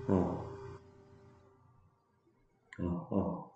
어, 어.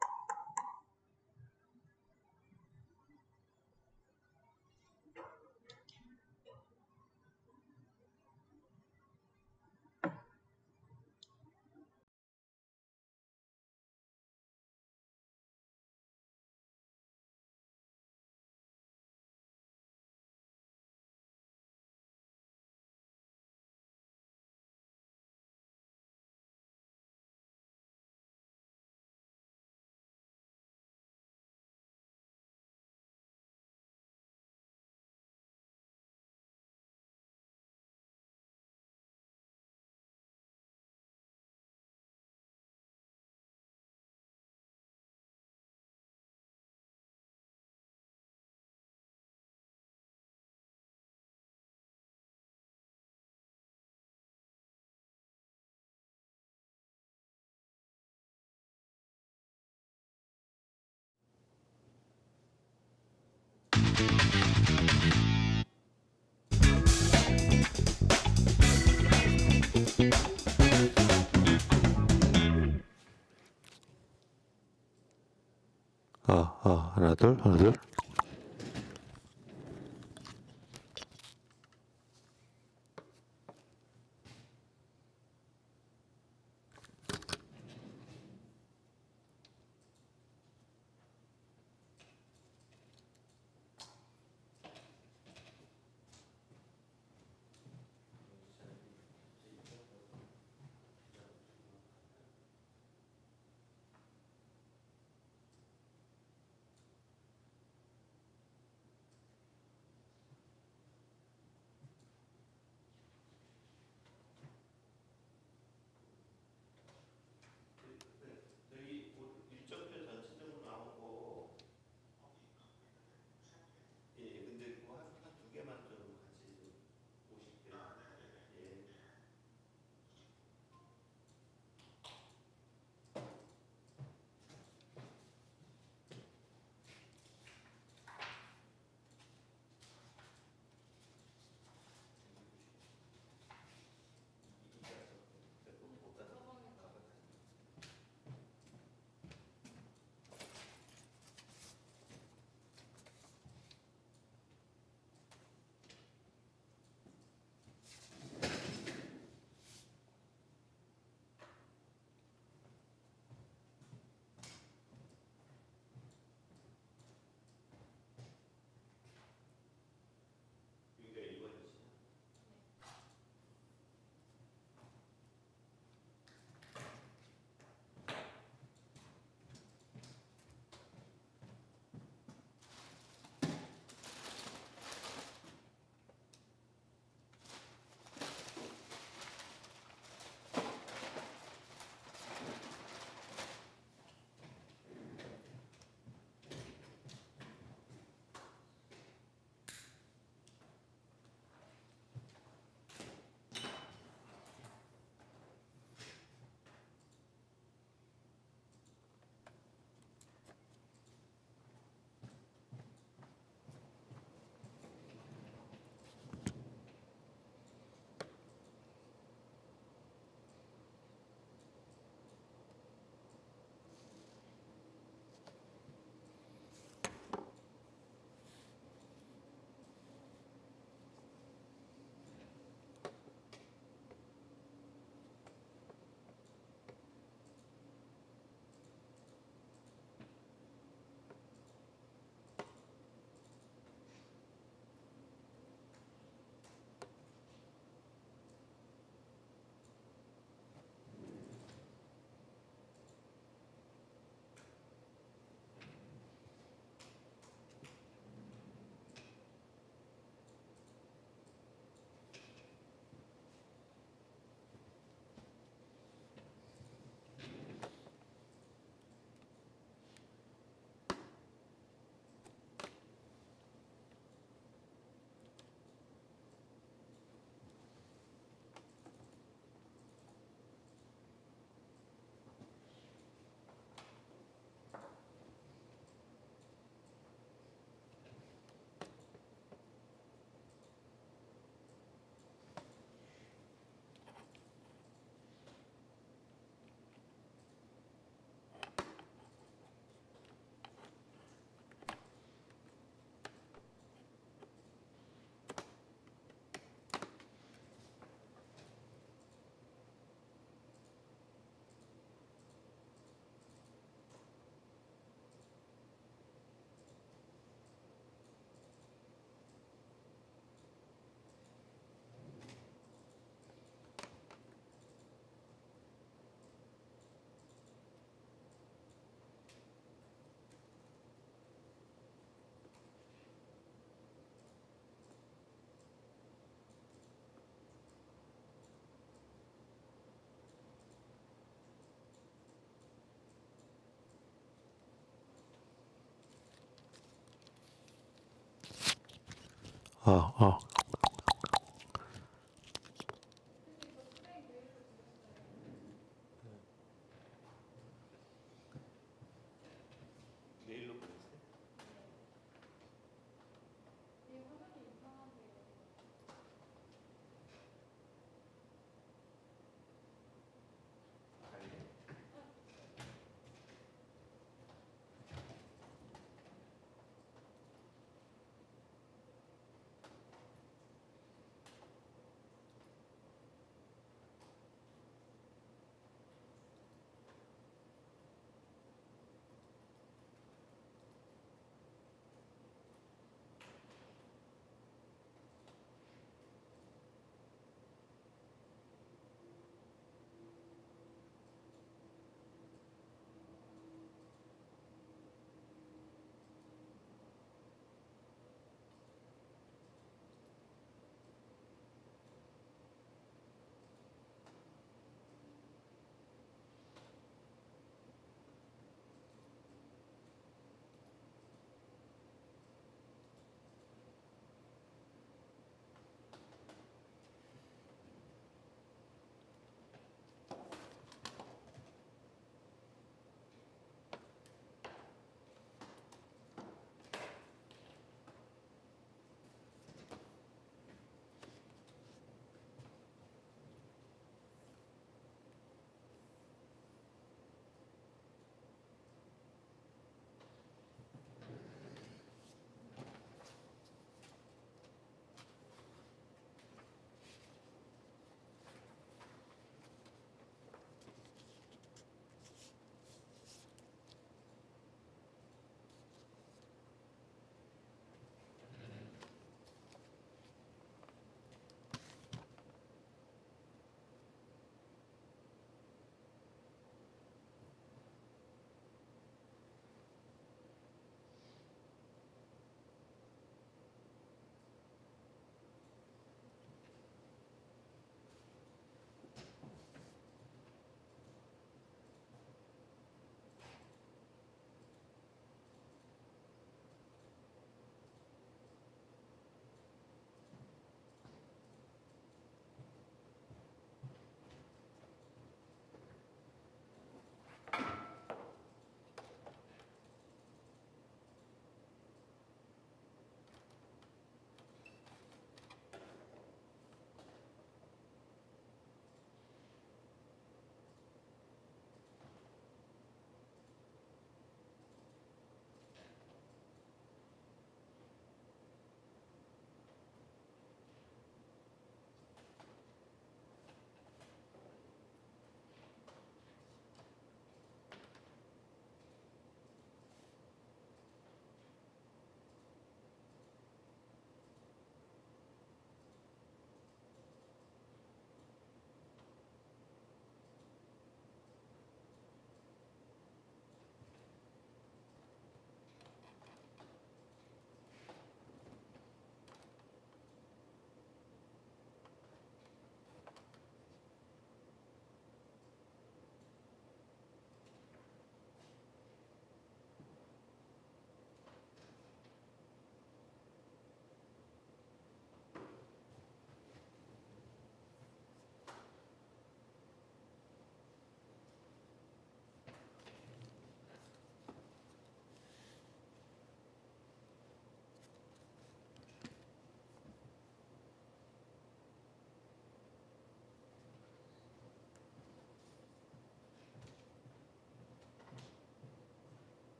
하나, 둘, 하나, 둘.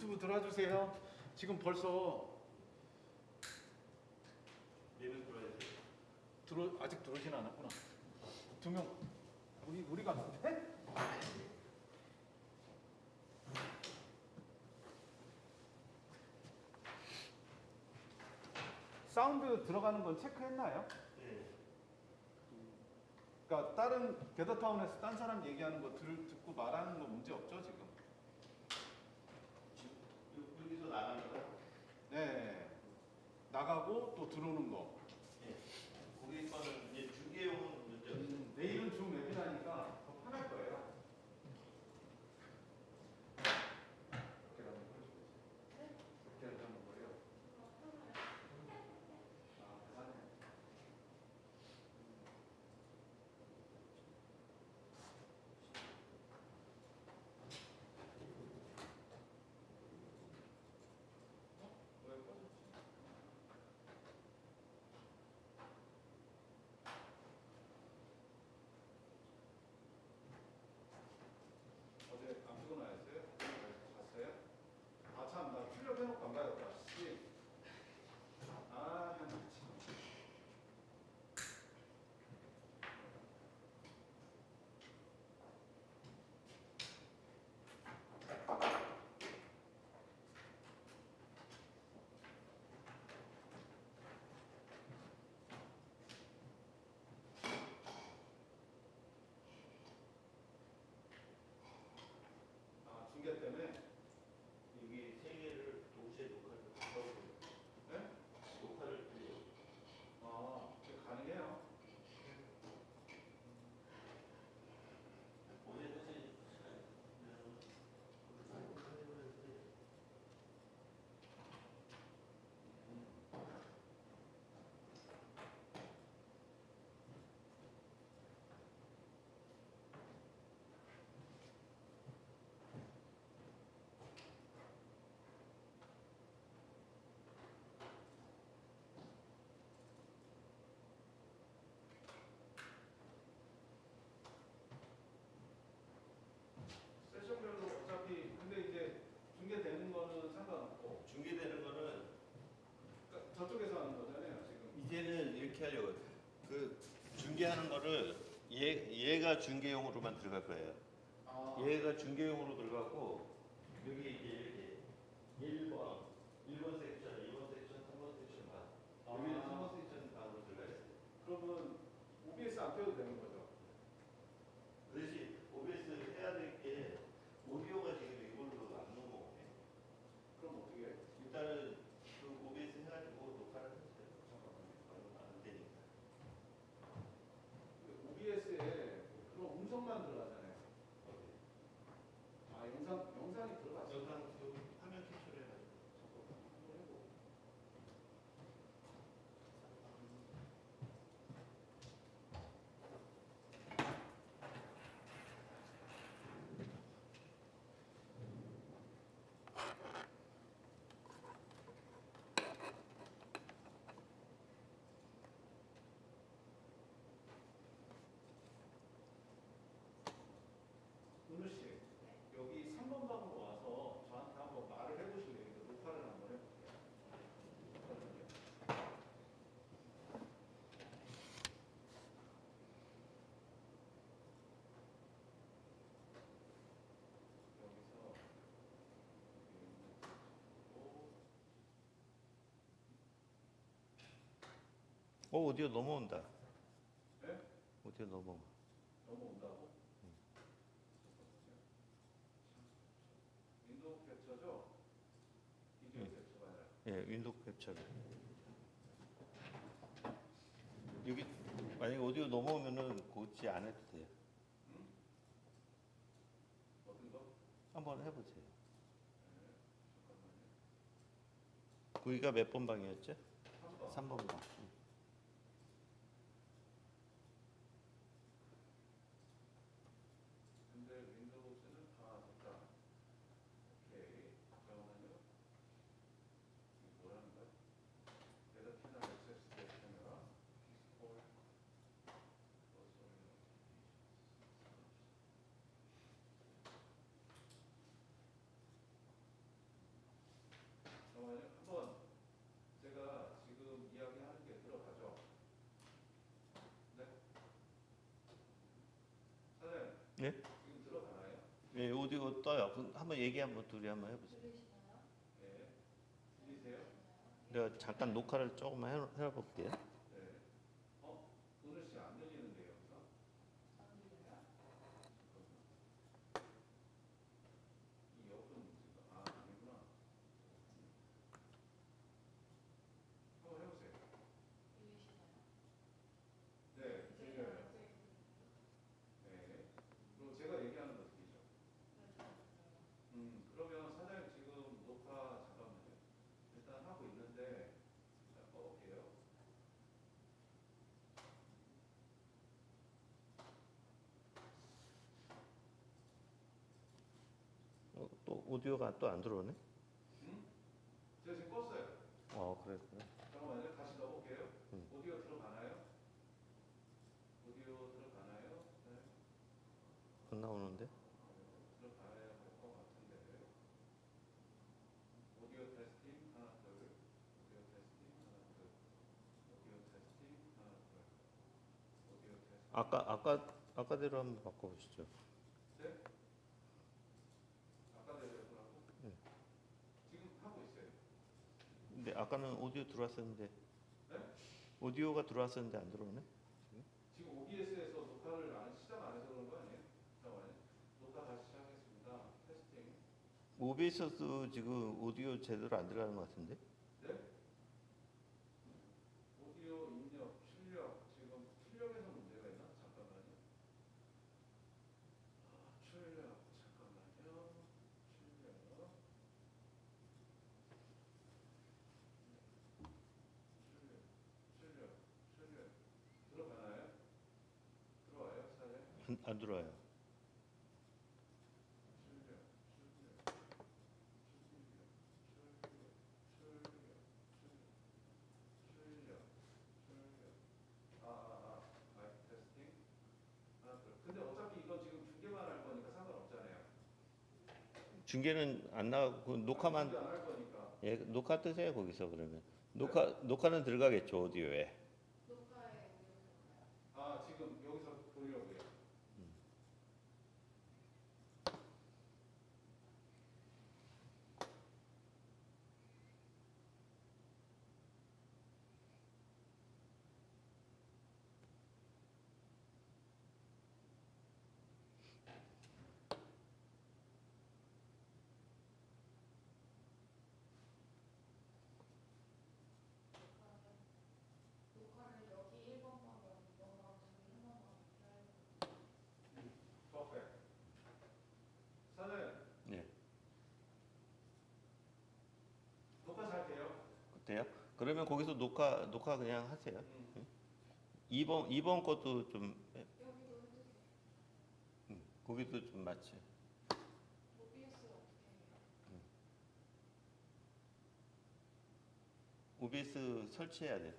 유튜브 들어와주세요. 지금 벌써 아직 들어오진 않았구나. 2명 우리 같은데? 사운드 들어가는 건 체크했나요? 네. 그러니까 다른 게더타운에서 딴 사람 얘기하는 거 듣고 말하는 거 문제 없죠 지금? 여기서 나가는 거요? 네. 나가고 또 들어오는 거. 네. 거기 거는 이제 중계용은 문제 없어요. 내일은 줌 웹이라니까 더 편할 거예요. 이렇게 하는 거죠. 이렇게 하는 거예요. 아, 대단해. 왜 꺼졌지? 어제 안 피곤하셨어요? 잤어요? 아 참 나 출력 해놓고 안 가졌다. 씨. 아 참. 아 중계 때문에. 여기 세 개를 동시에 녹화를 하고 네? 녹화를 해요. 아 가능해요. 어제 사실 세션별로 어차피 근데 이제 중계되는 거는 상관없고 중계되는 거는 그러니까 저쪽에서 하는 거잖아요 지금. 이제는 이렇게 하려고 그 중계하는 거를 얘가 중계용으로만 들어갈 거예요. 아, 얘가 중계용으로 들어가고 여기 이제 이렇게 1번 섹션, 2번 섹션, 3번 섹션 반. 여기는 3번 섹션 반으로 들어가 있어요. 그러면 OBS 안 켜도 되는 거죠? 그 대신 OBS를 해야 될 게 오디오가 지금 이걸로 안 넘어오네. 그럼 어떻게 해? 일단은 그 OBS 해가지고 녹화를 했어요. 잠깐만요. 안 되니까. OBS에 그럼 음성만 들어가잖아요. 아 영상이 들어갔어. 영상 여기 화면 캡처를 해가지고. 한번 해보고. 은우 씨, 여기 3번 방으로 와서 저한테 한번 말을 해보실래요? 녹화를 한번 해볼게요. 여기서 오디오 넘어온다. 네? 오디오 넘어와. 넘어온다고? 윈도우 캡처죠? 비디오 캡처가 아니라. 예, 윈도우 캡처를. 여기 만약에 오디오 넘어오면은 고치 안 해도 돼요. 응? 어떤 거? 한번 해보세요. 네, 잠깐만요. 거기가 몇 번 방이었죠? 3번. 3번 방. 근데 윈도우즈는 다 됐다. 오케이. 잠깐만요. 이게 뭐라는 거야? 데이터 키나 액세스 카메라. 홀. 예? 지금 들어가나요? 예, 오디오 떠요. 그럼 한번 얘기 한번 둘이 한번 해보세요. 네. 들리세요? 내가 잠깐 녹화를 조금만 해볼게요. 네. 오늘 씨 안 들리는데요, 여기서? 이 어떤 문제가? 아니구나. 한번 해보세요. 네, 들려요. 네. 그럼 제가 얘기하는 거 들리죠? 그러면 사장님 지금 녹화 잠깐만요. 일단 하고 있는데 일단 꺼볼게요. 또 오디오가 또 안 들어오네? 제가 지금 껐어요. 그랬구나. 잠깐만요. 다시 넣어볼게요. 오디오 들어가나요? 오디오 들어가나요? 네. 안 나오는데? 들어가야 할 것 같은데. 오디오 테스팅 하나 둘. 오디오 테스팅 하나 둘. 오디오 테스팅 하나 둘. 오디오 테스팅. 아까대로 한번 바꿔보시죠. 네? 아까 대로라고? 지금 하고 있어요. 근데 아까는 오디오 들어왔었는데 네? 오디오가 들어왔었는데 안 들어오네? 지금 OBS에서 녹화를 시작 안 해서 그런 거 아니에요? 잠깐만요. 녹화 다시 시작하겠습니다. 테스팅. OBS도 지금 오디오 제대로 안 들어가는 것 같은데? 네? 오디오 입력, 출력. 지금 출력에서 문제가 있나? 잠깐만요. 출력. 잠깐만요. 출력. 출력. 들어가나요? 들어와요? 사례? 안 들어와요. 출력. 마이크 테스팅. 하나, 둘. 근데 어차피 이건 지금 중계만 할 거니까 상관없잖아요. 중계는 안 나가고 녹화만 중계 안 할 거니까. 예, 녹화 뜨세요 거기서 그러면. 녹화는 들어가겠죠 오디오에. 지금 여기서 보려고요. 퍼펙트. 사장님, 네. 녹화 잘 돼요? 돼요? 그러면 거기서 녹화 그냥 하세요. 2번 것도 좀 거기도 좀 맞지. OBS 설치해야 돼.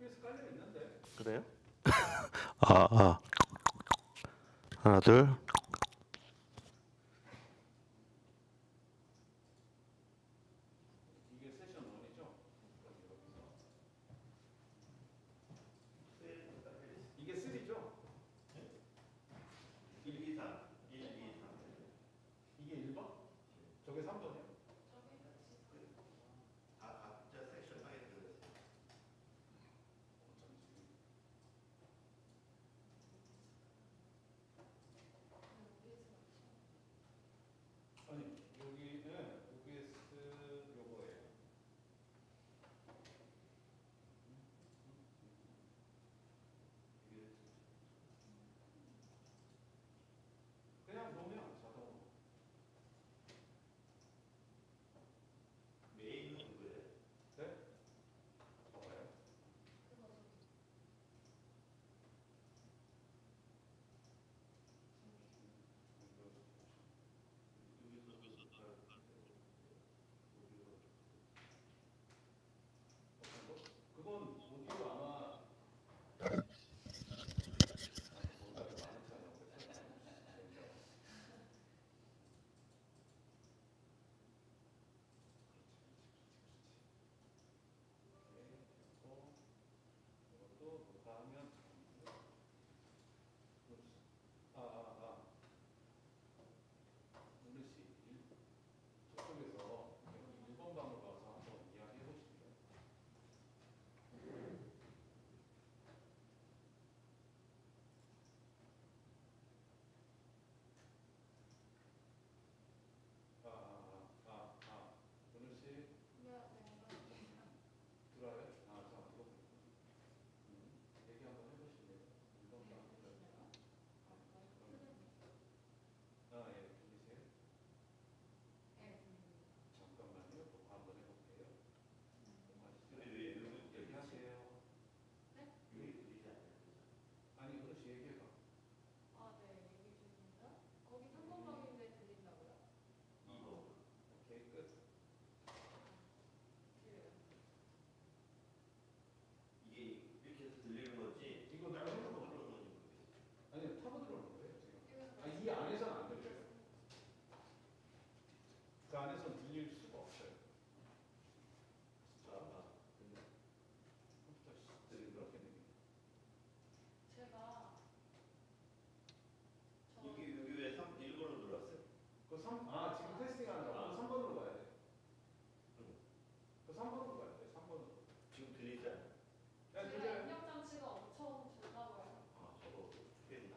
OBS 깔려 있는데. 그래요? 하나, 둘. 이게 세션 1이죠? 이게 3죠? 1, 2, 3. 1, 2, 3. 이게 1번? 저게 3번이요? 각자 섹션 하게 들어갔어요. 아니 여기는 OBS 요거예요. 그냥 놓으면 자동으로. 메인은 누구예요? 네? 봐봐요. 그건 오디오 아마 뭔가 많지 않았어요. 이것도 녹화하면 오늘씨 저쪽에서 1번 방으로 가서 한번 이야기해 보실래요? 오늘씨 들어와요? 자 이거 얘기 한번 해보실래요? 1번 방 예, 들리세요? 잠깐만요. 녹화 한번 해볼게요. 근데 왜 얘기하세요. 여기 들리지 않아요? 아니, 어르신 얘기해봐. 오케이, 끝. 이게 이렇게 해서 들리는 거지? 이거 다른 누가 걸로 해봐. 들어오는 거지? 아니, 타고 들어오는 거예요, 지금. 이 안에서는 안 들려요. 그 안에서는 들릴 수가 없어요. 컴퓨터 그렇게 되네. 여기 왜 1번으로 들어왔어요? 지금 테스팅하는 거. 3번으로 가야 돼. 그 3번으로 가야 돼. 3번으로. 지금 들리지 않아요? 야, 들려요? 저거 죽겠나?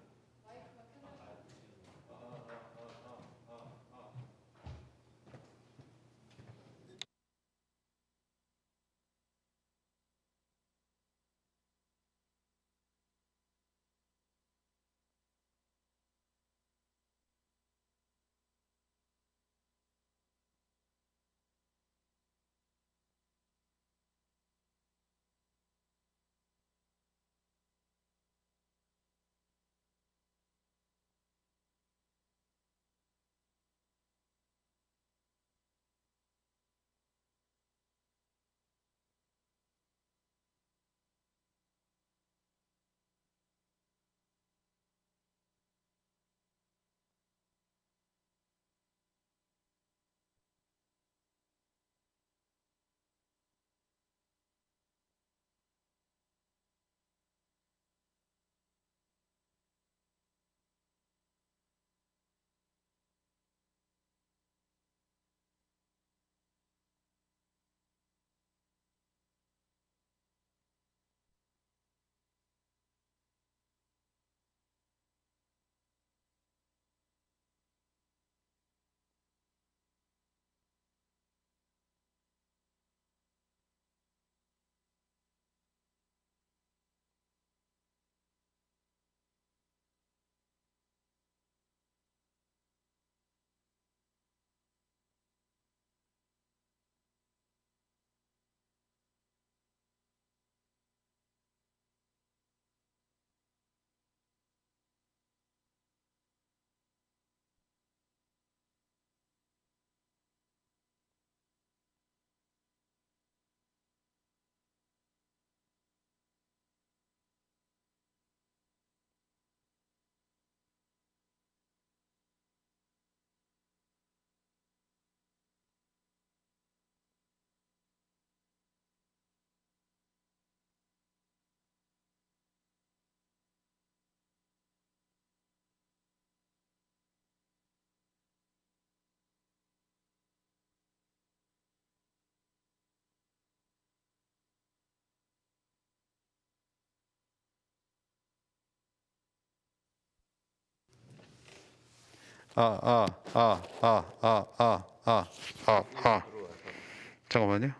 잠깐만요.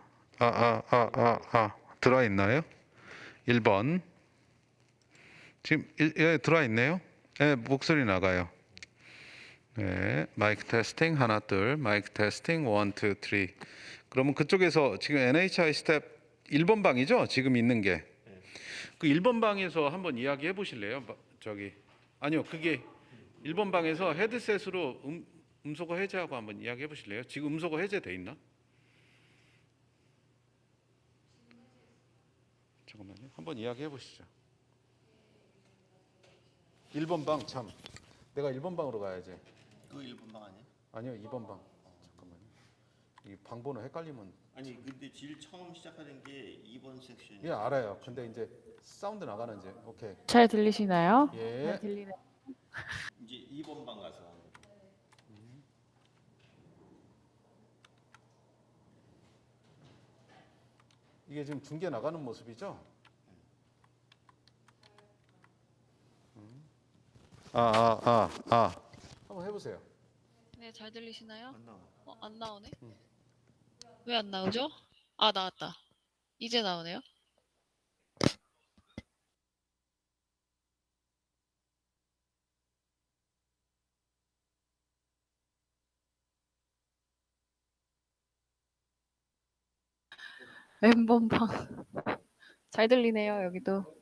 들어와 있나요? 1번. 지금 들어와 있네요. 네, 목소리 나가요. 네, 마이크 테스팅 하나 둘, 마이크 테스팅 1, 2, 3. 그러면 그쪽에서 지금 NHI 스텝 1번 방이죠? 지금 있는 게. 그 1번 방에서 한번 이야기해 보실래요? 저기 아니요, 그게 1번 방에서 헤드셋으로 음소거 해제하고 한번 이야기해 보실래요? 지금 음소거 해제돼 있나? 잠깐만요. 한번 이야기해 보시죠. 1번 방 참. 내가 1번 방으로 가야지. 그 1번 방 아니야? 아니요, 2번 방. 잠깐만요. 이 방번호 헷갈리면. 아니 근데 제일 처음 시작하는 게 2번 섹션이. 예, 알아요. 근데 이제 사운드 나가는지. 오케이. 잘 들리시나요? 예. 네, 들리네. 이제 2번 방 가서. 이게 지금 중계 나가는 모습이죠? 한번 해보세요. 네, 잘 들리시나요? 안 나와. 안 나오네? 왜 안 나오죠? 아, 나왔다. 이제 나오네요. 엠번방. 잘 들리네요, 여기도.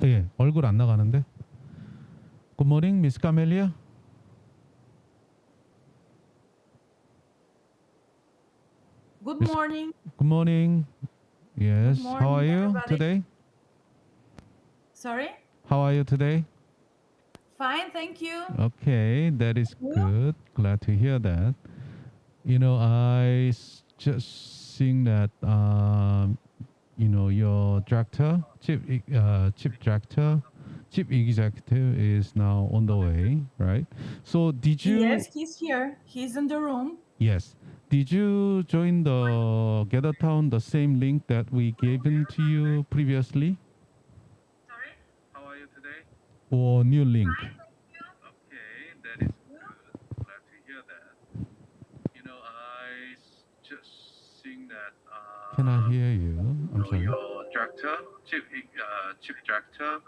예, 얼굴 안 나가는데. Good morning, Miss Camelia. Good Miss- morning. Good morning. Yes. Good How are morning, you everybody. today? Sorry? How are you today? Fine, thank you. Okay, that is good. Glad to hear that. You know, just seeing that your director, chief director, chief executive is now on the way, right? So did you? Yes, he's here. He's in the room. Yes. Did you join the Gather Town the same link that we given to you previously? Sorry? How are you today? Or new link? Okay, that is good. Glad to hear that. You know, just seeing that. Can I hear you? I'm sorry. Your director, chief director,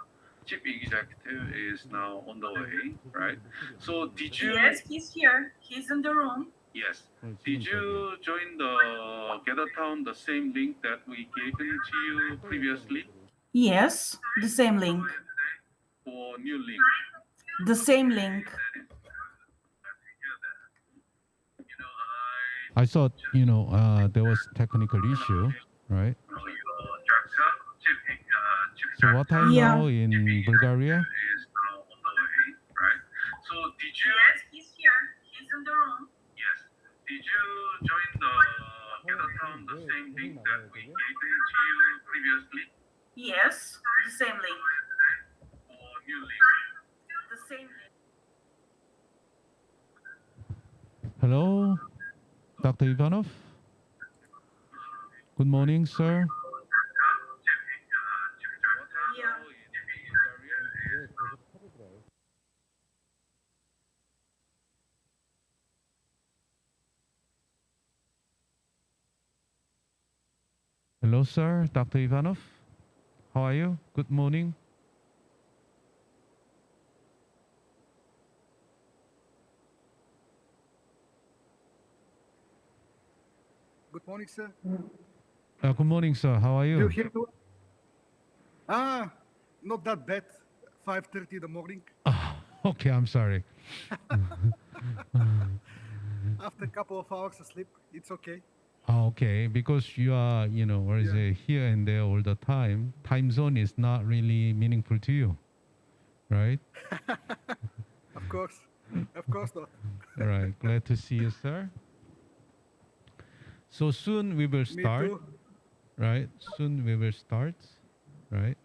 chief executive is now on the way, right? So did you? Yes, he's here. He's in the room. Yes. Did you join the Gather Town the same link that we given to you previously? Yes, the same link. Or new link? The same link. I thought there was technical issue, right? So what time Yeah. now in Bulgaria? So did you? Yes, he's here. He's in the room. Yes. Did you join the Gather Town the same link that we given to you previously? Yes, the same link. Or new link? The same link. Hello, Dr. Ivanov. Good morning, sir. Yeah. Hello, sir, Dr. Ivanov. How are you? Good morning. Good morning, sir. Good morning, sir. How are Do you you? hear me? Not that bad. 5:30 in the morning. Okay, I'm sorry. After a couple of hours of sleep, it's okay. Okay, because you are, what is Yeah. it, here and there all the time. Time zone is not really meaningful to you, right? Of course. Of course not. All right. Glad to see you, sir. So soon we will Me start, too. right? Soon we will start, right?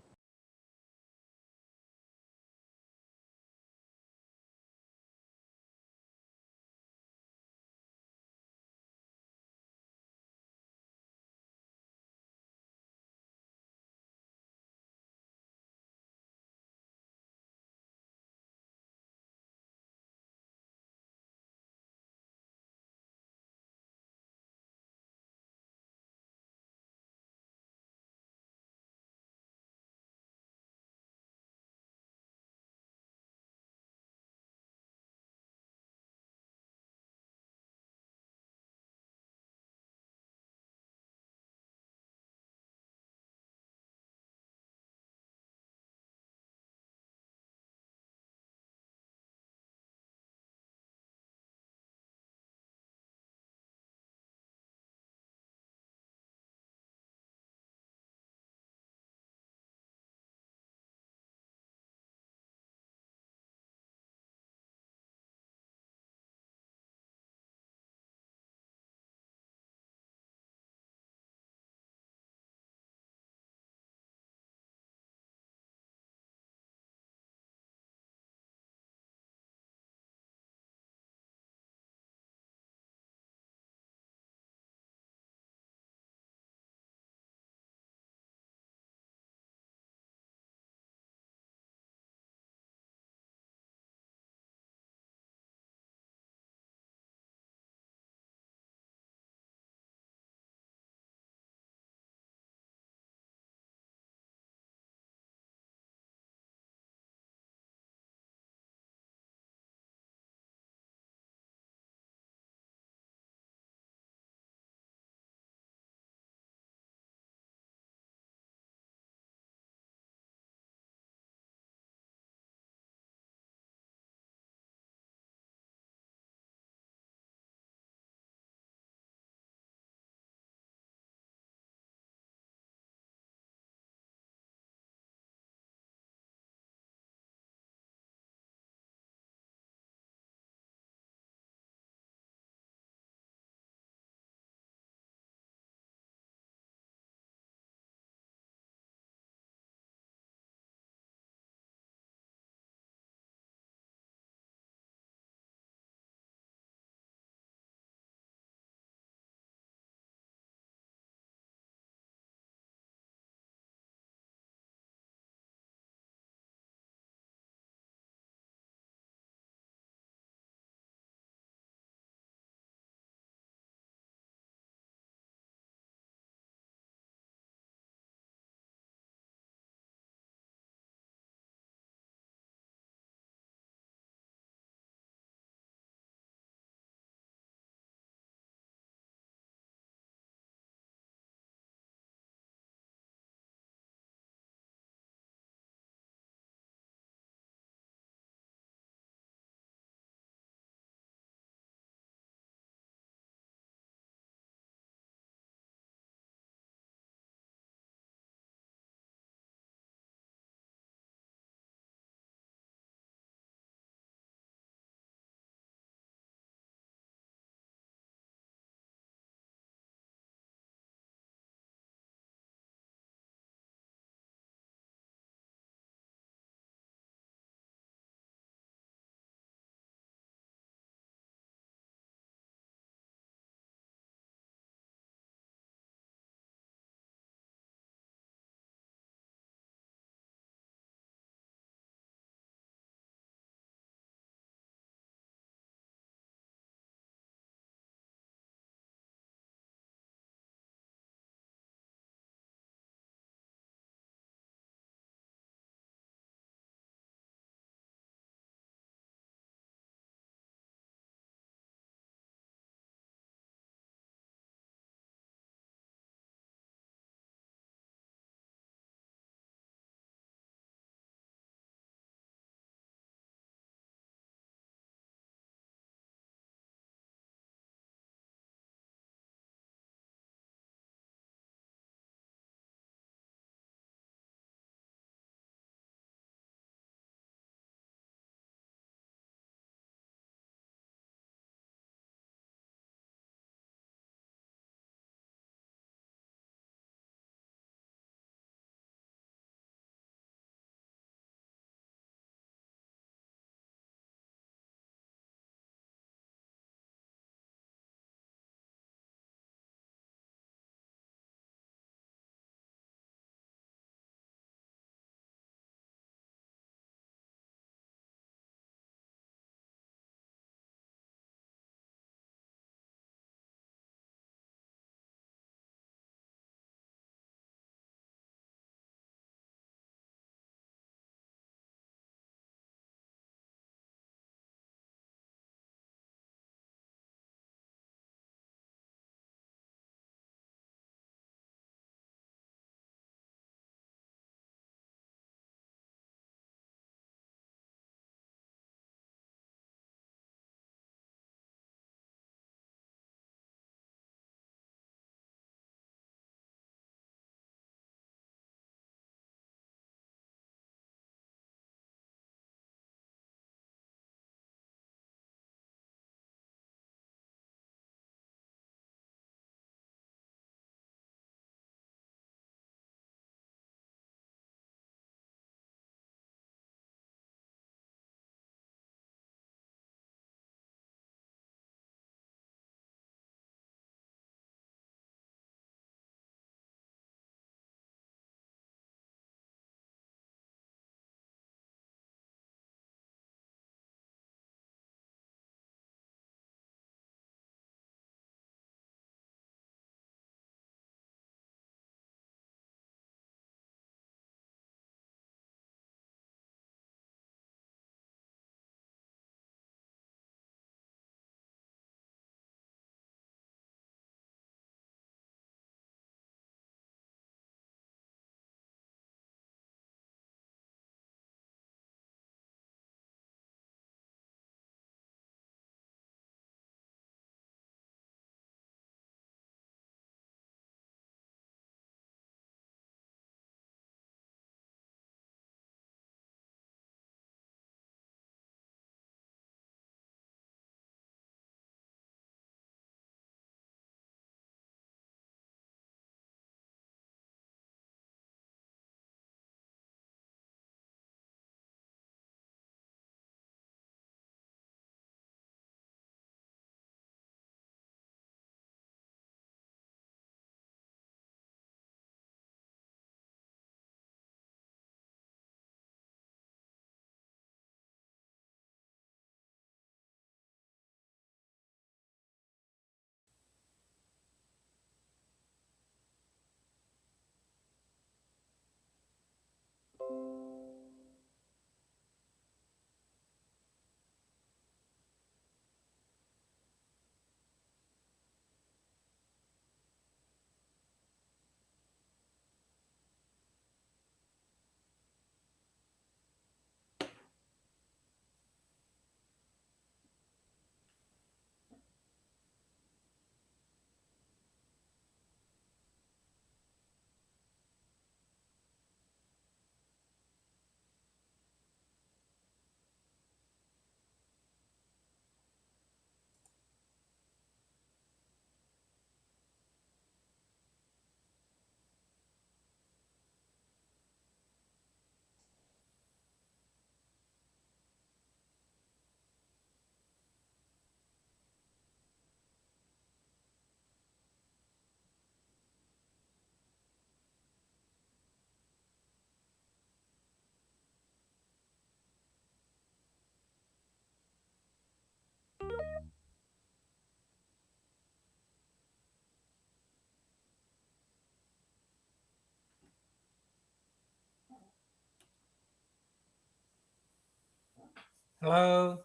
Hello.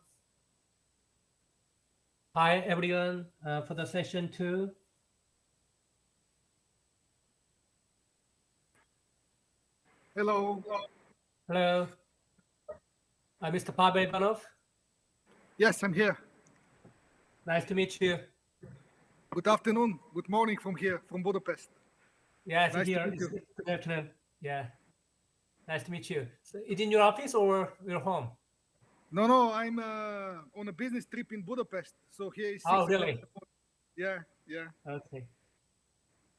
Hi, everyone, for the session 2. Hello. Hello. Mr. Pavel Ivanov. Yes, I'm here. Nice to meet you. Good afternoon. Good morning from here, from Budapest. Yes, Nice to here. meet you. It's good afternoon. Yeah. Nice to meet you. So, is it in your office or your home? No, I'm on a business trip in Budapest. So here is 6 Oh, o'clock. really? Yeah, yeah. Okay.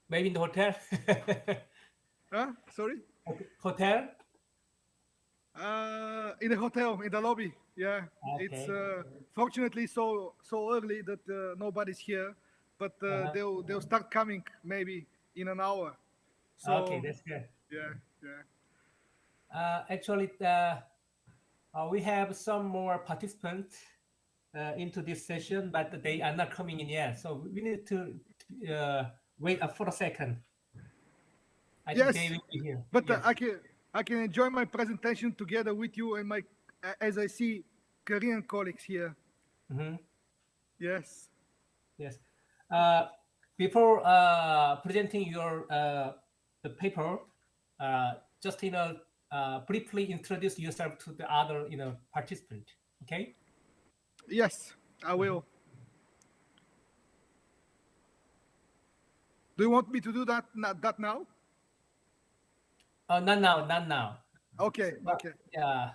Maybe in the hotel? Huh? Sorry? Hotel? In a hotel, in the lobby. Yeah. Okay. It's fortunately so early that nobody's here, but they'll start coming maybe in an hour. So Okay, that's good. yeah. Actually, we have some more participants into this session, but they are not coming in yet. So we need to wait for a second. I think they Yes, will be here. but Yes. I can enjoy my presentation together with you and my as I see Korean colleagues here. Mhm. Yes. Yes. Before presenting your the paper, just briefly introduce yourself to the other participant. Okay. Yes, I will. Do you want me to do that now? Not now. Not now. Okay, But, okay. yeah.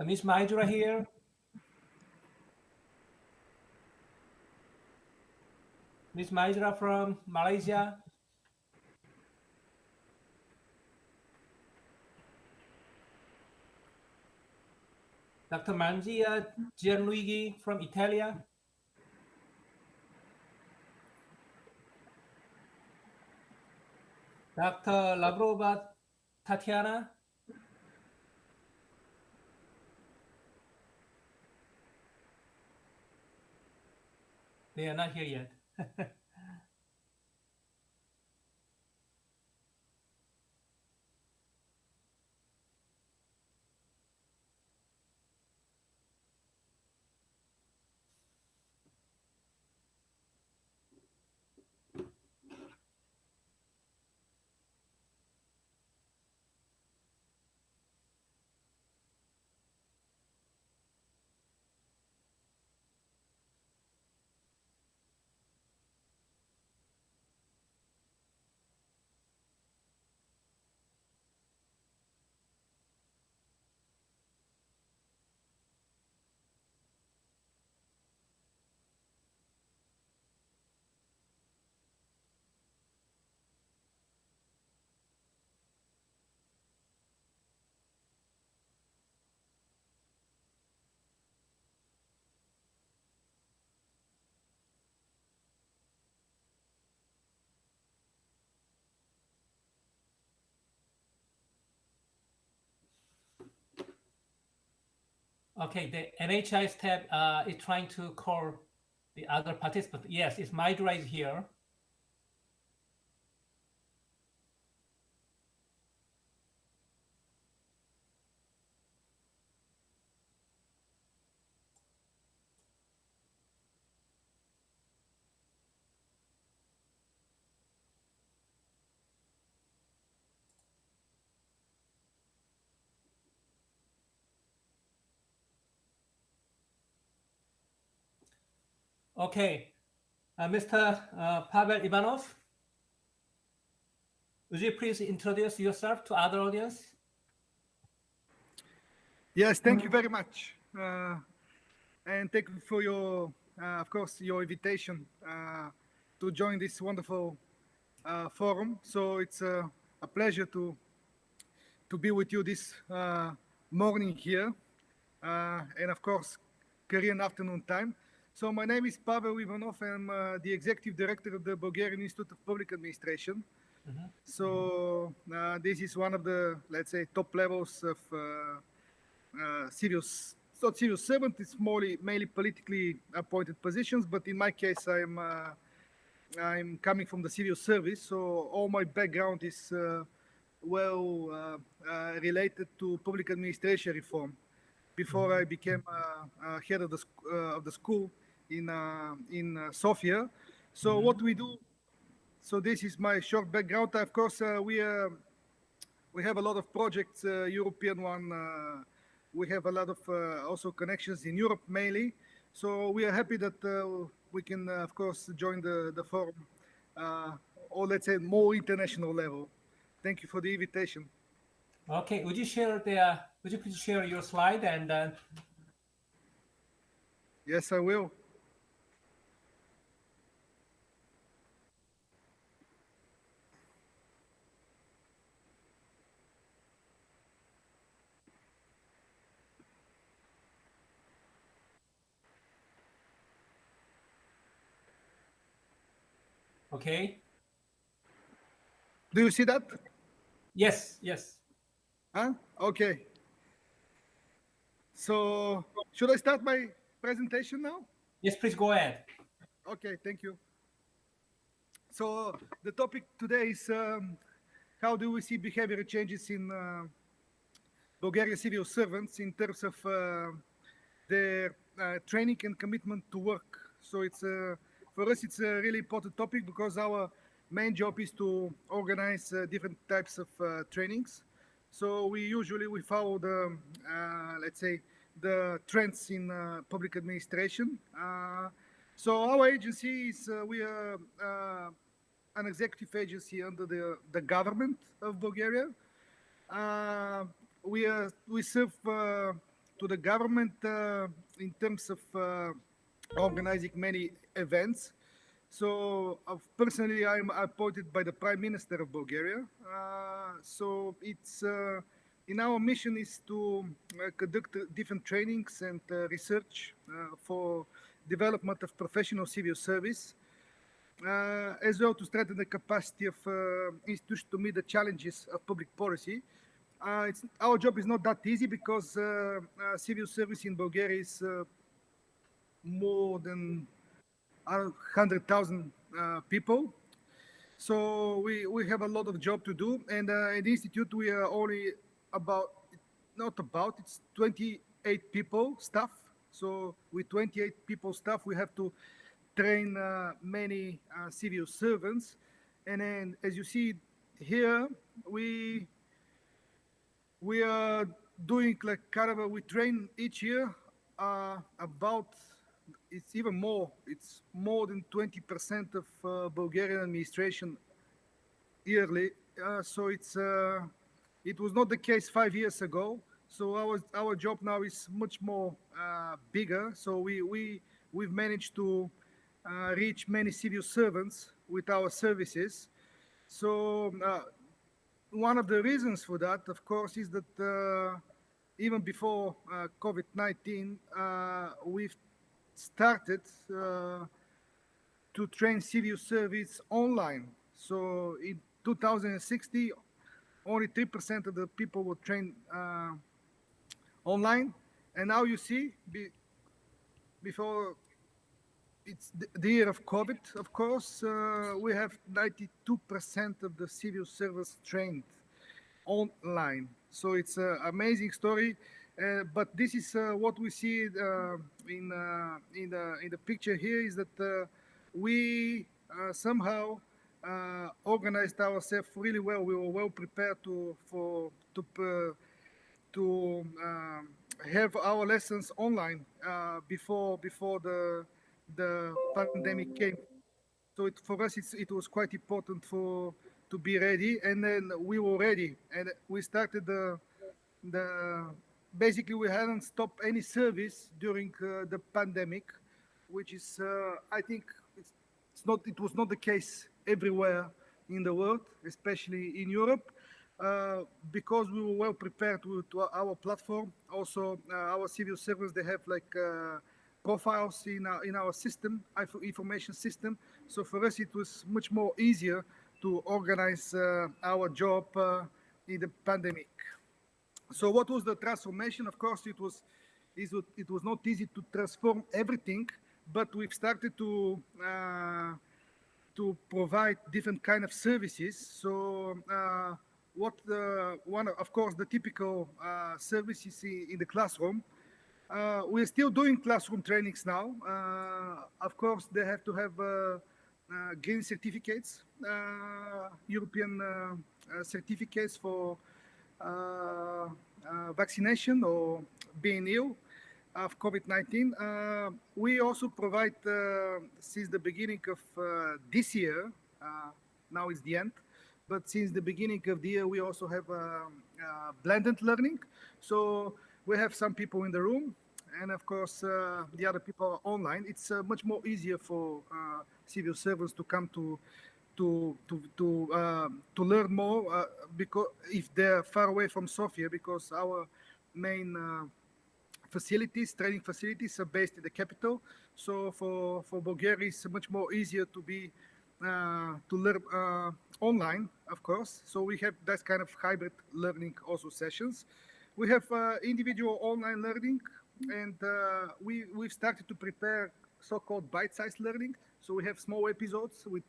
Miss Maidra here. Miss Maidra from Malaysia. Dr. Mangia Gianluigi from Italia. Dr. Lavrova Tatiana. They are not here yet. Okay, the NHI tab is trying to call the other participant. Yes, it's Maidra is here. Okay, Mr. Pavel Ivanov, would you please introduce yourself to other audience? Yes, thank you very much. And thank you for your, of course, your invitation to join this wonderful forum. So it's a pleasure to be with you this morning here, and of course, Korean afternoon time. So my name is Pavel Ivanov. I'm the executive director of the Bulgarian Institute of Public Administration. So this is one of the, let's say, top levels of it's not civil servant, it's mainly politically appointed positions, but in my case, I'm coming from the civil service, so all my background is related to public administration reform. Before I became head of the school in Sofia. So what we do, so this is my short background. Of course, we have a lot of projects, European one. We have a lot of also connections in Europe mainly. So we are happy that we can, of course, join the forum, or let's say more international level. Thank you for the invitation. Okay, would you please share your slide and Yes, I will. okay? Do you see that? Yes, yes. Huh? Okay. So should I start my presentation now? Yes, please go ahead. Okay, thank you. So the topic today is how do we see behavior changes in Bulgarian civil servants in terms of their training and commitment to work. So it's for us it's a really important topic because our main job is to organize different types of trainings. So we usually follow the let's say the trends in public administration. So our agency is we are an executive agency under the government of Bulgaria. We serve to the government in terms of organizing many events. So personally, I'm appointed by the Prime Minister of Bulgaria. So it's in our mission is to conduct different trainings and research for development of professional civil service, as well to strengthen the capacity of institutions to meet the challenges of public policy. Our job is not that easy because civil service in Bulgaria is more than 100,000 people. So we have a lot of job to do. And at the Institute, we are only it's 28 people staff. So with 28 people staff, we have to train many civil servants. And then as you see here, we are doing like kind of we train each year about, it's even more, it's more than 20% of Bulgarian administration yearly. So it was not the case 5 years ago. So our job now is much more bigger. So we've managed to reach many civil servants with our services. So one of the reasons for that, of course, is that even before COVID-19, we've started to train civil service online. So in 2060, only 3% of the people were trained online. And now you see, before it's the year of COVID, of course, we have 92% of the civil service trained online. So it's an amazing story. But this is what we see in the picture here is that we somehow organized ourselves really well. We were well prepared to have our lessons online before the pandemic came. So for us, it was quite important to be ready, and then we were ready, and we started basically we hadn't stopped any service during the pandemic, which is I think it was not the case everywhere in the world, especially in Europe, because we were well prepared to our platform. Also, our civil servants, they have like profiles in our system, information system. So for us, it was much more easier to organize our job in the pandemic. So what was the transformation? Of course, it was not easy to transform everything, but we've started to provide different kind of services. So of course, the typical services in the classroom. We're still doing classroom trainings now. Of course, they have to have green certificates, European certificates for vaccination or being ill of COVID-19. We also provide, since the beginning of this year, now it's the end, but since the beginning of the year, we also have blended learning. So we have some people in the room, and of course, the other people are online. It's much more easier for civil servants to come to learn more because if they're far away from Sofia, because our main training facilities are based in the capital. So for Bulgaria, it's much more easier to learn online, of course. So we have that kind of hybrid learning also sessions. We have individual online learning, and we've started to prepare so-called bite-sized learning. So we have small episodes with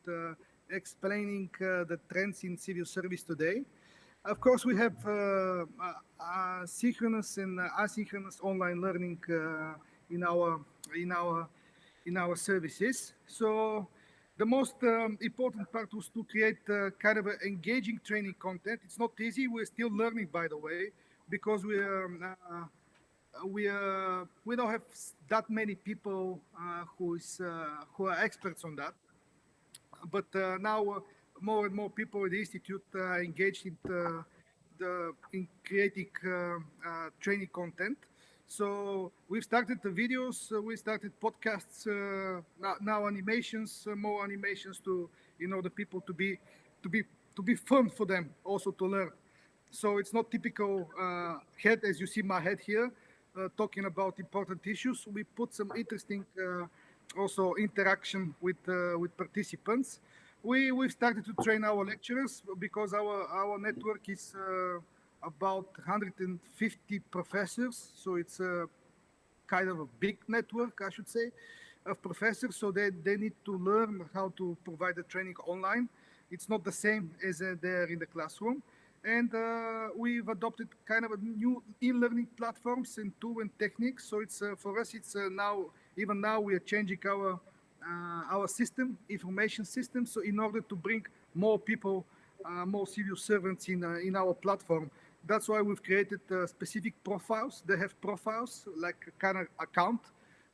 explaining the trends in civil service today. Of course, we have synchronous and asynchronous online learning in our services. So the most important part was to create kind of engaging training content. It's not easy. We're still learning, by the way, because we don't have that many people who are experts on that. But now more and more people at the Institute are engaged in creating training content. So we've started the videos, we started podcasts, now animations, more animations in order people to be fun for them also to learn. So it's not typical head, as you see my head here, talking about important issues. We put some interesting also interaction with participants. We've started to train our lecturers because our network is about 150 professors. So it's a kind of a big network, I should say, of professors. So they need to learn how to provide the training online. It's not the same as they're in the classroom. And we've adopted kind of a new e-learning platforms and tool and techniques. So it's for us, it's now we are changing our system, information system. So in order to bring more people, more civil servants in our platform, that's why we've created specific profiles. They have profiles like a kind of account,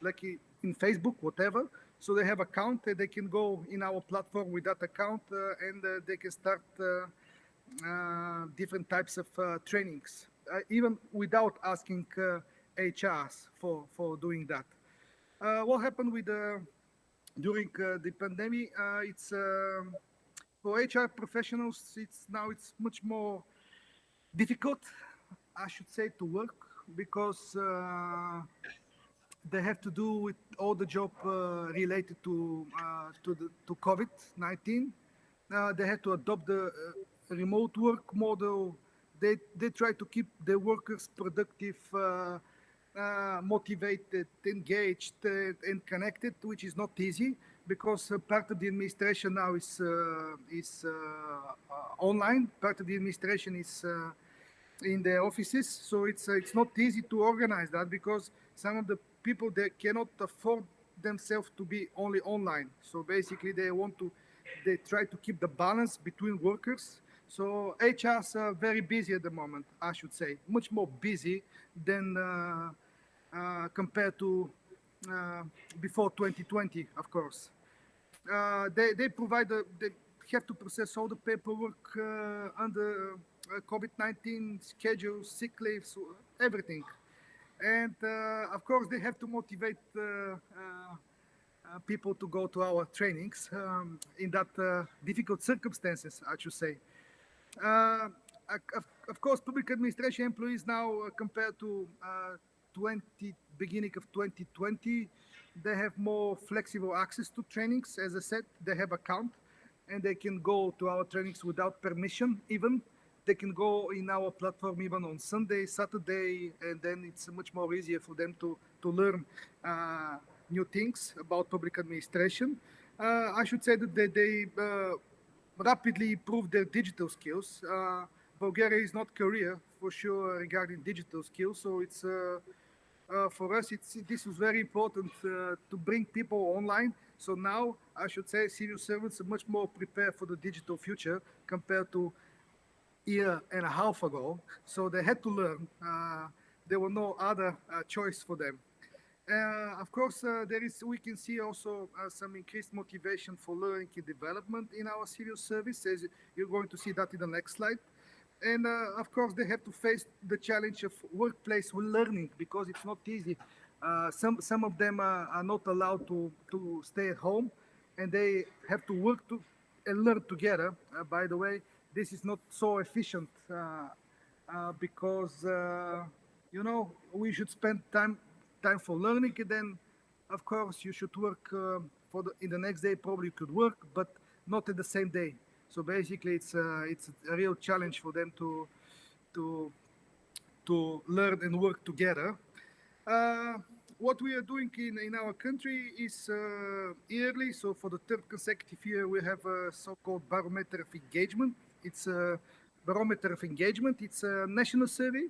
like in Facebook, whatever. So they have account, they can go in our platform with that account, and they can start different types of trainings, even without asking HRs for doing that. What happened with during the pandemic? It's for HR professionals. It's much more difficult, I should say, to work because they have to do with all the job related to COVID-19. They had to adopt the remote work model. They try to keep their workers productive, motivated, engaged, and connected, which is not easy because part of the administration now is online. Part of the administration is in their offices, so it's not easy to organize that because some of the people, they cannot afford themselves to be only online. So basically, they try to keep the balance between workers. So HRs are very busy at the moment, I should say, much more busy than compared to before 2020, of course. They provide, they have to process all the paperwork under COVID-19 schedules, sick leaves, everything. And of course, they have to motivate people to go to our trainings in that difficult circumstances, I should say. Of course, public administration employees now, compared to beginning of 2020, they have more flexible access to trainings. As I said, they have account and they can go to our trainings without permission even. They can go in our platform even on Sunday, Saturday, and then it's much more easier for them to learn new things about public administration. I should say that they rapidly improve their digital skills. Bulgaria is not Korea for sure regarding digital skills, so it's for us this is very important to bring people online. So now I should say civil servants are much more prepared for the digital future compared to year and a half ago, so they had to learn. There were no other choice for them. Of course, we can see also some increased motivation for learning and development in our civil service, as you're going to see that in the next slide. And of course, they have to face the challenge of workplace learning because it's not easy. Some of them are not allowed to stay at home, and they have to work and learn together. By the way, this is not so efficient because we should spend time for learning, and then of course you should work in the next day. Probably you could work, but not at the same day. So basically, it's a real challenge for them to learn and work together. What we are doing in our country is yearly. So for the third consecutive year, we have a so-called barometer of engagement. It's a barometer of engagement. It's a national survey.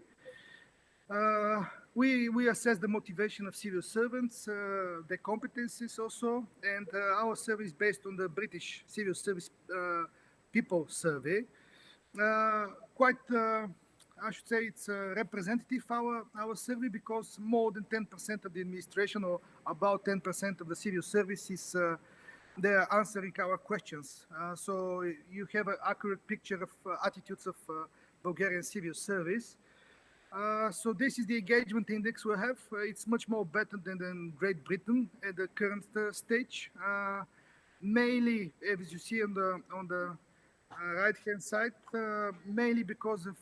We assess the motivation of civil servants, their competencies also, and our survey is based on the British Civil Service People Survey. I should say it's representative our survey because more than 10% of the administration, or about 10% of the civil service, is they are answering our questions. So you have an accurate picture of attitudes of Bulgarian civil service. So this is the engagement index we have. It's much more better than Great Britain at the current stage. Mainly, as you see on the right-hand side, mainly because of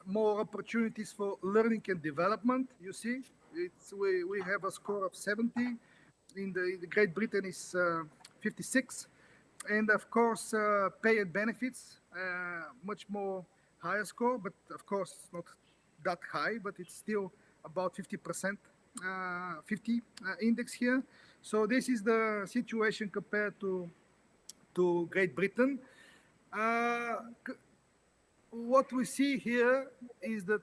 more opportunities for learning and development. You see, we have a score of 70. In the Great Britain is 56, and of course, pay and benefits much more higher score, but of course not that high, but it's still about 50%, 50 index here. So this is the situation compared to Great Britain. What we see here is that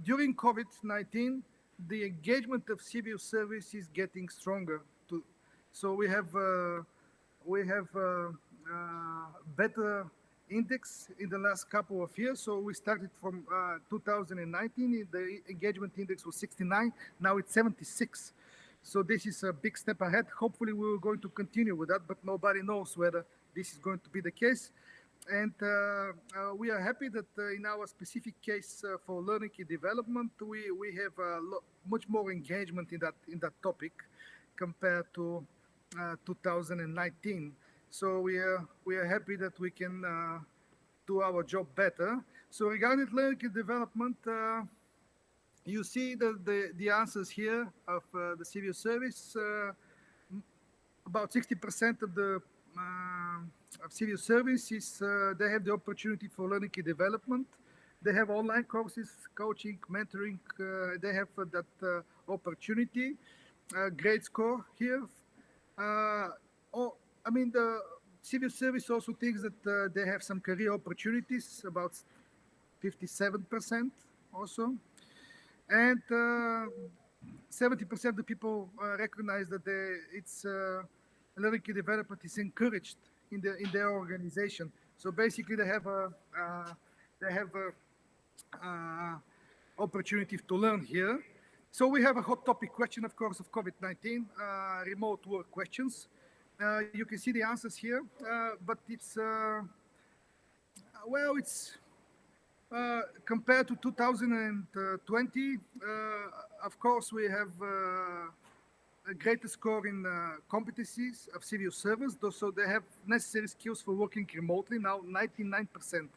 during COVID-19, the engagement of civil service is getting stronger. So we have better index in the last couple of years. So we started from 2019, the engagement index was 69, now it's 76. So this is a big step ahead. Hopefully we're going to continue with that, but nobody knows whether this is going to be the case. And we are happy that in our specific case for learning and development, we have much more engagement in that topic compared to 2019. So we are happy that we can do our job better. So regarding learning and development, you see the answers here of the civil service. About 60% of the of civil services, they have the opportunity for learning and development. They have online courses, coaching, mentoring. They have that opportunity. Great score here. The civil service also thinks that they have some career opportunities, about 57% also. And 70% of the people recognize that learning and development is encouraged in their organization. So basically, they have a opportunity to learn here. So we have a hot topic question, of course, of COVID-19, remote work questions. You can see the answers here, but it's compared to 2020. Of course, we have a greater score in competencies of civil servants. So they have necessary skills for working remotely. Now 99%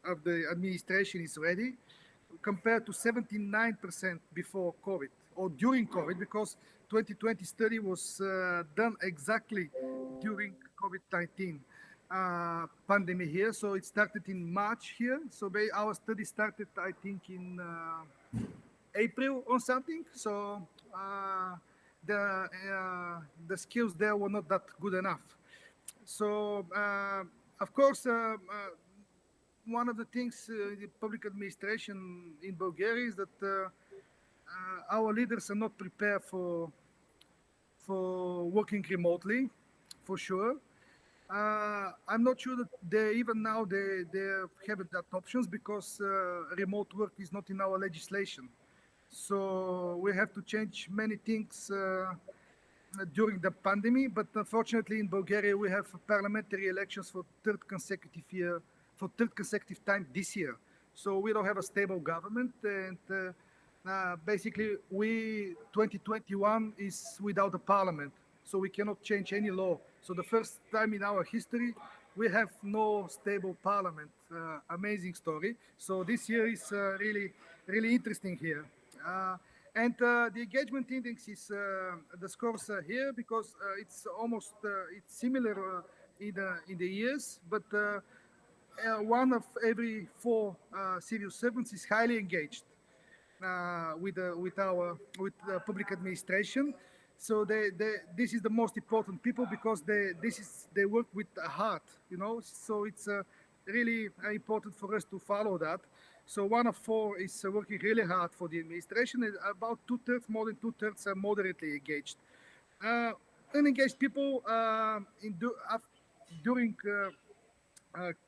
of the administration is ready. compared to 79% before COVID or during COVID, because 2020 study was done exactly during COVID-19 pandemic here. So it started in March here. So our study started, I think, in April or something. So the skills there were not that good enough. So of course, one of the things in the public administration in Bulgaria is that our leaders are not prepared for working remotely, for sure. I'm not sure that they have that options, because remote work is not in our legislation. So we have to change many things during the pandemic. But unfortunately, in Bulgaria, we have parliamentary elections for third consecutive time this year. So we don't have a stable government, and basically 2021 is without a parliament, so we cannot change any law. So the first time in our history we have no stable parliament. Amazing story. So this year is really interesting here. And the engagement index is the scores are here, because it's almost it's similar in the years, but one of every four civil servants is highly engaged with the public administration. So this is the most important people, because they work with a heart, you know. So it's really important for us to follow that. So one of four is working really hard for the administration, and about more than 2/3 are moderately engaged. Unengaged people during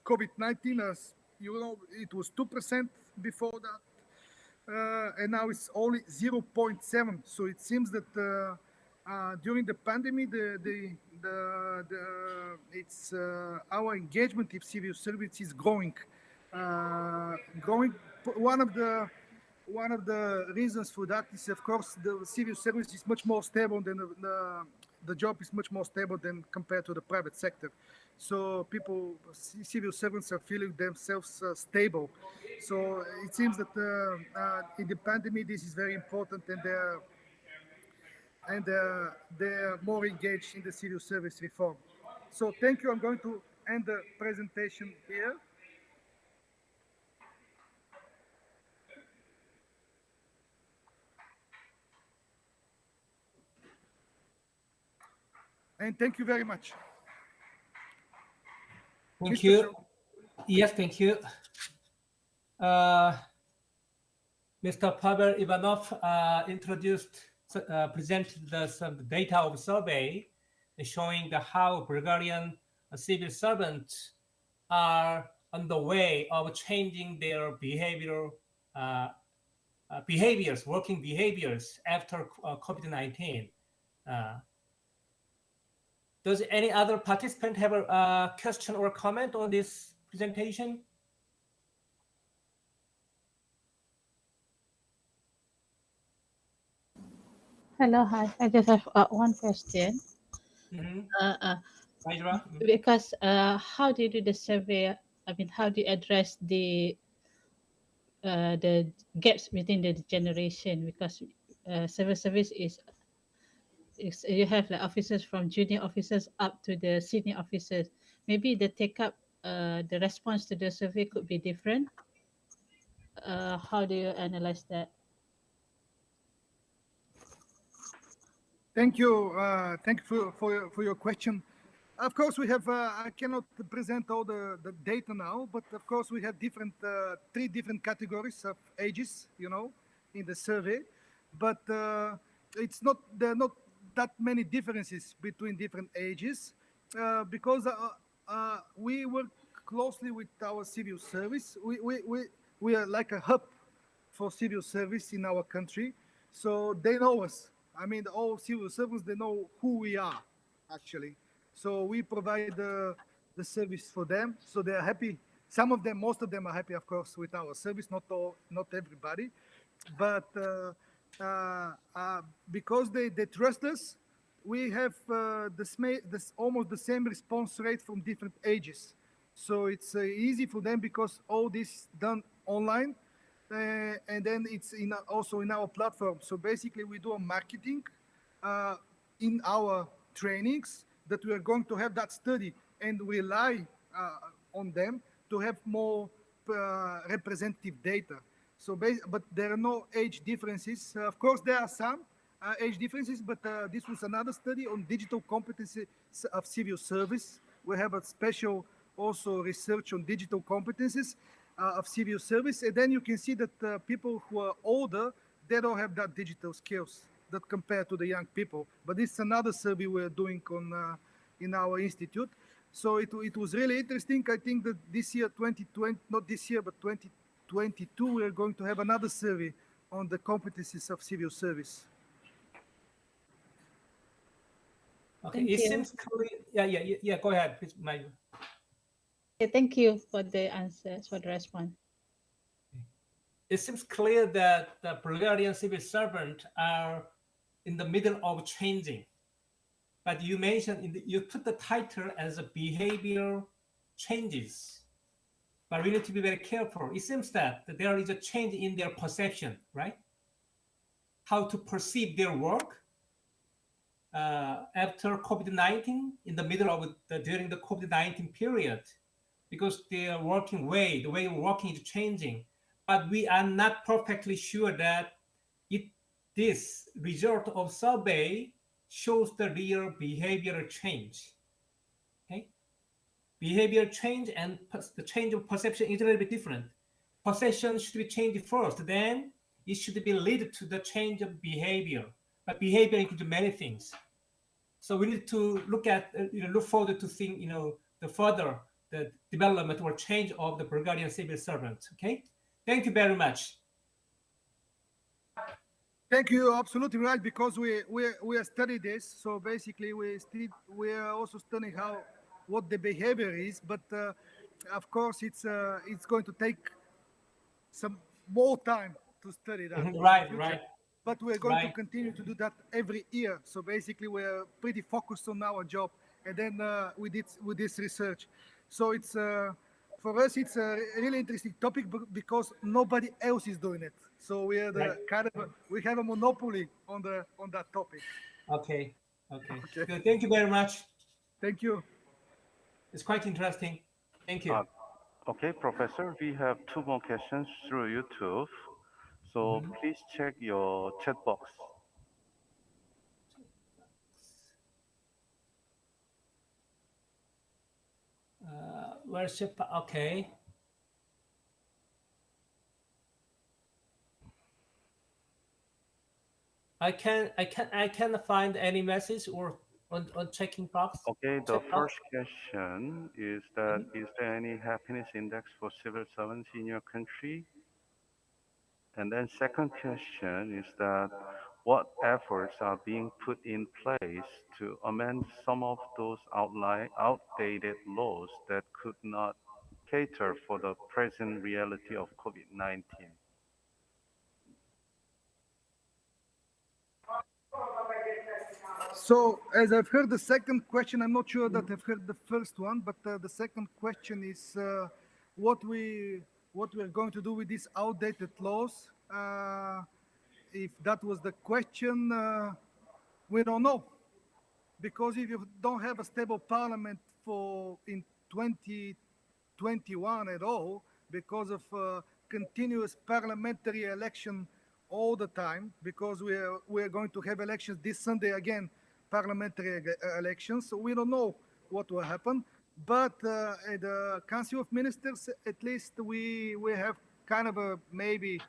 COVID-19, as you know, it was 2% before that, and now it's only 0.7. So it seems that during the pandemic, it's our engagement in civil service is growing. One of the reasons for that is, of course, the civil service is much more stable than the job is much more stable than compared to the private sector. So civil servants are feeling themselves stable. So it seems that in the pandemic, this is very important, and they're more engaged in the civil service reform. So thank you. I'm going to end the presentation here. And thank you very much. Thank Mr. you. Chair. Yes, thank you. Mr. Pavel Ivanov presented some data of survey showing how Bulgarian civil servants are on the way of changing their working behaviors after COVID-19. Does any other participant have a question or comment on this presentation? Hello, hi. I just have one question. Hydra? Because how do you do the survey? I mean, how do you address the gaps within the generation? Because civil service is you have like officers from junior officers up to the senior officers. Maybe the the response to the survey could be different. How do you analyze that? Thank you. Thank you for your question. Of course, we have. I cannot present all the data now, but of course we have three different categories of ages, you know, in the survey. But there are not that many differences between different ages, because we work closely with our civil service. We are like a hub for civil service in our country, so they know us. I mean, all civil servants, they know who we are, actually. So we provide the service for them, so they are happy. Some of them, most of them are happy, of course, with our service. Not everybody, but because they trust us, we have almost the same response rate from different ages. So it's easy for them, because all this done online. and then it's also in our platform. So basically, we do a marketing in our trainings that we are going to have that study and rely on them to have more representative data. So, but there are no age differences. Of course, there are some age differences, but this was another study on digital competency of civil service. We have a special also research on digital competencies of civil service, and then you can see that people who are older, they don't have that digital skills that compared to the young people. But this is another survey we're doing on in our institute. So it was really interesting. I think that this year, 2020, not this year, but 2022, we're going to have another survey on the competencies of civil service. Okay, Thank it you. seems clear. Yeah. Go ahead, please, Maya. Okay, thank you for the answers, for the response. It seems clear that the Bulgarian civil servants are in the middle of changing. But you mentioned, you put the title as a behavior changes. But we need to be very careful. It seems that there is a change in their perception, right? How to perceive their work after COVID-19, in the middle of during the COVID-19 period, because their working way, the way of working is changing. But we are not perfectly sure that this result of survey shows the real behavioral change. Okay, behavior change and the change of perception is a little bit different. Perception should be changed first, then it should be lead to the change of behavior. But behavior includes many things. So we need to look forward to think, the further the development or change of the Bulgarian civil servants. Okay, thank you very much. Thank you. Absolutely right, because we are studying this. So basically, we are also studying what the behavior is. But of course, it's going to take some more time to study that. Right. But we're going to continue to do that every year. So basically, we're pretty focused on our job, and then with this research. So it's for us, it's a really interesting topic because nobody else is doing it. So we are we have a monopoly on that topic. Okay. Good. Thank you very much. Thank you. It's quite interesting. Thank you. Okay, Professor, we have 2 more questions through YouTube. So please check your chat box. Worship. Okay. I can't find any message or on checking box. Okay, the first question is that is there any happiness index for civil servants in your country? And then second question is that what efforts are being put in place to amend some of those outdated laws that could not cater for the present reality of COVID-19? So as I've heard the second question, I'm not sure that I've heard the first one, but the second question is what we're going to do with these outdated laws. If that was the question, we don't know, because if you don't have a stable parliament in 2021 at all, because of continuous parliamentary election all the time, because we are going to have elections this Sunday again, parliamentary elections. So we don't know what will happen. But at the Council of Ministers, at least we have kind of a maybe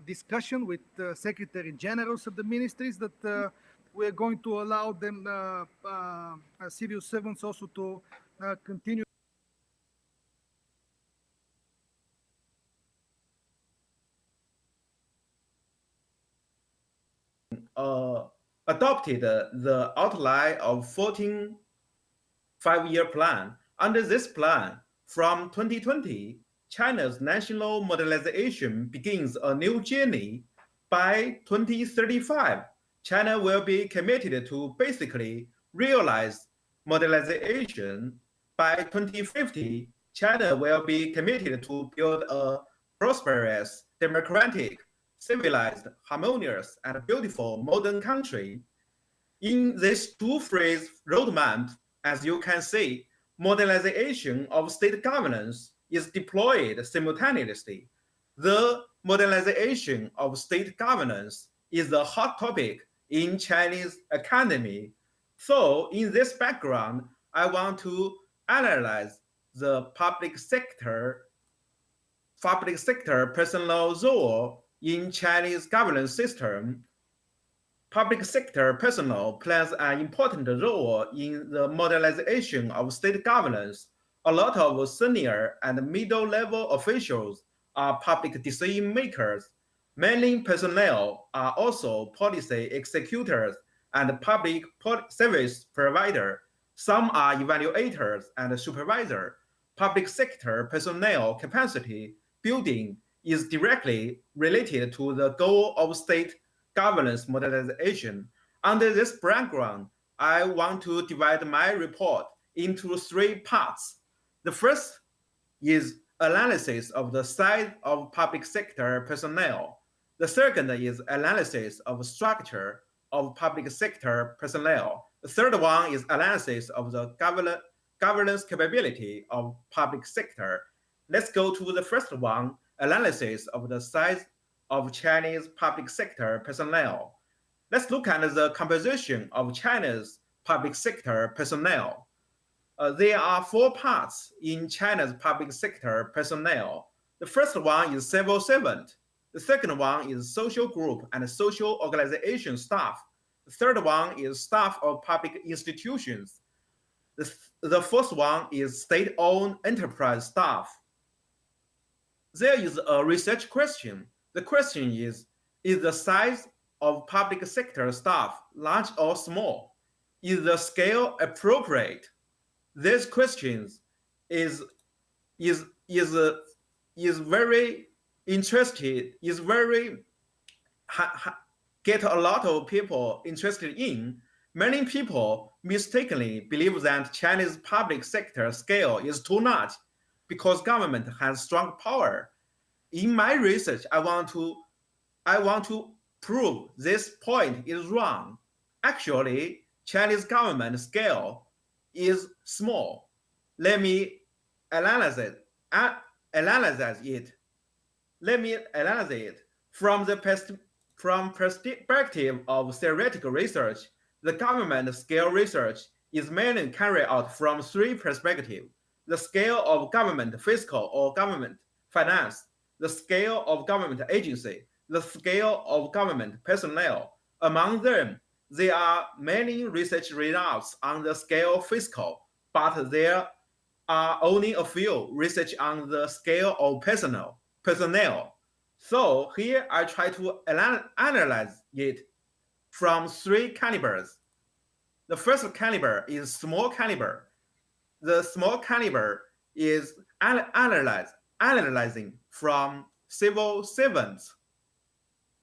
discussion with the Secretary Generals of the ministries that we are going to allow them, civil servants also to continue. Adopted the outline of 14 5-year plan. Under this plan, from 2020, China's national modernization begins a new journey. By 2035, China will be committed to basically realize modernization. By 2050, China will be committed to build a prosperous, democratic, civilized, harmonious, and beautiful modern country. In this two-phase roadmap, as you can see, modernization of state governance is deployed simultaneously. The modernization of state governance is a hot topic in Chinese academy. So in this background, I want to analyze the public sector personnel role in Chinese governance system. Public sector personnel plays an important role in the modernization of state governance. A lot of senior and middle-level officials are public decision makers. Many personnel are also policy executors and public service providers. Some are evaluators and supervisors. Public sector personnel capacity building is directly related to the goal of state governance modernization. Under this background, I want to divide my report into 3 parts. The first is analysis of the size of public sector personnel. The second is analysis of structure of public sector personnel. The third one is analysis of the governance capability of public sector. Let's go to the first one, analysis of the size of Chinese public sector personnel. Let's look at the composition of China's public sector personnel. There are 4 parts in China's public sector personnel. The first one is civil servant. The second one is social group and social organization staff. The third one is staff of public institutions. The fourth one is state-owned enterprise staff. There is a research question. The question is the size of public sector staff large or small? Is the scale appropriate? This question is very interested, get a lot of people interested in. Many people mistakenly believe that Chinese public sector scale is too large because government has strong power. In my research, I want to prove this point is wrong. Actually, Chinese government scale is small. Let me analyze it. Let me analyze it from the perspective of theoretical research. The government scale research is mainly carried out from 3 perspectives: the scale of government fiscal or government finance, the scale of government agency, the scale of government personnel. Among them, there are many research results on the scale fiscal, but there are only a few research on the scale of personnel. So here I try to analyze it from 3 calibers. The first caliber is small caliber. The small caliber is analyzing from civil servants.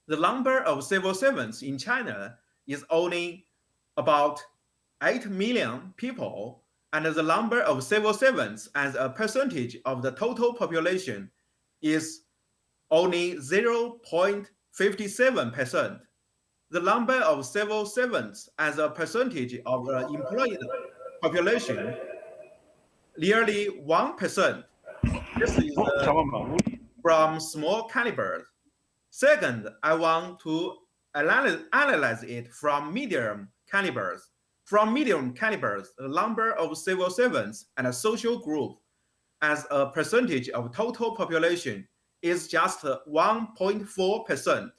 The number of civil servants in China is only about 8 million people, and the number of civil servants as a percentage of the total population is only 0.57%. The number of civil servants as a percentage of the employed population, nearly 1%. This is from small calibers. Second, I want to analyze it from medium calibers. From medium calibers, the number of civil servants and a social group as a percentage of total population is just 1.4%.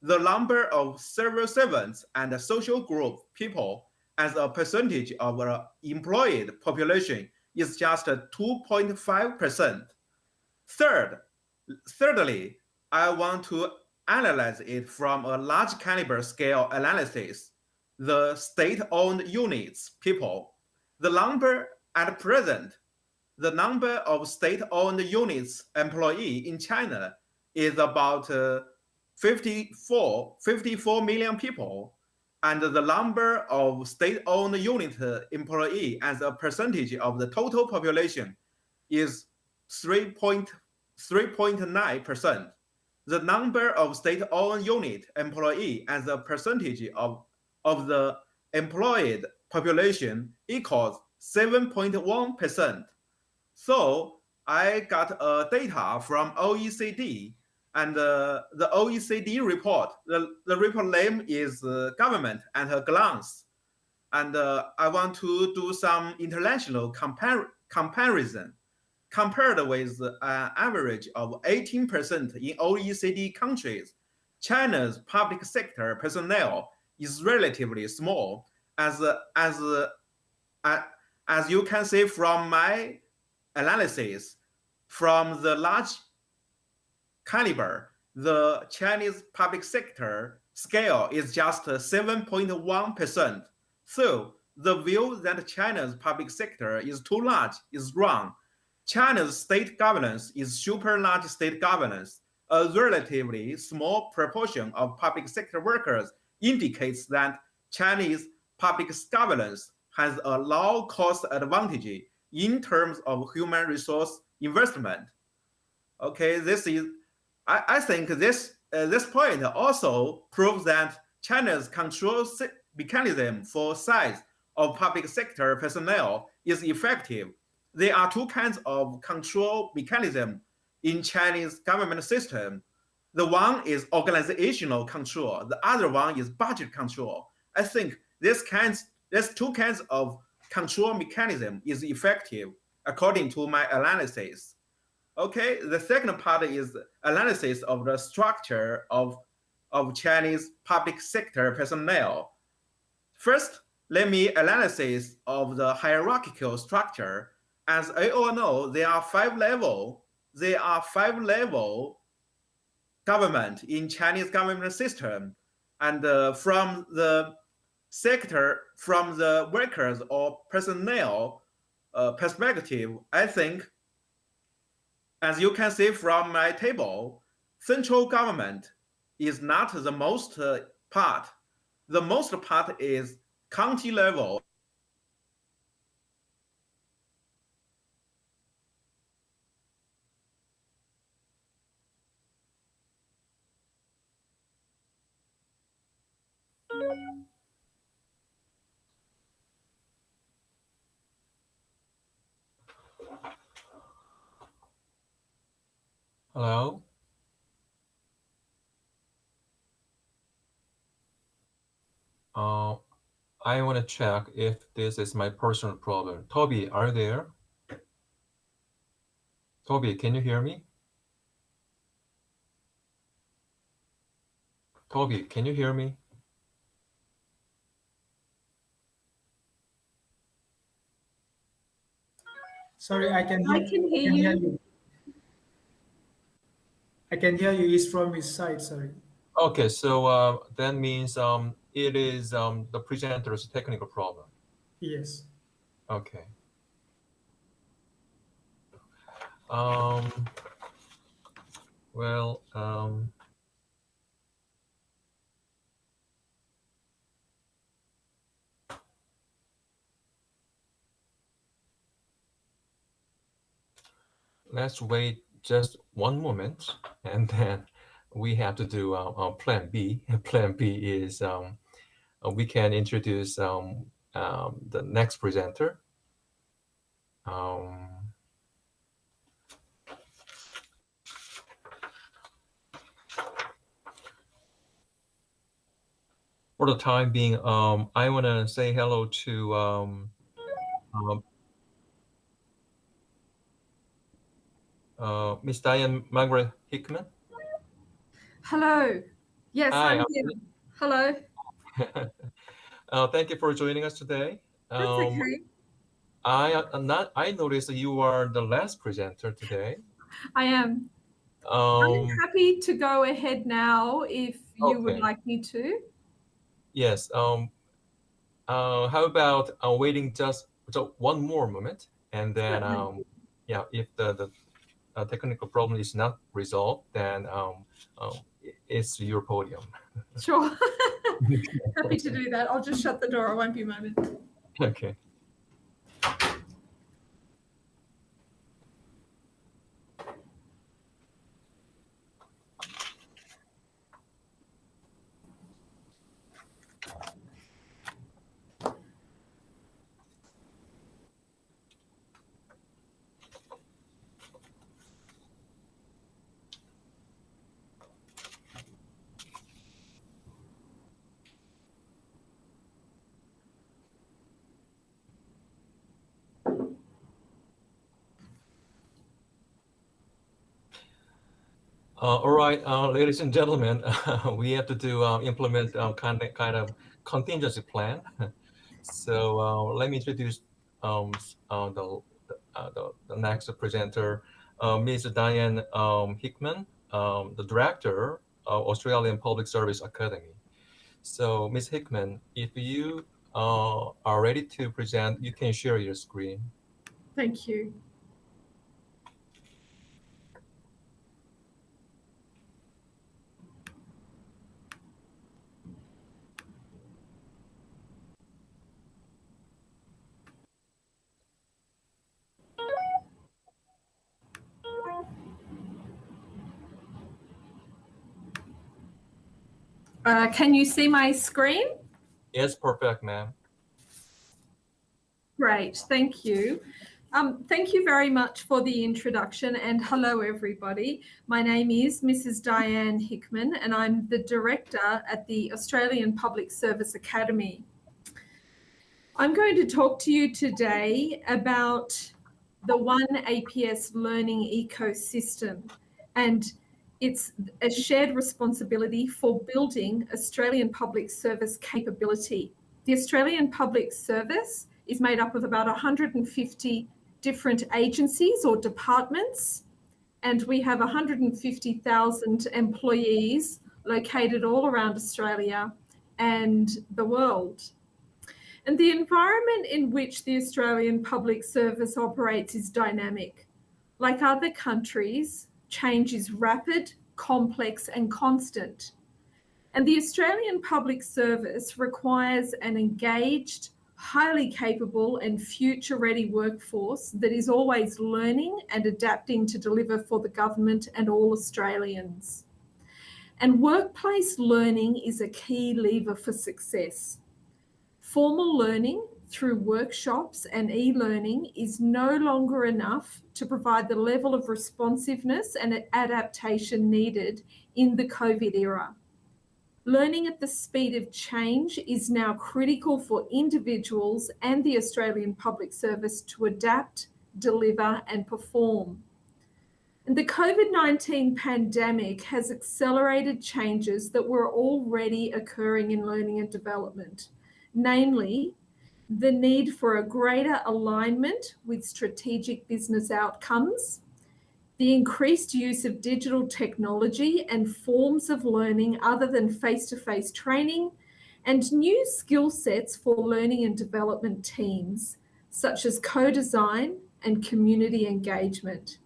The number of civil servants and social group people as a percentage of the employed population is just 2.5%. Thirdly, I want to analyze it from a large caliber scale analysis. The state-owned units people. The number at present, the number of state-owned units employee in China is about 54 million people, and the number of state-owned unit employee as a percentage of the total population is 3.5%. 3.9%. The number of state-owned unit employee as a percentage of the employed population equals 7.1%. So I got data from OECD, and the OECD report, the report name is Government at a Glance. And I want to do some international comparison. Compared with an average of 18% in OECD countries, China's public sector personnel is relatively small. As you can see from my analysis, from the large caliber, the Chinese public sector scale is just 7.1%. So the view that China's public sector is too large is wrong. China's state governance is super large state governance. A relatively small proportion of public sector workers indicates that Chinese public governance has a low cost advantage in terms of human resource investment. Okay, I think this point also proves that China's control mechanism for size of public sector personnel is effective. There are two kinds of control mechanism in Chinese government system. The one is organizational control. The other one is budget control. I think there's two kinds of control mechanism is effective according to my analysis. Okay, the second part is analysis of the structure of Chinese public sector personnel. First, let me analysis of the hierarchical structure. As I all know, there are five level government in Chinese government system, and from the workers or personnel perspective, I think, as you can see from my table, central government is not the most part. The most part is county level. Hello? I want to check if this is my personal problem. Toby, are you there? Toby, can you hear me? Toby, can you hear me? Sorry, I can hear you. I can hear you. It's from his side, sorry. Okay, so that means it is the presenter's technical problem. Yes. Okay. Well, let's wait just one moment, and then we have to do plan B. Plan B is we can introduce the next presenter. For the time being, I want to say hello to Miss Diane Margaret Hickman. Hello. Yes, Hi, I'm here. Hello. Thank you for joining us today. That's okay. I noticed that you are the last presenter today. I am. I'm happy to go ahead now if you would like me to. Yes. How about waiting just one more moment, and then yeah, if the technical problem is not resolved, then it's your podium. Sure. Happy to do that. I'll just shut the door. It won't be a moment. Okay. All right, ladies and gentlemen, we have to implement kind of contingency plan. So let me introduce the next presenter, Ms. Diane Hickman, the director of Australian Public Service Academy. So Ms. Hickman, if you are ready to present, you can share your screen. Thank you. Can you see my screen? Yes, perfect, ma'am. Great, thank you. Thank you very much for the introduction, and hello everybody. My name is Mrs. Diane Hickman and I'm the Director at the Australian Public Service Academy. I'm going to talk to you today about the One APS learning ecosystem, and it's a shared responsibility for building Australian public service capability. The Australian Public Service is made up of about 150 different agencies or departments, and we have 150,000 employees located all around Australia and the world. And the environment in which the Australian Public Service operates is dynamic. Like other countries, change is rapid, complex, and constant. And the Australian Public Service requires an engaged, highly capable and future-ready workforce that is always learning and adapting to deliver for the government and all Australians. And workplace learning is a key lever for success. Formal learning through workshops and e-learning is no longer enough to provide the level of responsiveness and adaptation needed in the COVID era. Learning at the speed of change is now critical for individuals and the Australian Public Service to adapt, deliver, and perform. And the COVID-19 pandemic has accelerated changes that were already occurring in learning and development, namely the need for a greater alignment with strategic business outcomes, the increased use of digital technology and forms of learning other than face-to-face training, and new skill sets for learning and development teams, such as co-design and community engagement.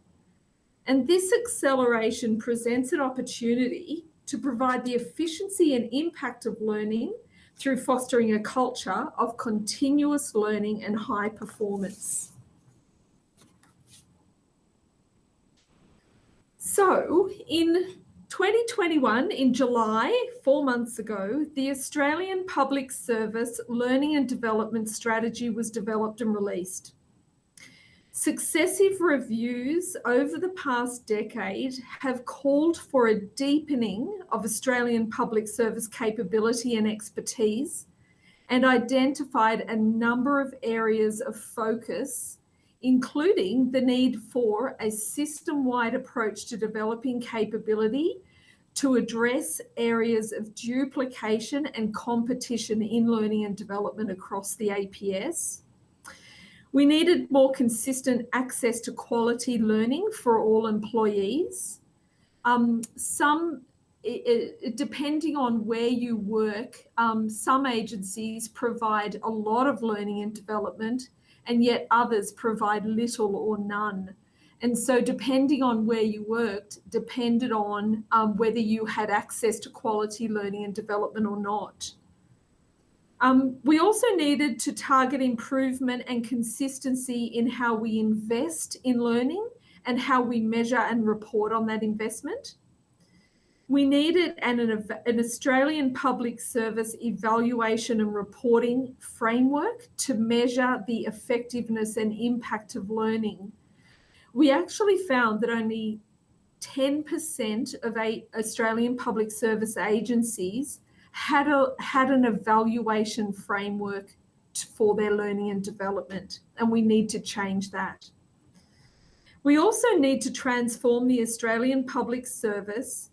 And this acceleration presents an opportunity to provide the efficiency and impact of learning through fostering a culture of continuous learning and high performance. So in 2021, in July, 4 months ago, the Australian Public Service Learning and Development Strategy was developed and released. Successive reviews over the past decade have called for a deepening of Australian public service capability and expertise, and identified a number of areas of focus, including the need for a system-wide approach to developing capability to address areas of duplication and competition in learning and development across the APS. We needed more consistent access to quality learning for all employees. Depending on where you work, some agencies provide a lot of learning and development, and yet others provide little or none. And so depending on where you worked, depended on whether you had access to quality learning and development or not. We also needed to target improvement and consistency in how we invest in learning and how we measure and report on that investment. We needed an Australian Public Service evaluation and reporting framework to measure the effectiveness and impact of learning. We actually found that only 10% of Australian public service agencies had an evaluation framework for their learning and development, and we need to change that. We also need to transform the Australian public service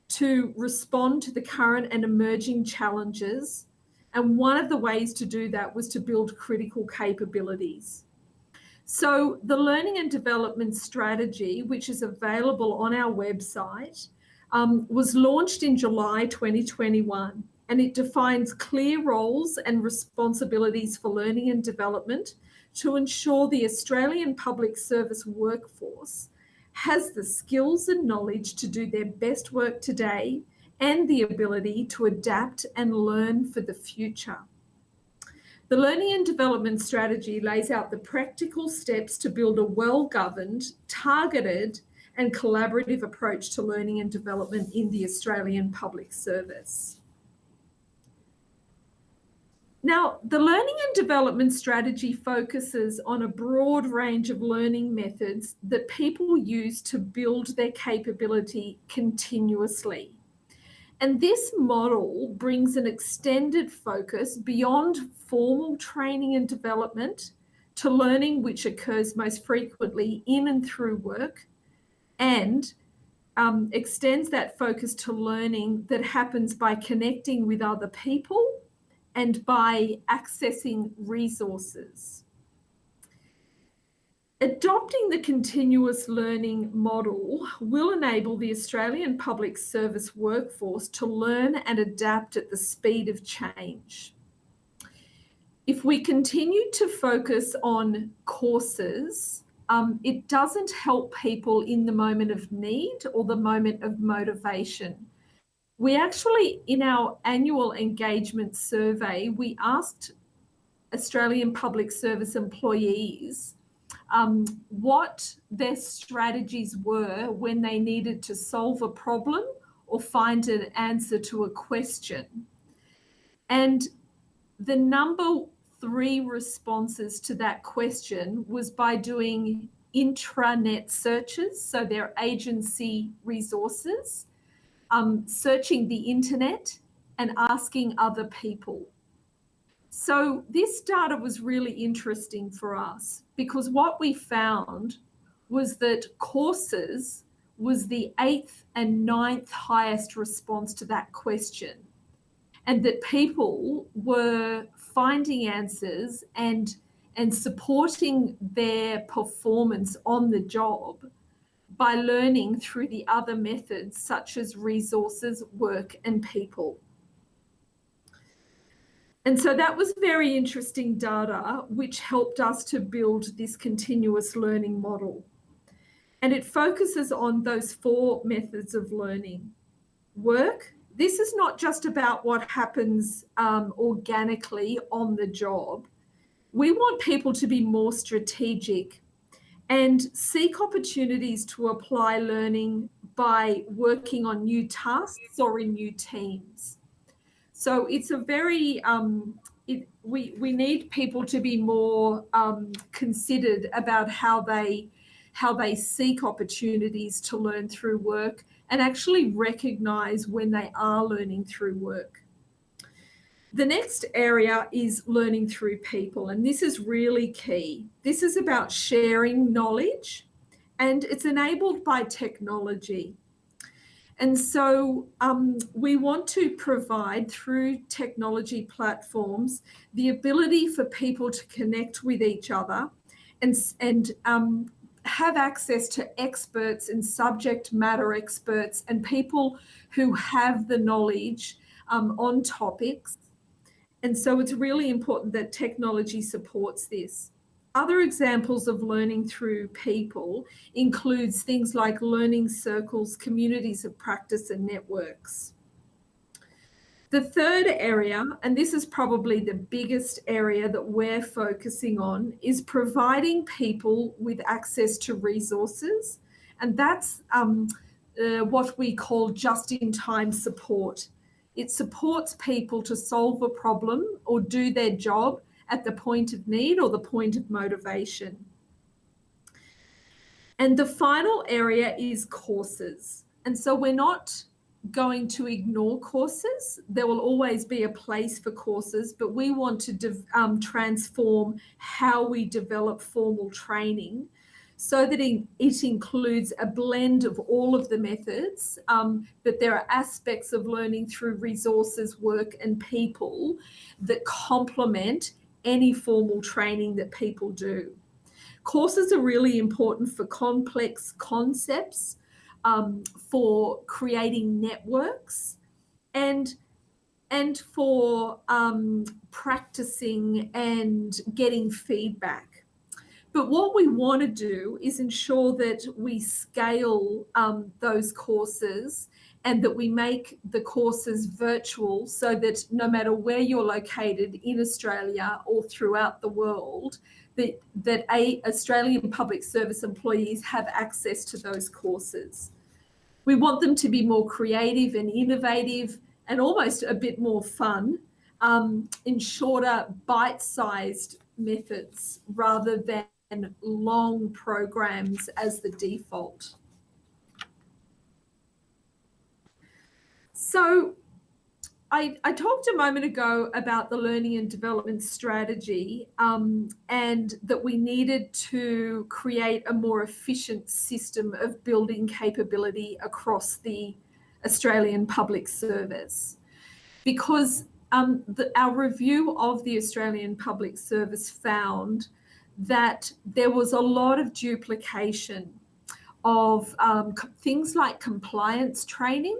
to respond to the current and emerging challenges. And one of the ways to do that was to build critical capabilities. So the learning and development strategy, which is available on our website, was launched in July 2021, and it defines clear roles and responsibilities for learning and development to ensure the Australian public service workforce has the skills and knowledge to do their best work today and the ability to adapt and learn for the future. The learning and development strategy lays out the practical steps to build a well-governed, targeted and collaborative approach to learning and development in the Australian public service. Now, the learning and development strategy focuses on a broad range of learning methods that people use to build their capability continuously. And this model brings an extended focus beyond formal training and development to learning which occurs most frequently in and through work, and extends that focus to learning that happens by connecting with other people and by accessing resources. Adopting the continuous learning model will enable the Australian public service workforce to learn and adapt at the speed of change. If we continue to focus on courses, it doesn't help people in the moment of need or the moment of motivation. We actually, in our annual engagement survey, we asked Australian public service employees what their strategies were when they needed to solve a problem or find an answer to a question. And the number 3 responses to that question was by doing intranet searches, so their agency resources, searching the internet and asking other people. So this data was really interesting for us because what we found was that courses was the 8th and 9th highest response to that question, and that people were finding answers and supporting their performance on the job by learning through the other methods such as resources, work, and people. And so that was very interesting data, which helped us to build this continuous learning model. And it focuses on those 4 methods of learning. Work, this is not just about what happens organically on the job. We want people to be more strategic and seek opportunities to apply learning by working on new tasks or in new teams. So it's a very, we need people to be more considered about how they seek opportunities to learn through work and actually recognise when they are learning through work. The next area is learning through people, and this is really key. This is about sharing knowledge, and it's enabled by technology. And so we want to provide through technology platforms the ability for people to connect with each other and have access to experts and subject matter experts and people who have the knowledge on topics. And so it's really important that technology supports this. Other examples of learning through people includes things like learning circles, communities of practice, and networks. The third area, and this is probably the biggest area that we're focusing on, is providing people with access to resources. And that's what we call just-in-time support. It supports people to solve a problem or do their job at the point of need or the point of motivation. And the final area is courses. And so we're not going to ignore courses. There will always be a place for courses, but we want to transform how we develop formal training so that it includes a blend of all of the methods, that there are aspects of learning through resources, work and people that complement any formal training that people do. Courses are really important for complex concepts, for creating networks, and for practicing and getting feedback. But what we want to do is ensure that we scale those courses and that we make the courses virtual so that no matter where you're located in Australia or throughout the world, that Australian public service employees have access to those courses. We want them to be more creative and innovative and almost a bit more fun, in shorter bite-sized methods rather than long programs as the default. So I talked a moment ago about the learning and development strategy, and that we needed to create a more efficient system of building capability across the Australian public service. Because our review of the Australian public service found that there was a lot of duplication of things like compliance training,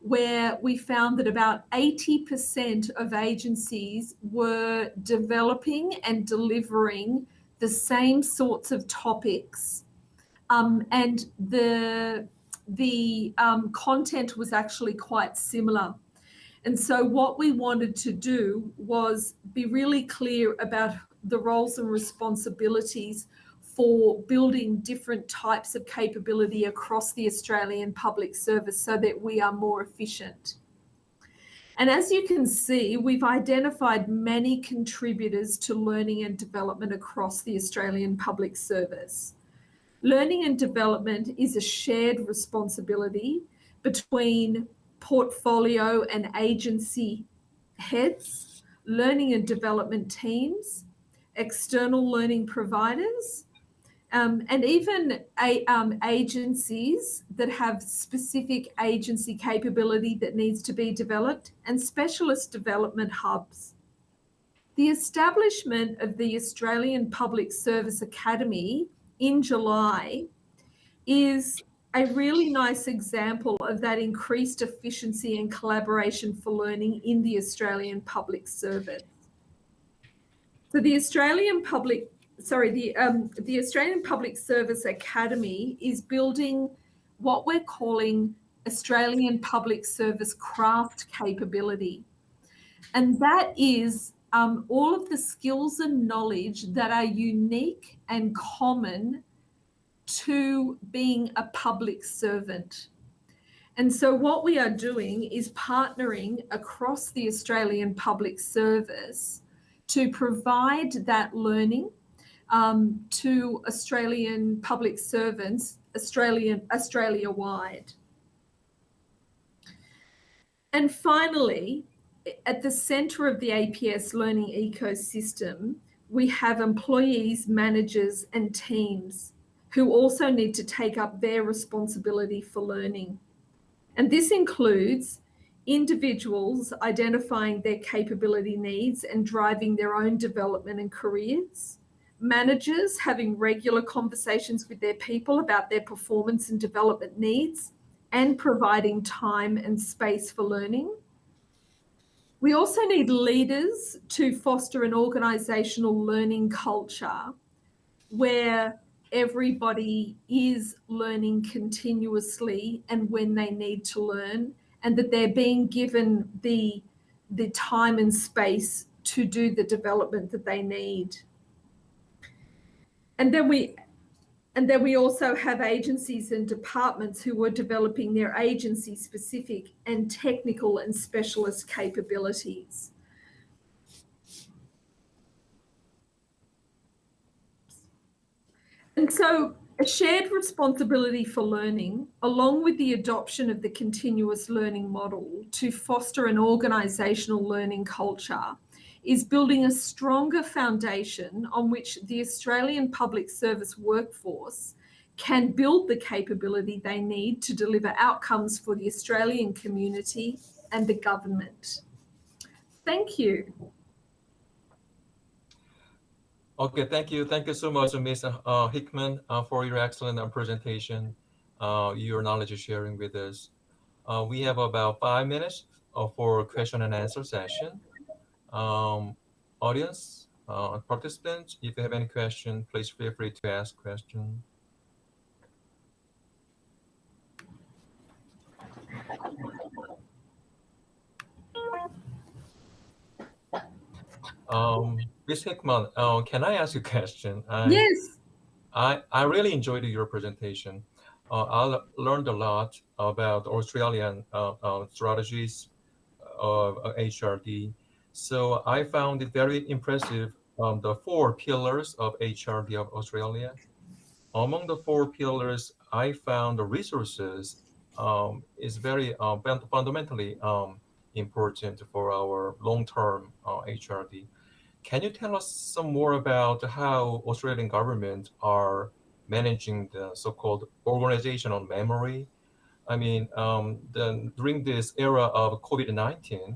where we found that about 80% of agencies were developing and delivering the same sorts of topics, and the content was actually quite similar. And so what we wanted to do was be really clear about the roles and responsibilities for building different types of capability across the Australian public service so that we are more efficient. And as you can see, we've identified many contributors to learning and development across the Australian public service. Learning and development is a shared responsibility between portfolio and agency heads, learning and development teams, external learning providers, and even agencies that have specific agency capability that needs to be developed, and specialist development hubs. The establishment of the Australian Public Service Academy in July is a really nice example of that increased efficiency and collaboration for learning in the Australian public service. So the Australian Public Service Academy is building what we're calling Australian Public Service craft capability. And that is all of the skills and knowledge that are unique and common to being a public servant. And so what we are doing is partnering across the Australian public service to provide that learning to Australian public servants, Australia-wide. And finally, at the centre of the APS learning ecosystem, we have employees, managers and teams who also need to take up their responsibility for learning. And this includes individuals identifying their capability needs and driving their own development and careers, managers having regular conversations with their people about their performance and development needs and providing time and space for learning. We also need leaders to foster an organisational learning culture where everybody is learning continuously and when they need to learn, and that they're being given the time and space to do the development that they need. And then we also have agencies and departments who are developing their agency-specific and technical and specialist capabilities. And so A shared responsibility for learning, along with the adoption of the continuous learning model to foster an organisational learning culture, is building a stronger foundation on which the Australian public service workforce can build the capability they need to deliver outcomes for the Australian community and the government. Thank you. Okay, thank you. Thank you so much, Ms. Hickman, for your excellent presentation, your knowledge sharing with us. We have about 5 minutes for question and answer session. Audience, participants, if you have any question, please feel free to ask question. Ms. Hickman, can I ask you a question? Yes. I really enjoyed your presentation. I learned a lot about Australian strategies of HRD. So I found it very impressive, the 4 pillars of HRD of Australia. Among the 4 pillars, I found the resources is very fundamentally important for our long-term HRD. Can you tell us some more about how Australian government are managing the so-called organizational memory? I mean, during this era of COVID-19,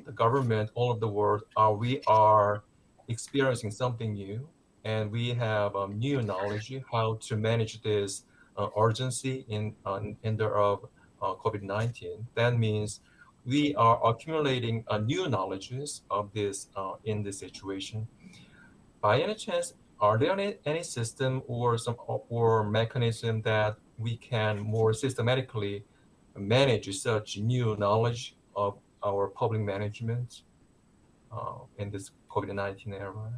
the government all over the world, we are experiencing something new, and we have new knowledge how to manage this urgency in the of COVID-19. That means we are accumulating new knowledges of this in this situation. By any chance, are there any system or mechanism that we can more systematically manage such new knowledge of our public management in this COVID-19 era?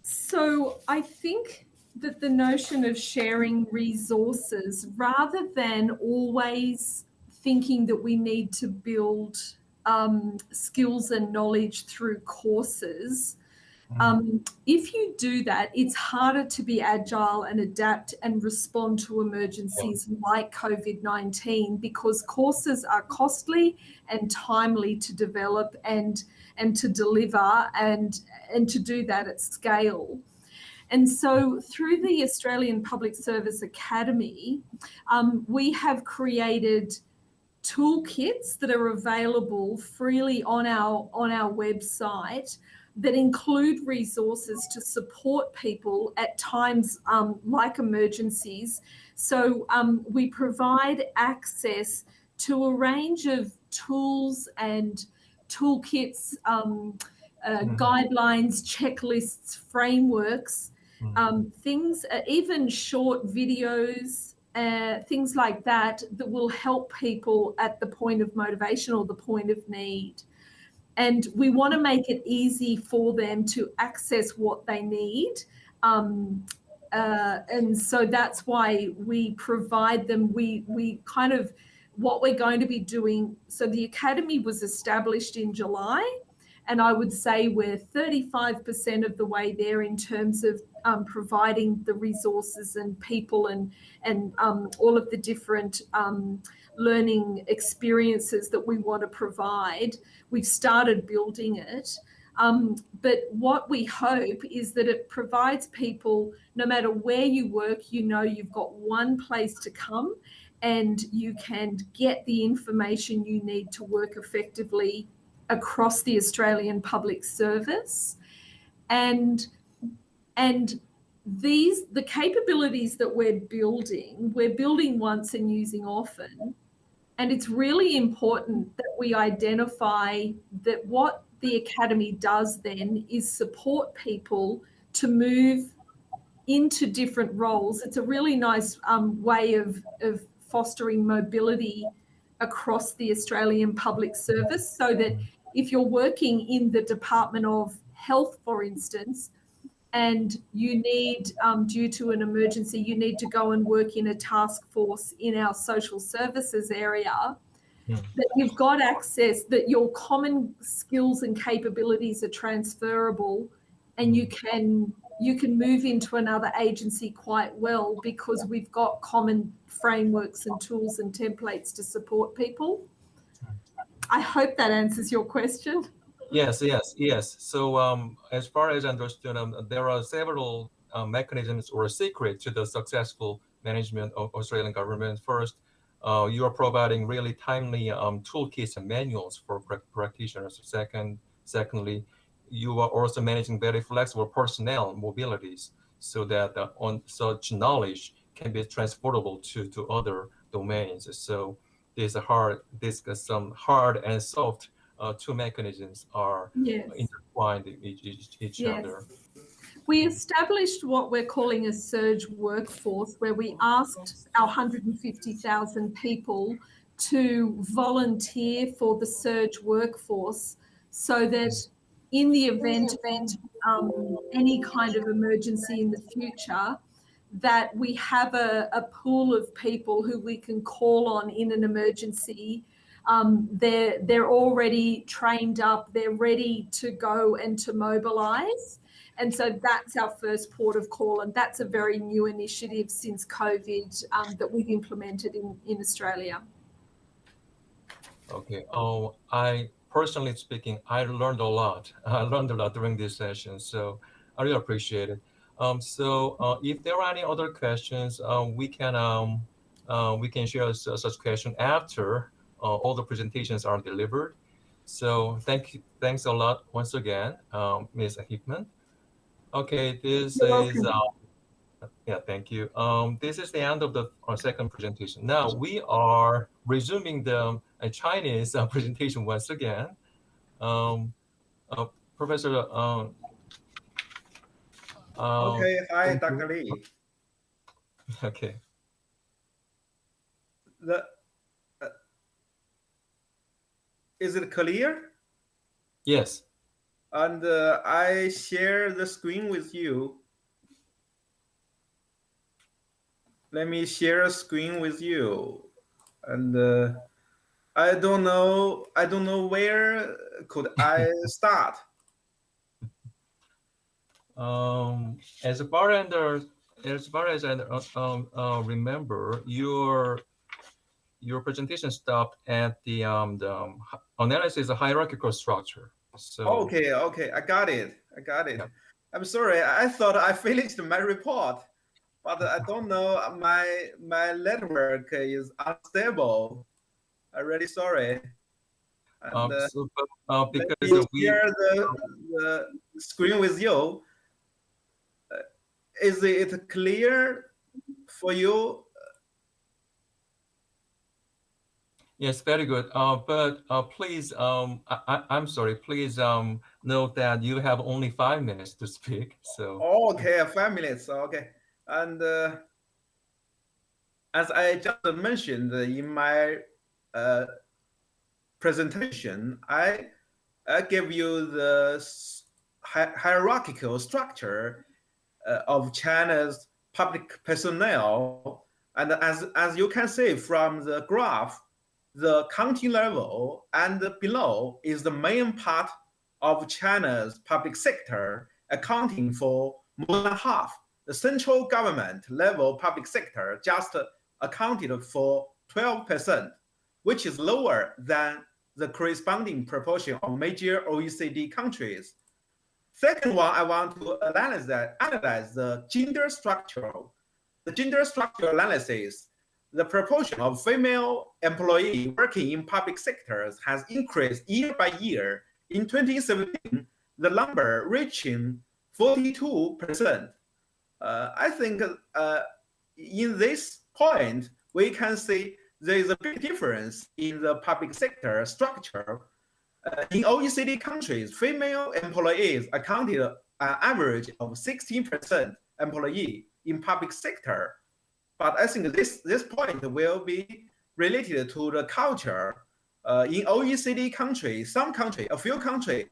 So I think that the notion of sharing resources, rather than always thinking that we need to build skills and knowledge through courses, if you do that, it's harder to be agile and adapt and respond to emergencies like COVID-19, because courses are costly and timely to develop and to deliver and to do that at scale. And so through the Australian Public Service Academy, we have created toolkits that are available freely on our website that include resources to support people at times like emergencies. So we provide access to a range of tools and toolkits, guidelines, checklists, frameworks, things, even short videos, things like that will help people at the point of motivation or the point of need. And we want to make it easy for them to access what they need. And so that's why we provide them, we kind of, what we're going to be doing. So the Academy was established in July, and I would say we're 35% of the way there in terms of providing the resources and people and all of the different learning experiences that we want to provide. We've started building it. But what we hope is that it provides people, no matter where you work, you know you've got one place to come and you can get the information you need to work effectively across the Australian public service. And the capabilities that we're building once and using often. And it's really important that we identify that what the Academy does then is support people to move into different roles. It's a really nice way of fostering mobility across the Australian public service, so that if you're working in the Department of Health, for instance, and you need, due to an emergency, you need to go and work in a task force in our social services area, that you've got access, that your common skills and capabilities are transferable, and you can move into another agency quite well because we've got common frameworks and tools and templates to support people. I hope that answers your question. Yes. So as far as I understood, there are several mechanisms or secrets to the successful management of Australian government. First, you are providing really timely toolkits and manuals for practitioners. Secondly, you are also managing very flexible personnel mobilities so that on such knowledge can be transportable to other domains. So some hard and soft two mechanisms are Yes. intertwined with each Yes. other. We established what we're calling a surge workforce, where we asked our 150,000 people to volunteer for the surge workforce so that in the event of any kind of emergency in the future, that we have a pool of people who we can call on in an emergency. They're already trained up, they're ready to go and to mobilise. And so that's our first port of call, and that's a very new initiative since COVID that we've implemented in Australia. Okay. I personally speaking, I learned a lot. I learned a lot during this session, so I really appreciate it. So if there are any other questions, we can share such question after all the presentations are delivered. So thanks a lot once again, Ms. Hickman. Okay, this is yeah, thank you. This is the end of our second presentation. Now we are resuming the Chinese presentation once again. Professor. Okay, hi, Dr. Lee. Okay. Is it clear? Yes. And I share the screen with you. Let me share a screen with you. And I don't know where could I start. As far as I remember, your presentation stopped at the analysis of hierarchical structure. So okay, I got it. Yeah. I'm sorry, I thought I finished my report, but I don't know, my network is unstable. I'm really sorry. And, because we share the screen with you. Is it clear for you? Yes, very good. But please, I'm sorry. Please note that you have only 5 minutes to speak. So. Okay, 5 minutes. Okay, and as I just mentioned in my presentation, I gave you the hierarchical structure of China's public personnel, and as you can see from the graph, the county level and below is the main part of China's public sector, accounting for more than half. The central government level public sector just accounted for 12%, which is lower than the corresponding proportion of major OECD countries. Second one, I want to analyze the gender structure. The gender structure analysis, the proportion of female employees working in public sectors has increased year by year. In 2017, the number reaching 42%. I think in this point, we can see there is a big difference in the public sector structure. In OECD countries, female employees accounted an average of 16% employee in public sector. But I think this point will be related to the culture. In OECD countries, a few countries,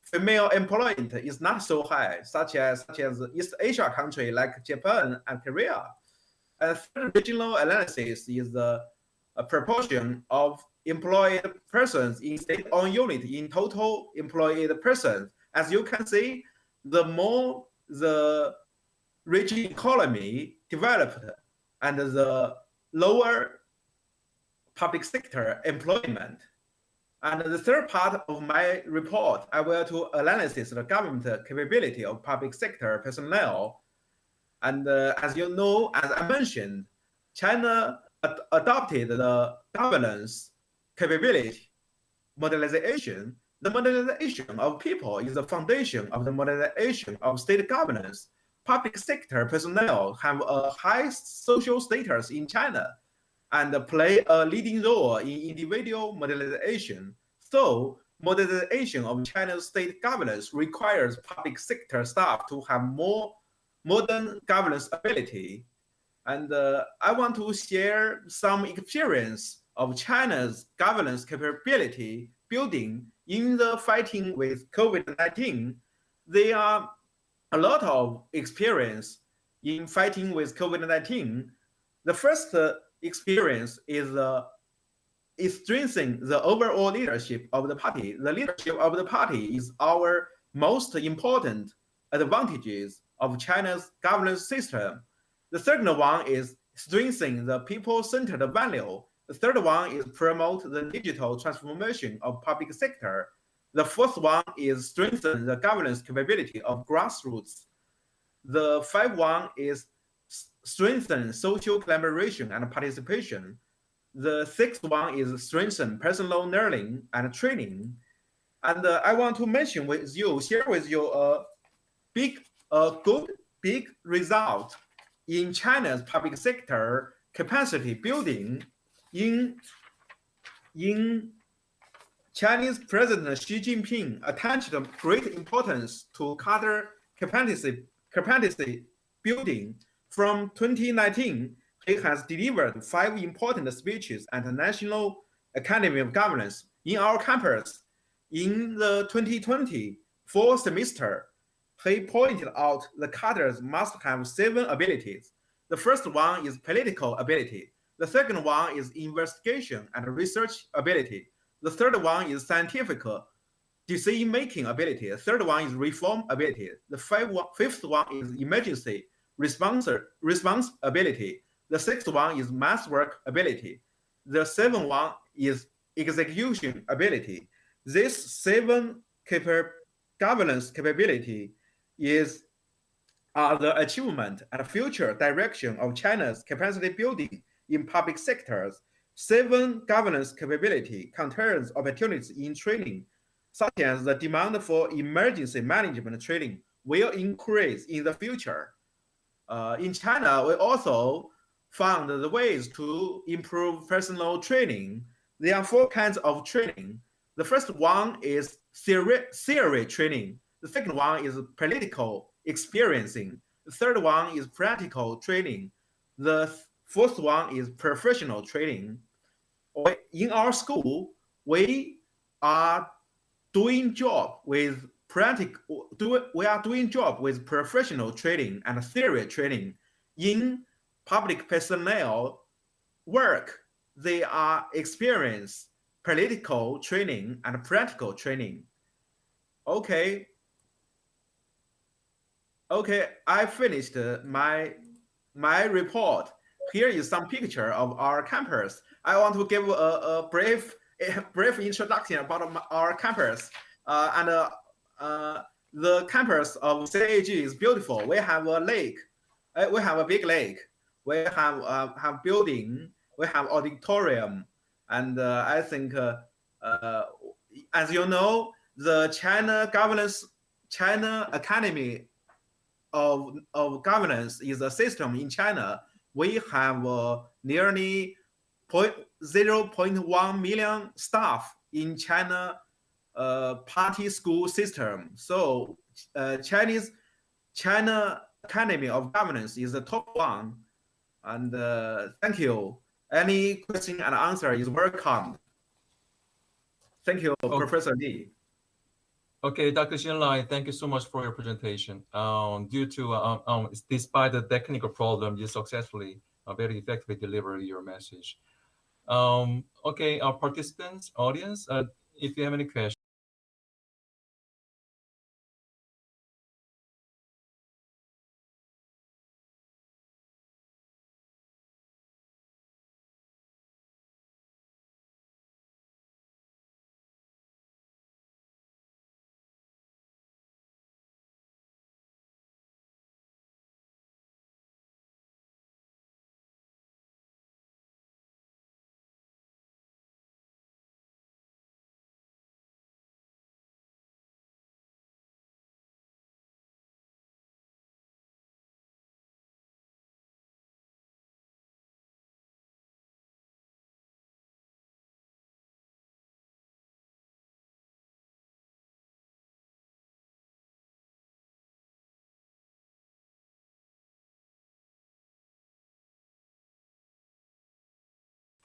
female employment is not so high, such as East Asia countries like Japan and Korea. And third regional analysis is the proportion of employed persons in state-owned unit in total employed persons. As you can see, the more the region economy developed and the lower public sector employment. And the third part of my report, I will to analysis the government capability of public sector personnel. And as you know, as I mentioned, China adopted the governance capability modernization. The modernization of people is the foundation of the modernization of state governance. Public sector personnel have a high social status in China and play a leading role in individual modernization. So, modernization of China's state governance requires public sector staff to have more modern governance ability. And I want to share some experience of China's governance capability building in the fighting with COVID-19. There are a lot of experience in fighting with COVID-19. The first experience is strengthening the overall leadership of the party. The leadership of the party is our most important advantages of China's governance system. The second one is strengthening the people-centered value. The third one is promote the digital transformation of public sector. The fourth one is strengthen the governance capability of grassroots. The fifth one is strengthen social collaboration and participation. The sixth one is strengthen personal learning and training. And I want to mention with you, share with you a good big result in China's public sector capacity building. In Chinese President Xi Jinping attached great importance to cadre capacity building. From 2019, he has delivered 5 important speeches at the National Academy of Governance in our campus. In the 2020 fall semester, he pointed out the cadres must have 7 abilities. The first one is political ability. The second one is investigation and research ability. The third one is scientific decision-making ability. The third one is reform ability. The fifth one is emergency response ability. The sixth one is mass work ability. The seventh one is execution ability. This 7 governance capability are the achievement and future direction of China's capacity building in public sectors. 7 governance capability contains opportunities in training, such as the demand for emergency management training will increase in the future. In China, we also found the ways to improve personal training. There are 4 kinds of training. The first one is theory training. The second one is political experiencing. The third one is practical training. The fourth one is professional training. In our school, we are doing job with professional training and theory training. In public personnel work, they are experience political training and practical training. Okay, I finished my report. Here is some picture of our campus. I want to give a brief introduction about our campus. The campus of CAG is beautiful. We have a lake. We have a big lake. We have building. We have auditorium. And I think, as you know, the China Academy of Governance is a system in China. We have nearly 0.1 million staff in China party school system. So China Academy of Governance is the top one. And thank you. Any question and answer is welcome. Thank you, okay. Professor Li. Okay, Dr. Xinlai, thank you so much for your presentation. Despite the technical problem, you successfully, very effectively delivered your message. Okay, our participants, audience, if you have any questions,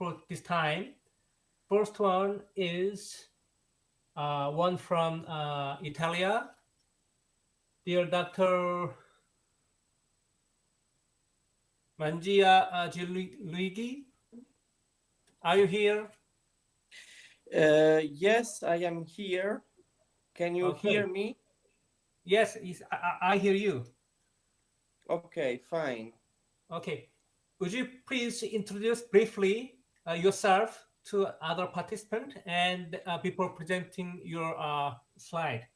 for this time. First one is one from Italia. Dear Dr. Mangia Luigi, are you here? Yes, I am here. Can you hear me? Yes, I hear you. Okay, fine. Okay. Would you please introduce briefly yourself to other participants and before presenting your slide?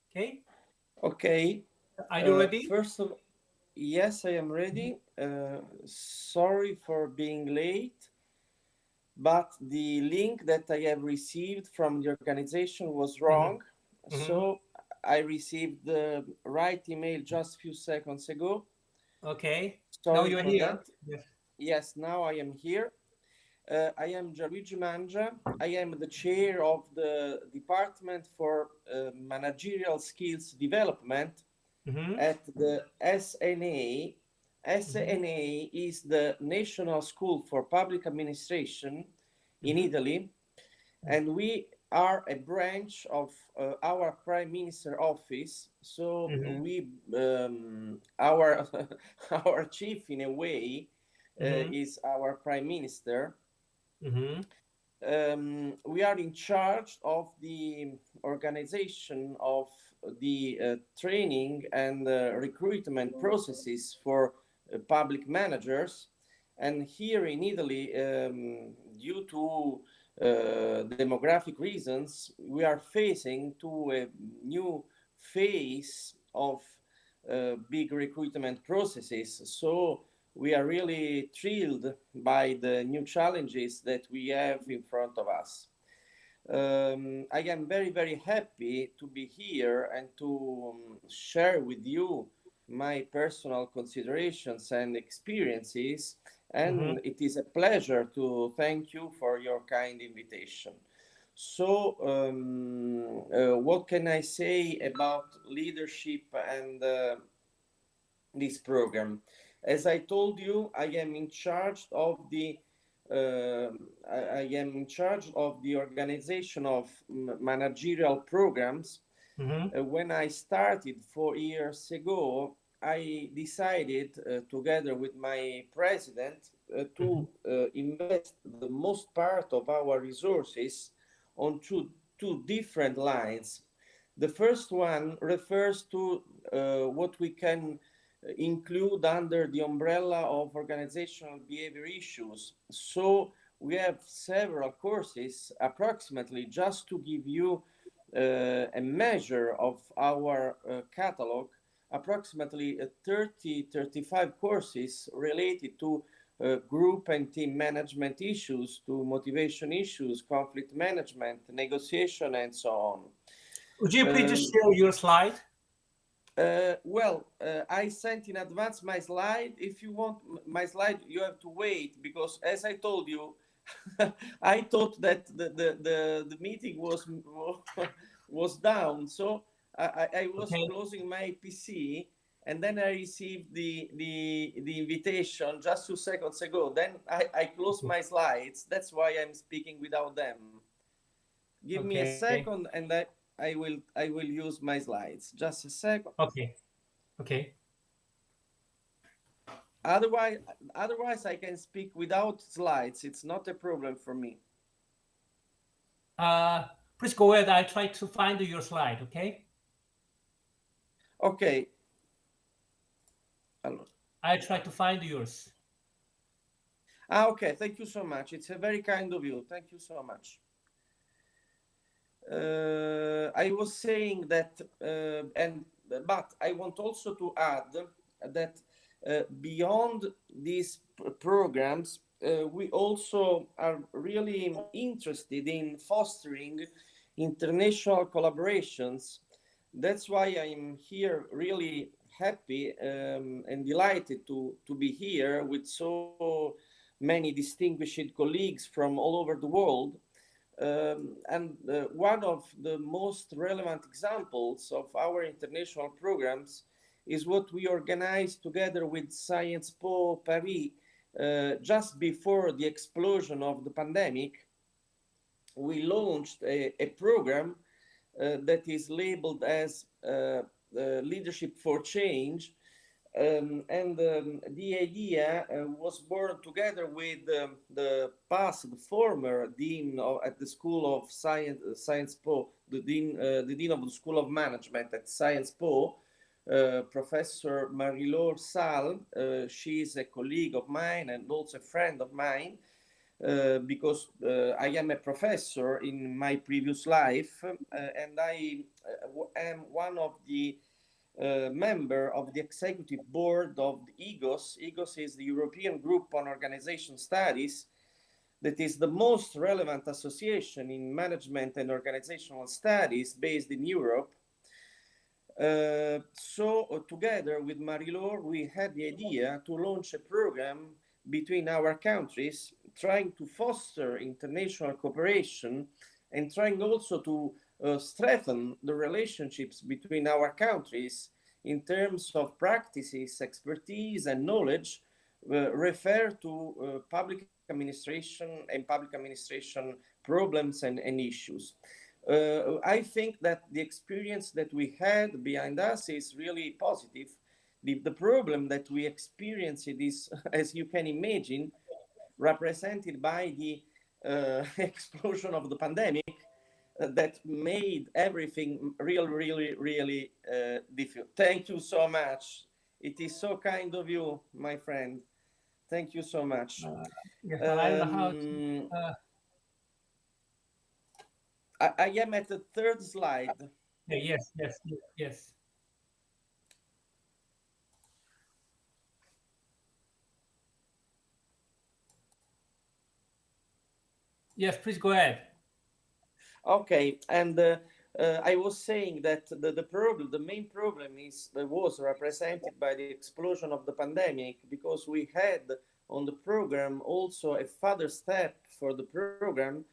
Okay. Okay. Are you ready? First of yes, I am ready. Sorry for being late, but the link that I have received from the organization was wrong. So I received the right email just a few seconds ago. Okay. Sorry now you're for here. that. Yes, now I am here. I am Gianluigi Mangia. I am the chair of the Department for Managerial Skills Development at the SNA. SNA is the National School for Public Administration in Italy, and we are a branch of our Prime Minister office. So we, our our chief in a way, is our Prime Minister. We are in charge of the organization of the training and recruitment processes for public managers. And here in Italy, due to demographic reasons, we are facing to a new phase of big recruitment processes. So we are really thrilled by the new challenges that we have in front of us. I am very, very happy to be here and to share with you my personal considerations and experiences. And it is a pleasure to thank you for your kind invitation. So, what can I say about leadership and this program? As I told you, I am in charge of the organization of managerial programs. When I started 4 years ago, I decided, together with my president, to invest the most part of our resources on two different lines. The first one refers to what we can include under the umbrella of organizational behavior issues. So we have several courses, approximately, just to give you a measure of our catalog, approximately 35 courses related to group and team management issues, to motivation issues, conflict management, negotiation, and so on. Would you please just share your slide? I sent in advance my slide. If you want my slide, you have to wait, because as I told you, I thought that the meeting was down. So I was closing my PC, and then I received the invitation just 2 seconds ago. Then I closed my slides. That's why I'm speaking without them. Give me a second, and I will use my slides. Just a second. Okay. Otherwise, I can speak without slides. It's not a problem for me. Please go ahead. I'll try to find your slide. Okay. Okay. I'll try to find yours. Okay. Thank you so much. It's a very kind of you. Thank you so much. I was saying that, but I want also to add that beyond these programs, we also are really interested in fostering international collaborations. That's why I'm here, really happy and delighted to be here with so many distinguished colleagues from all over the world. One of the most relevant examples of our international programs is what we organized together with Sciences Po Paris just before the explosion of the pandemic, we launched a program that is labeled as Leadership for Change. The idea was born together with the former dean at the School of Science Po, the dean of the School of Management at Science Po, Professor Marie-Laure Salle. She is a colleague of mine and also a friend of mine, because I am a professor in my previous life, and I am one of the member of the executive board of the EGOS. EGOS is the European Group on Organization Studies, that is the most relevant association in management and organizational studies based in Europe. So together with Marie-Laure, we had the idea to launch a program between our countries, trying to foster international cooperation and trying also to strengthen the relationships between our countries in terms of practices, expertise, and knowledge refer to public administration and public administration problems and issues. I think that the experience that we had behind us is really positive. The problem that we experienced is, as you can imagine, represented by the explosion of the pandemic, that made everything really difficult. Thank you so much. It is so kind of you, my friend. Thank you so much. Yes, I don't know how to, I am at the third slide. yes. Yes, please go ahead. Okay, and I was saying that the main problem was represented by the explosion of the pandemic, because we had on the program also a further step for the program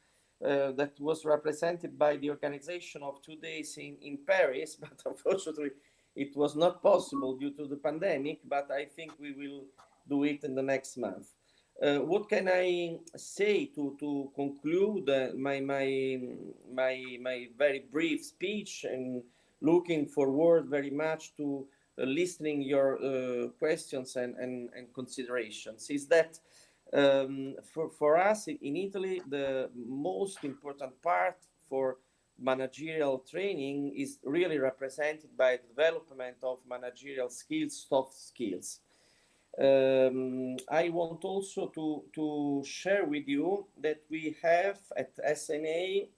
that was represented by the organization of 2 days in Paris, but unfortunately it was not possible due to the pandemic, but I think we will do it in the next month. What can I say to conclude my very brief speech, and looking forward very much to listening your questions and considerations, is that for us in Italy, the most important part for managerial training is really represented by the development of managerial skills, soft skills. I want also to share with you that we have at SNA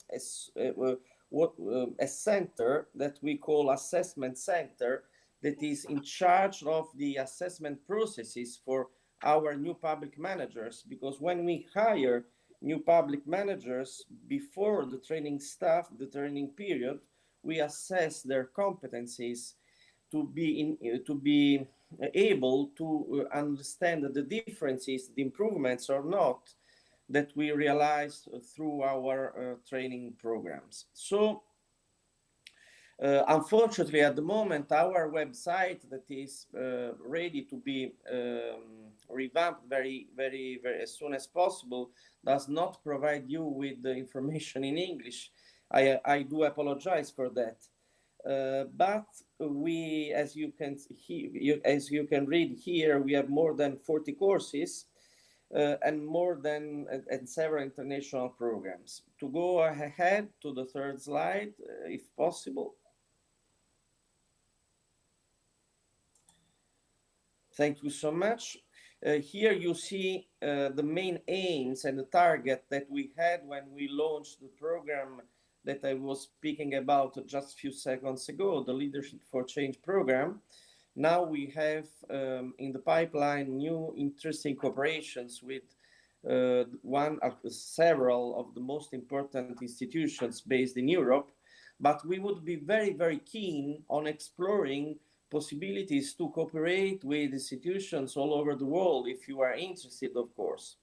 a center that we call Assessment Center, that is in charge of the assessment processes for our new public managers, because when we hire new public managers, before the training period, we assess their competencies to be able to understand the differences, the improvements or not, that we realized through our training programs. So unfortunately, at the moment, our website that is ready to be revamped very as soon as possible does not provide you with the information in English. I do apologize for that. But we, as you can read here, we have more than 40 courses and more than and several international programs. To go ahead to the third slide, if possible. Thank you so much. Here you see the main aims and the target that we had when we launched the program that I was speaking about just a few seconds ago, the Leadership for Change program. Now we have in the pipeline new interesting cooperations with several of the most important institutions based in Europe, but we would be very keen on exploring possibilities to cooperate with institutions all over the world, if you are interested, of course.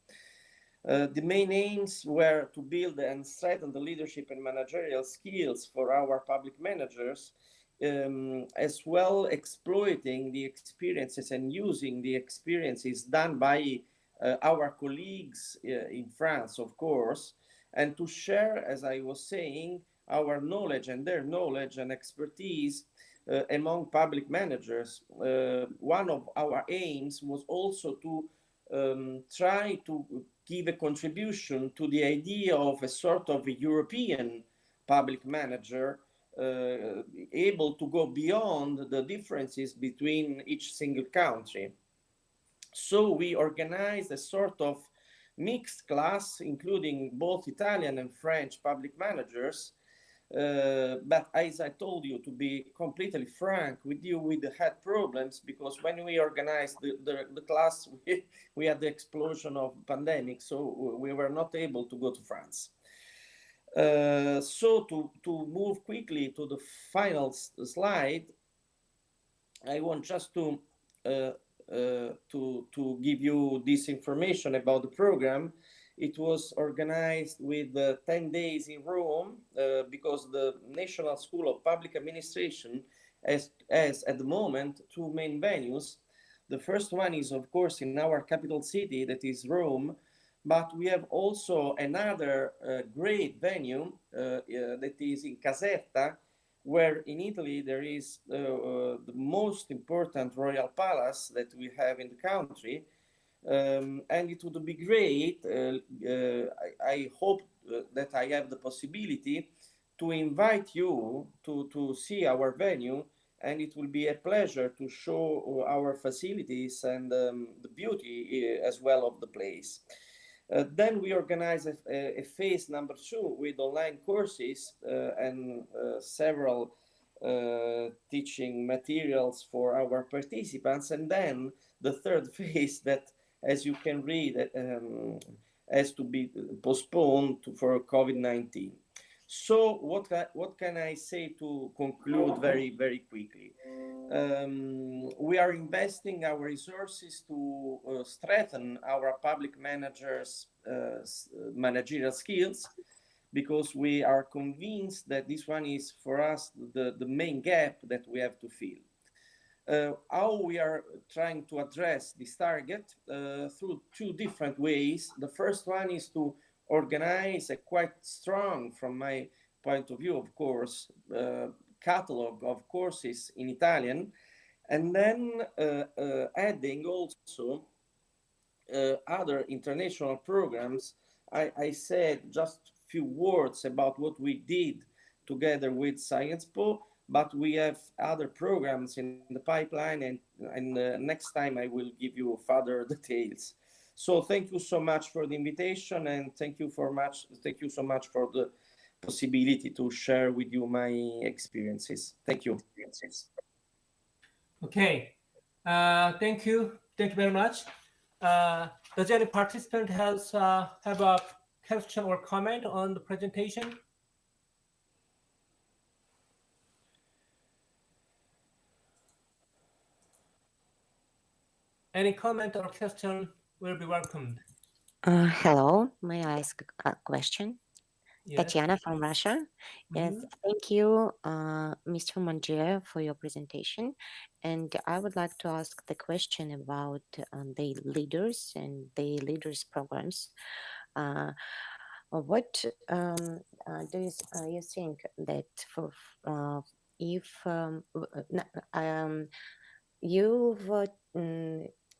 The main aims were to build and strengthen the leadership and managerial skills for our public managers, as well exploiting the experiences and using the experiences done by our colleagues in France, of course, and to share, as I was saying, our knowledge and their knowledge and expertise among public managers. One of our aims was also to try to give a contribution to the idea of a sort of a European public manager able to go beyond the differences between each single country. So we organized a sort of mixed class, including both Italian and French public managers. But as I told you, to be completely frank with you, we had problems because when we organized the class, we had the explosion of pandemic, so we were not able to go to France. So to move quickly to the final slide, I want just to give you this information about the program. It was organized with 10 days in Rome because the National School of Public Administration has at the moment two main venues. The first one is, of course, in our capital city, that is Rome, but we have also another great venue that is in Caserta, where in Italy there is the most important royal palace that we have in the country. And it would be great. I hope that I have the possibility to invite you to see our venue, and it will be a pleasure to show our facilities and the beauty as well of the place. Then we organize a phase number 2 with online courses and several teaching materials for our participants. And then the third phase that, as you can read, has to be postponed for COVID-19. So what can I say to conclude very, very quickly? We are investing our resources to strengthen our public managers' managerial skills, because we are convinced that this one is for us the main gap that we have to fill. How we are trying to address this target through two different ways. The first one is to organize a quite strong, from my point of view, of course, catalog of courses in Italian, and then adding also other international programs. I said just a few words about what we did together with SciencePo, but we have other programs in the pipeline, and next time I will give you further details. So thank you so much for the invitation, and thank you so much for the possibility to share with you my experiences. Thank you. Okay, thank you very much. Does any participant have a question or comment on the presentation? Any comment or question will be welcomed. Hello, may I ask a question? Yes. Tatiana from Russia. Yes, thank you, Mr. Mangier, for your presentation. And I would like to ask the question about the leaders and the leaders programs. What do you think that for if you've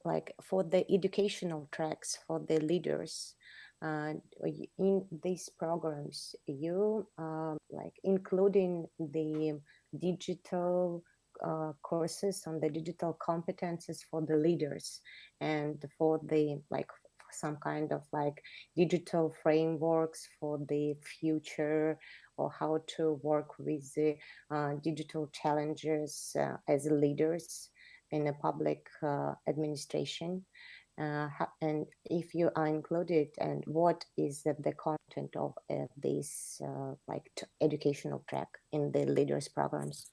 like for the educational tracks for the leaders in these programs, you like including the digital courses on the digital competences for the leaders, and for the like some kind of like digital frameworks for the future, or how to work with the digital challenges as leaders in a public administration, and if you are included, and what is the content of this like educational track in the leaders programs?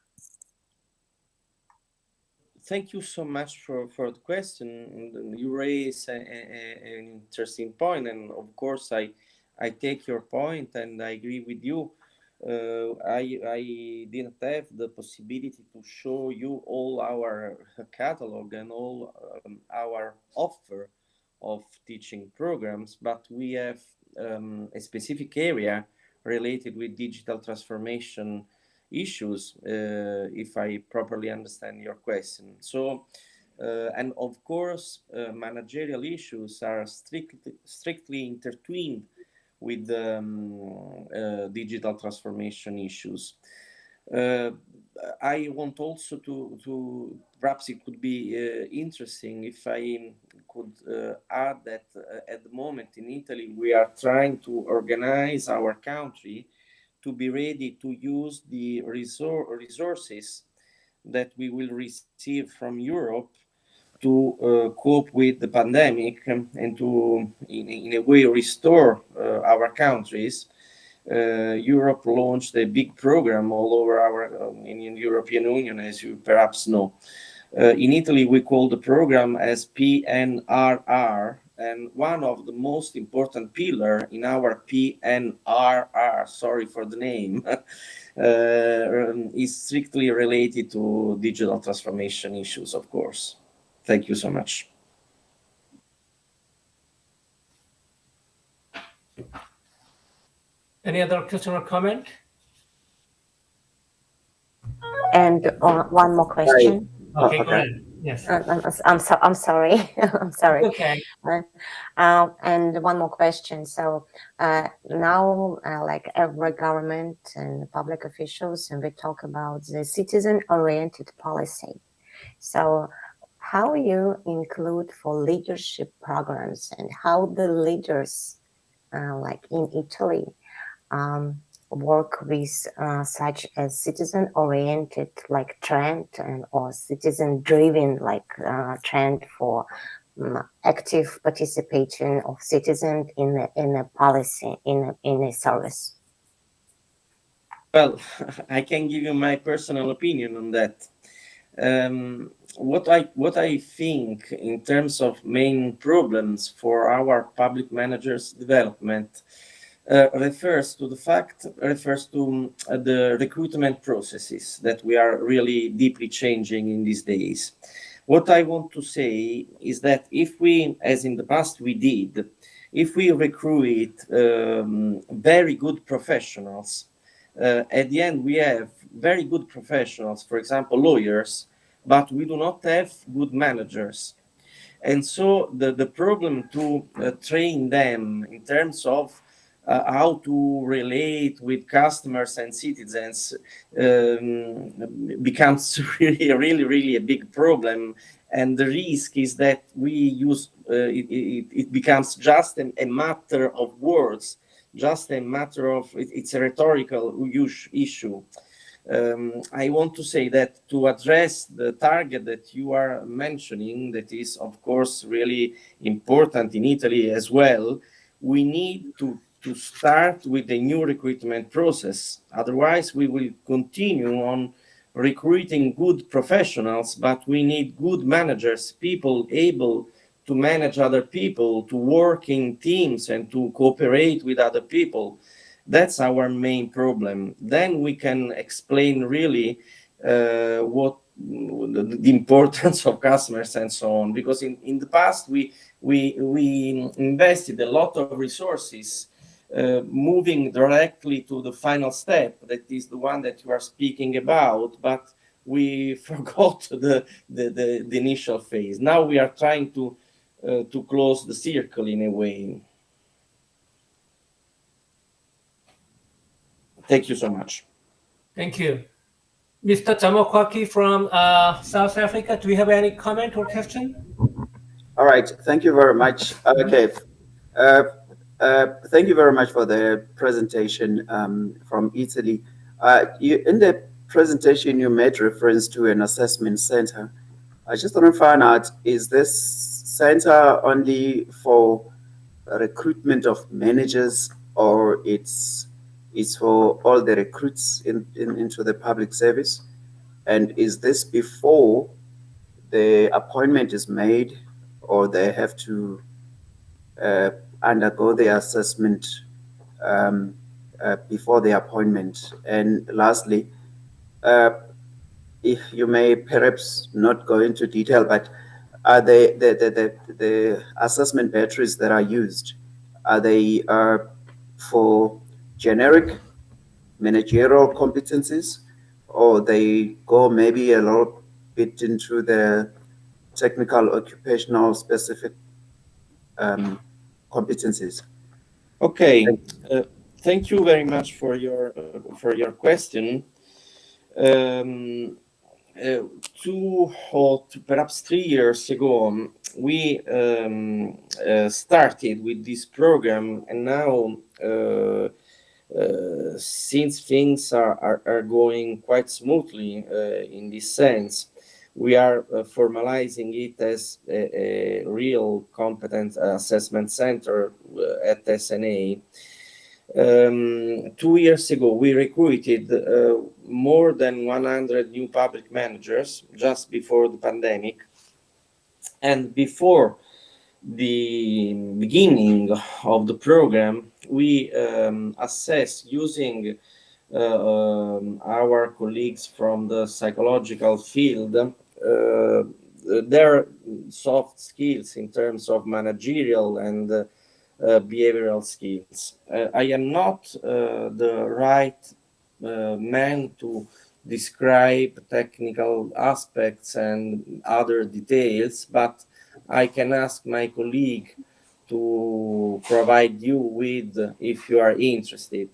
Thank you so much for the question. You raise an interesting point, and of course I take your point and I agree with you. I didn't have the possibility to show you all our catalog and all our offer of teaching programs, but we have a specific area related with digital transformation issues, if I properly understand your question. So, and of course, managerial issues are strictly intertwined with digital transformation issues. I want also to perhaps it could be interesting if I could add that at the moment in Italy we are trying to organize our country to be ready to use the resources that we will receive from Europe to cope with the pandemic and to in a way restore our countries. Europe launched a big program all over our in European Union, as you perhaps know. In Italy, we call the program as PNRR, and one of the most important pillar in our PNRR, sorry for the name, is strictly related to digital transformation issues, of course. Thank you so much. Any other question or comment? And one more question. Okay, go ahead. Yes. I'm sorry. I'm sorry. Okay. And one more question. So now, like every government and public officials, and we talk about the citizen-oriented policy. So how you include for leadership programs and how the leaders, like in Italy, work with such as citizen-oriented like trend and or citizen-driven like trend for active participation of citizens in a policy in a service. Well, I can give you my personal opinion on that. What I think in terms of main problems for our public managers' development refers to the recruitment processes that we are really deeply changing in these days. What I want to say is that if we, as in the past we did, if we recruit very good professionals, at the end we have very good professionals, for example, lawyers, but we do not have good managers. And so the problem to train them in terms of how to relate with customers and citizens becomes really a big problem. And the risk is that we use it becomes just a matter of words, just a matter of it's a rhetorical issue. I want to say that to address the target that you are mentioning, that is of course really important in Italy as well, we need to start with a new recruitment process. Otherwise, we will continue on recruiting good professionals, but we need good managers, people able to manage other people, to work in teams and to cooperate with other people. That's our main problem. Then we can explain really what the importance of customers and so on. Because in the past, we invested a lot of resources moving directly to the final step, that is the one that you are speaking about, but we forgot the initial phase. Now we are trying to close the circle in a way. Thank you so much. Thank you. Mr. Jamakwaki from South Africa, do you have any comment or question? All right, thank you very much. Okay. Thank you very much for the presentation from Italy. In the presentation, you made reference to an assessment center. I just want to find out, is this center only for recruitment of managers, or it's for all the recruits into the public service? And is this before the appointment is made, or they have to undergo the assessment before the appointment? And lastly, if you may perhaps not go into detail, but are the assessment batteries that are used, are they for generic managerial competencies, or they go maybe a little bit into the technical occupational specific competencies? Okay, thank you very much for your question. 2 or perhaps 3 years ago, we started with this program, and now since things are going quite smoothly in this sense, we are formalizing it as a real competent assessment center at SNA. 2 years ago, we recruited more than 100 new public managers just before the pandemic. And before the beginning of the program, we assessed using our colleagues from the psychological field their soft skills in terms of managerial and behavioral skills. I am not the right man to describe technical aspects and other details, but I can ask my colleague to provide you with if you are interested.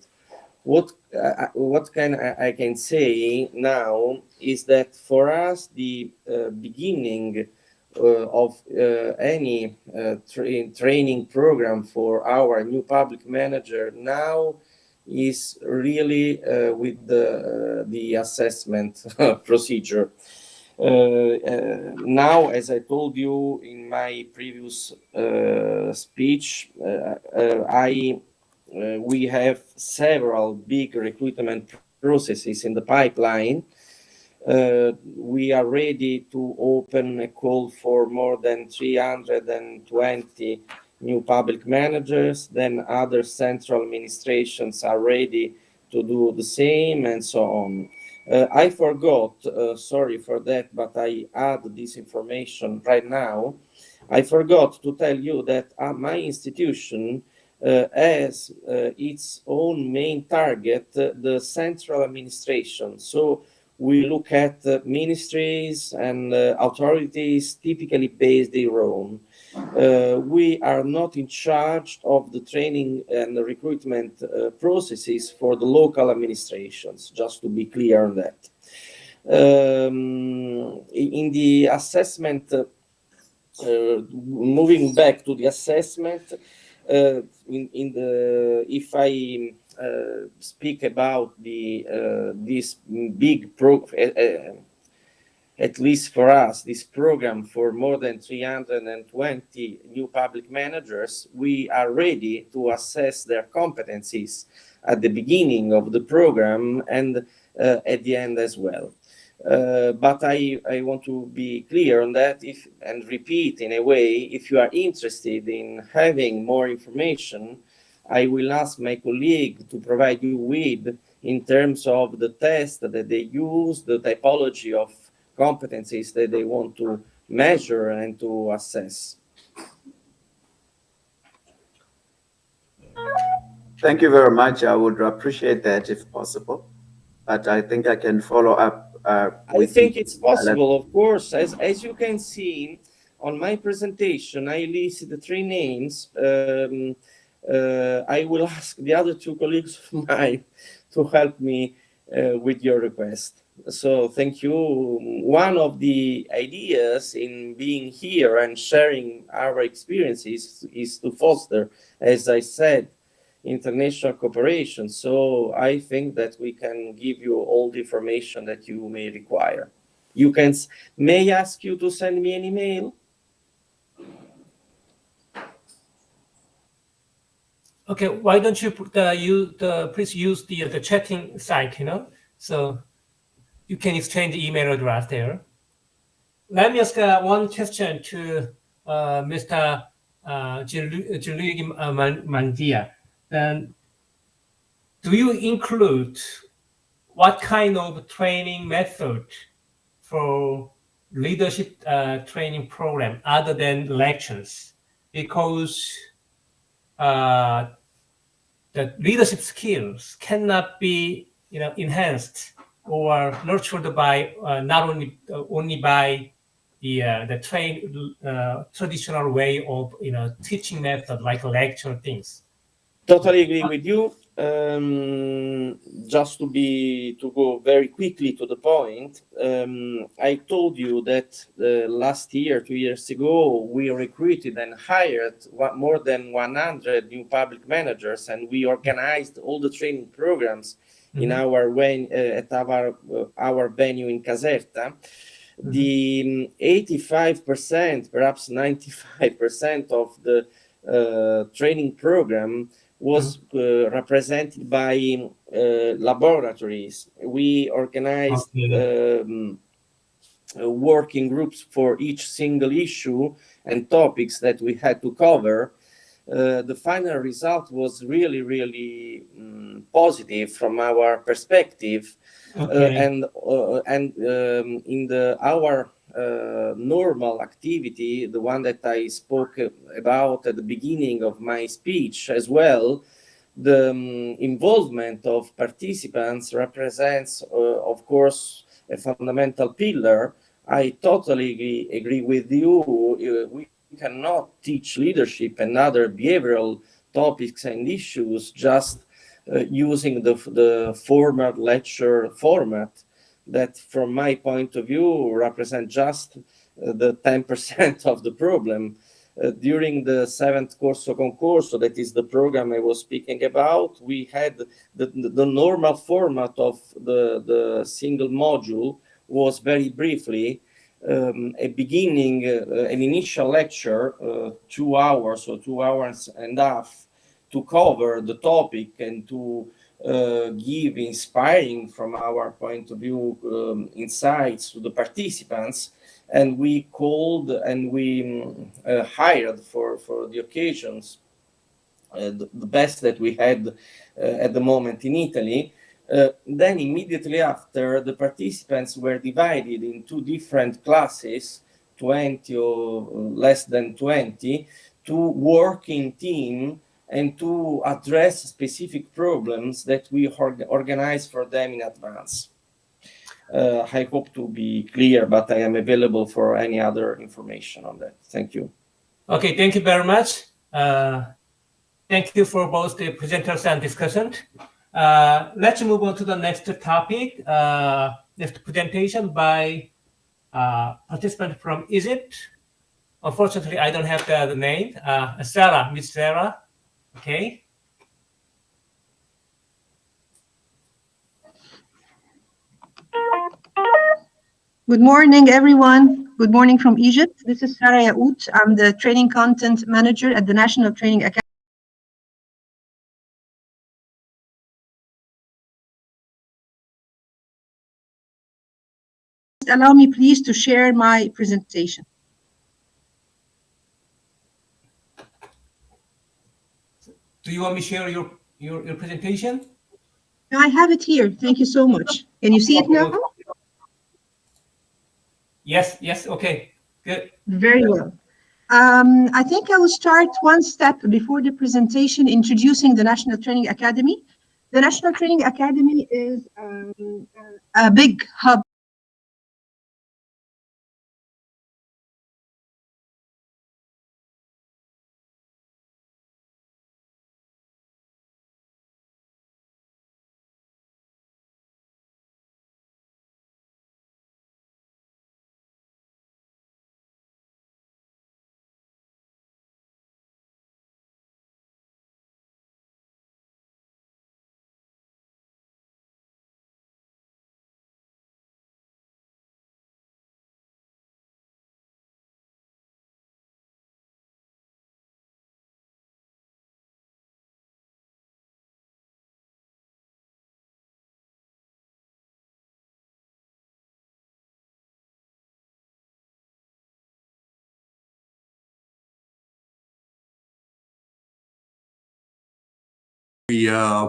What I can say now is that for us the beginning of any training program for our new public manager now is really with the assessment procedure. Now, as I told you in my previous speech, we have several big recruitment processes in the pipeline. We are ready to open a call for more than 320 new public managers. Then other central administrations are ready to do the same, and so on. I forgot, sorry for that, but I add this information right now. I forgot to tell you that my institution has its own main target, the central administration. So we look at ministries and authorities typically based in Rome. We are not in charge of the training and the recruitment processes for the local administrations, just to be clear on that. In the assessment, moving back to the assessment, if I speak about this big at least for us, this program for more than 320 new public managers, we are ready to assess their competencies at the beginning of the program and at the end as well. But I want to be clear on that and repeat in a way, if you are interested in having more information, I will ask my colleague to provide you with in terms of the test that they use, the typology of competencies that they want to measure and to assess. Thank you very much. I would appreciate that if possible, but I think I can follow up. I think it's possible, of course. As you can see on my presentation, I listed the 3 names. I will ask the other 2 colleagues of mine to help me with your request. So thank you. One of the ideas in being here and sharing our experiences is to foster, as I said, international cooperation. So I think that we can give you all the information that you may require. You can, may I ask you to send me an email? Okay, why don't you please use the chatting site, so you can exchange the email address there. Let me ask one question to Mr. Gianluigi Mandia. Then, do you include what kind of training method for leadership training program other than lectures, because the leadership skills cannot be enhanced or nurtured by not only by the traditional way of teaching method like lecture things. Totally agree with you. Just to go very quickly to the point, I told you that last year, 2 years ago, we recruited and hired more than 100 new public managers, and we organized all the training programs in our at our venue in Caserta. The 85%, perhaps 95% of the training program was represented by laboratories. We organized working groups for each single issue and topics that we had to cover. The final result was really, really positive from our perspective. And in our normal activity, the one that I spoke about at the beginning of my speech as well, the involvement of participants represents, of course, a fundamental pillar. I totally agree with you. We cannot teach leadership and other behavioral topics and issues just using the formal lecture format that, from my point of view, represent just the 10% of the problem. During the 7th Corso Concorso, that is the program I was speaking about, we had the normal format of the single module was very briefly a beginning, an initial lecture, 2 hours or 2 hours and a half, to cover the topic and to give inspiring, from our point of view, insights to the participants. And we called and we hired for the occasions the best that we had at the moment in Italy. Then immediately after, the participants were divided in 2 different classes, 20 or less than 20, to work in team and to address specific problems that we organize for them in advance. I hope to be clear, but I am available for any other information on that. Thank you. Okay, thank you very much. Thank you for both the presenters and discussion. Let's move on to the next topic. Next presentation by participant from Egypt. Unfortunately, I don't have the name. Sarah, Miss Sarah. Okay. Good morning, everyone. Good morning from Egypt. This is Sarah Yaout. I'm the training content manager at the National Training Academy. Allow me, please, to share my presentation. Do you want me to share your presentation? I have it here. Thank you so much. Can you see it now? Yes, okay, good. Very well. I think I will start one step before the presentation, introducing the National Training Academy. The National Training Academy is a big hub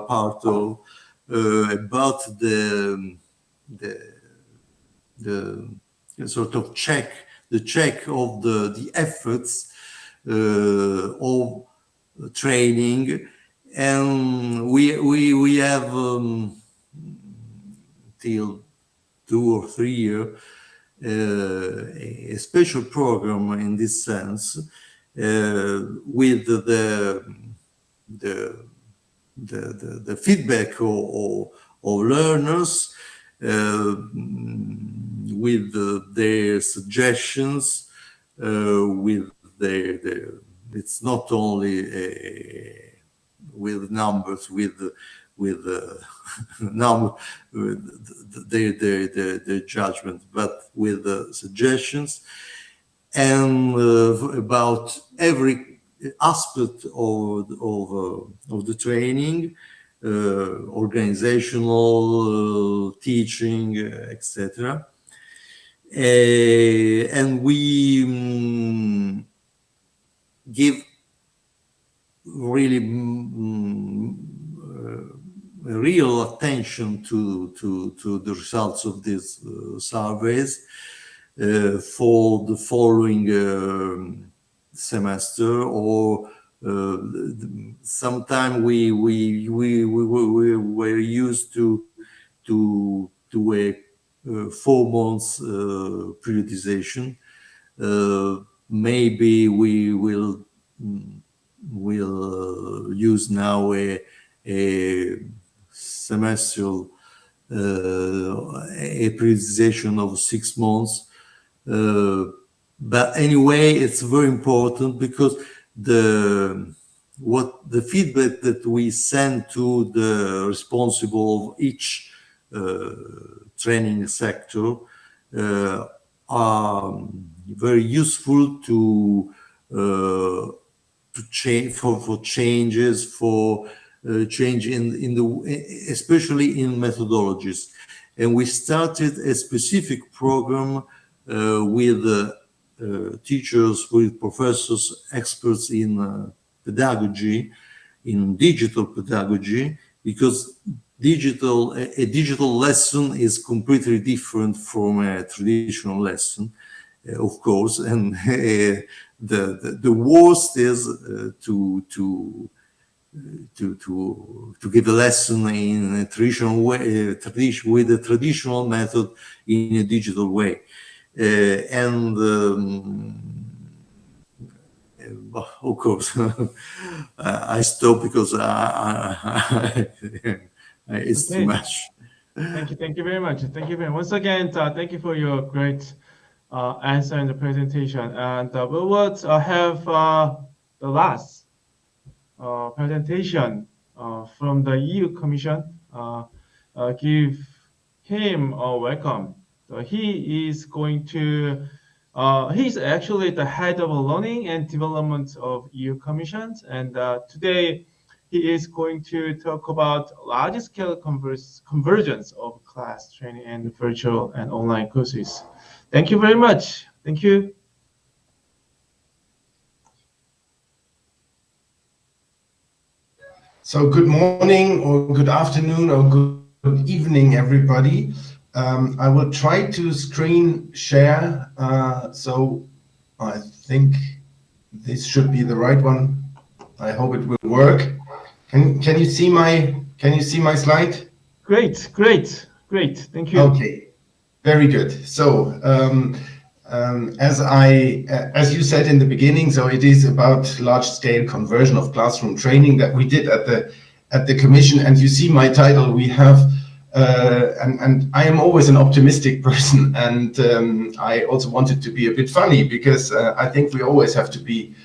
part of about the sort of check of the efforts of training, and we have till 2 or 3 years a special program in this sense with the feedback of learners, with their suggestions, with their it's not only with numbers, with number, their judgment, but with suggestions, and about every aspect of the training, organizational, teaching, etc. And we give really real attention to the results of these surveys for the following semester, or sometime we were used to a 4 months periodization. Maybe we will use now a semestral a periodization of 6 months. But anyway, it's very important, because the feedback that we send to the responsible of each training sector are very useful to change for changes, for change in the especially in methodologies. And we started a specific program with teachers, with professors, experts in pedagogy, in digital pedagogy, because a digital lesson is completely different from a traditional lesson, of course. And the worst is to give a lesson in a traditional way, with a traditional method in a digital way. Of course, I stop because it's too much. Thank you very much. Thank you very much. Once again, thank you for your great answer in the presentation. And we will have the last presentation from the EU Commission. Give him a welcome. He is going to, he's actually the head of learning and development of EU Commission. And today he is going to talk about large-scale convergence of class training and virtual and online courses. Thank you very much. Thank you. So good morning or good afternoon or good evening, everybody. I will try to screen share. So I think this should be the right one. I hope it will work. Can you see my slide? Great. Thank you. Okay, very good. So as you said in the beginning, so it is about large-scale conversion of classroom training that we did at the Commission. And you see my title. We have, and I am always an optimistic person, and I also wanted to be a bit funny, because I think we always have to be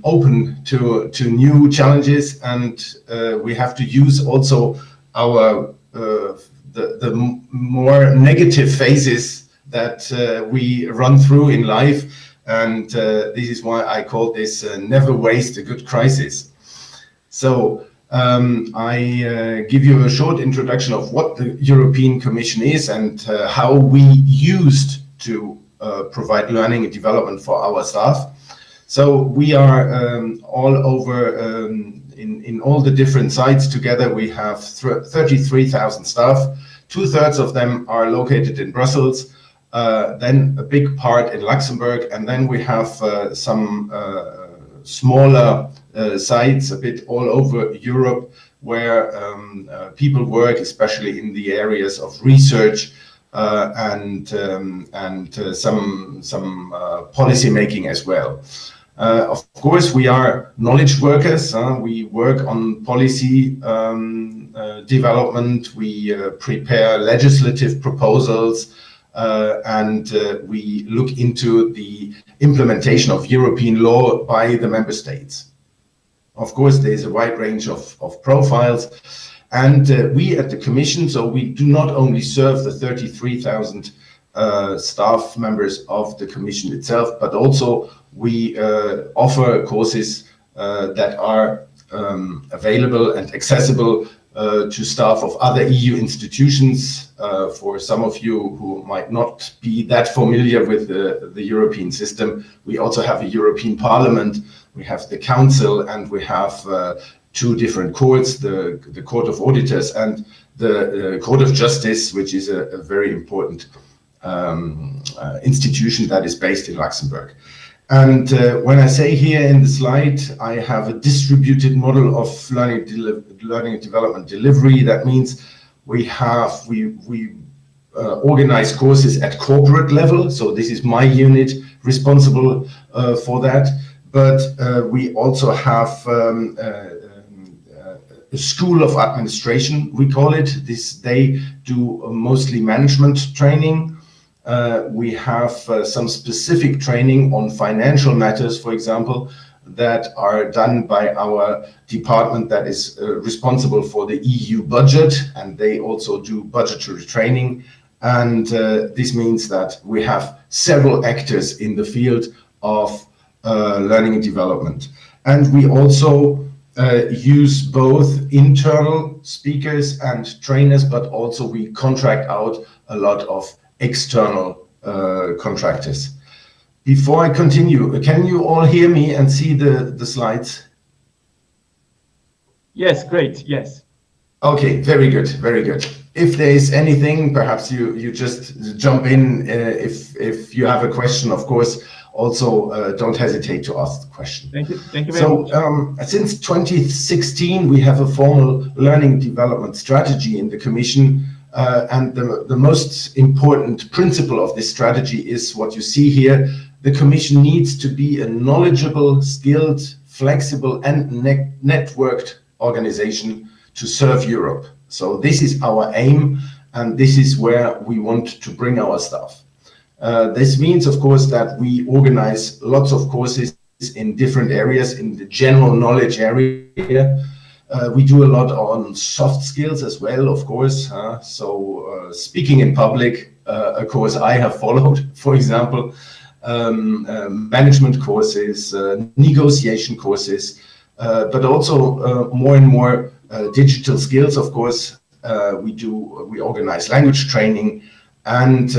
open to new challenges, and we have to use also our the more negative phases that we run through in life. And this is why I call this never waste a good crisis. So I give you a short introduction of what the European Commission is and how we used to provide learning and development for our staff. So we are all over in all the different sites together. We have 33,000 staff. 2/3 of them are located in Brussels. then a big part in Luxembourg, and then we have some smaller sites a bit all over Europe where people work, especially in the areas of research and some policy making as well. Of course, we are knowledge workers. We work on policy development. We prepare legislative proposals, and we look into the implementation of European law by the member states. Of course, there is a wide range of profiles, and we at the Commission, so we do not only serve the 33,000 staff members of the Commission itself, but also we offer courses that are available and accessible to staff of other EU institutions. For some of you who might not be that familiar with the European system, we also have a European Parliament, we have the Council, and we have two different courts, the Court of Auditors and the Court of Justice, which is a very important institution that is based in Luxembourg. And when I say here in the slide, I have a distributed model of learning and development delivery. That means we organize courses at corporate level. So this is my unit responsible for that. But we also have a school of administration, we call it. They do mostly management training. We have some specific training on financial matters, for example, that are done by our department that is responsible for the EU budget, and they also do budgetary training. And this means that we have several actors in the field of learning and development. And we also use both internal speakers and trainers, but also we contract out a lot of external contractors. Before I continue, can you all hear me and see the slides? Yes, great, yes. Okay, very good, very good. If there is anything, perhaps you just jump in if you have a question, of course. Also, don't hesitate to ask the question. Thank you very much. So, since 2016, we have a formal learning development strategy in the Commission. And the most important principle of this strategy is what you see here. The Commission needs to be a knowledgeable, skilled, flexible, and networked organization to serve Europe. So this is our aim, and this is where we want to bring our staff. This means, of course, that we organize lots of courses in different areas, in the general knowledge area. We do a lot on soft skills as well, of course. So speaking in public, a course I have followed, for example, management courses, negotiation courses, but also more and more digital skills, of course. We organize language training, and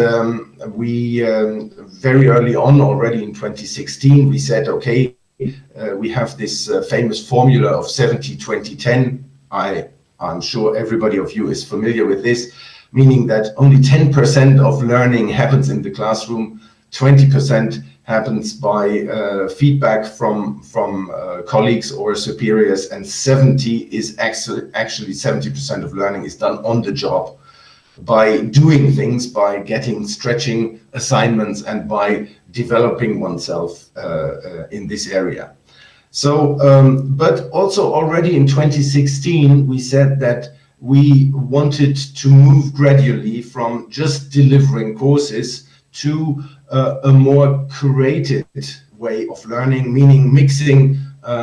we very early on, already in 2016, we said, okay, we have this famous formula of 70-20-10. I'm sure everybody of you is familiar with this, meaning that only 10% of learning happens in the classroom, 20% happens by feedback from colleagues or superiors, and 70% is actually 70% of learning is done on the job by doing things, by getting stretching assignments, and by developing oneself in this area. So, but also already in 2016, we said that we wanted to move gradually from just delivering courses to a more curated way of learning, meaning mixing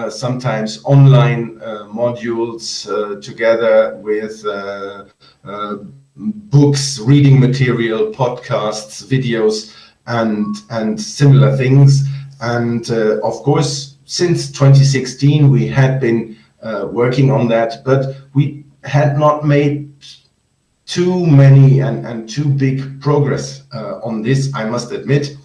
sometimes online modules together with books, reading material, podcasts, videos, and similar things. And of course, since 2016, we had been working on that, but we had not made too many and too big progress on this, I must admit.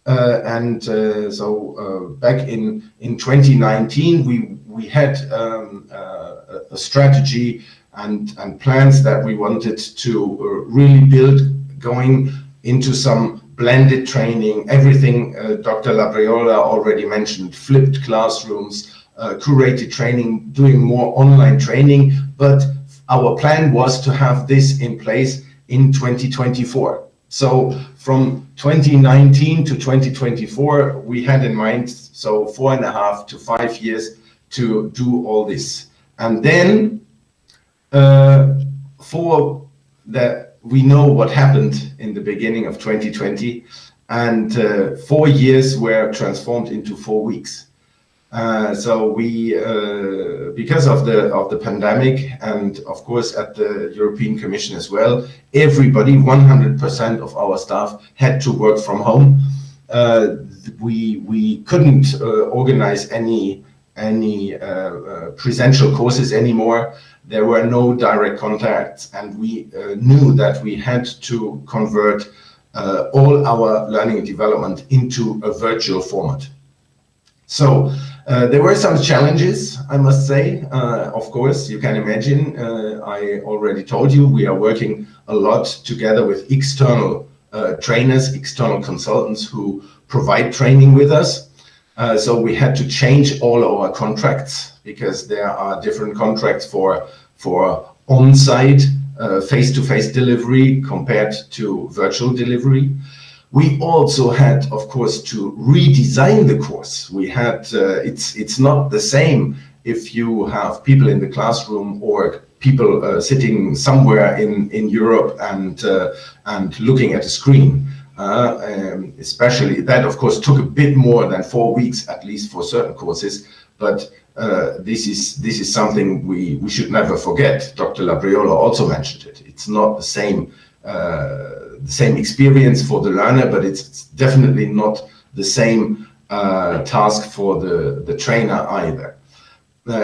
So back in 2019, we had a strategy and plans that we wanted to really build, going into some blended training, everything Dr. Labriola already mentioned, flipped classrooms, curated training, doing more online training. But our plan was to have this in place in 2024. So from 2019 to 2024, we had in mind, so 4.5 to 5 years to do all this. And then we know what happened in the beginning of 2020, and 4 years were transformed into 4 weeks. So we, because of the pandemic, and of course at the European Commission as well, everybody, 100% of our staff had to work from home. We couldn't organize any presential courses anymore. There were no direct contacts, and we knew that we had to convert all our learning and development into a virtual format. So there were some challenges, I must say. Of course, you can imagine, I already told you, we are working a lot together with external trainers, external consultants who provide training with us. So we had to change all our contracts, because there are different contracts for on-site face-to-face delivery compared to virtual delivery. We also had, of course, to redesign the course. We had, it's not the same if you have people in the classroom or people sitting somewhere in Europe and looking at a screen. Especially that, of course, took a bit more than 4 weeks, at least for certain courses. But this is something we should never forget. Dr. Labriola also mentioned it. It's not the same experience for the learner, but it's definitely not the same task for the trainer either.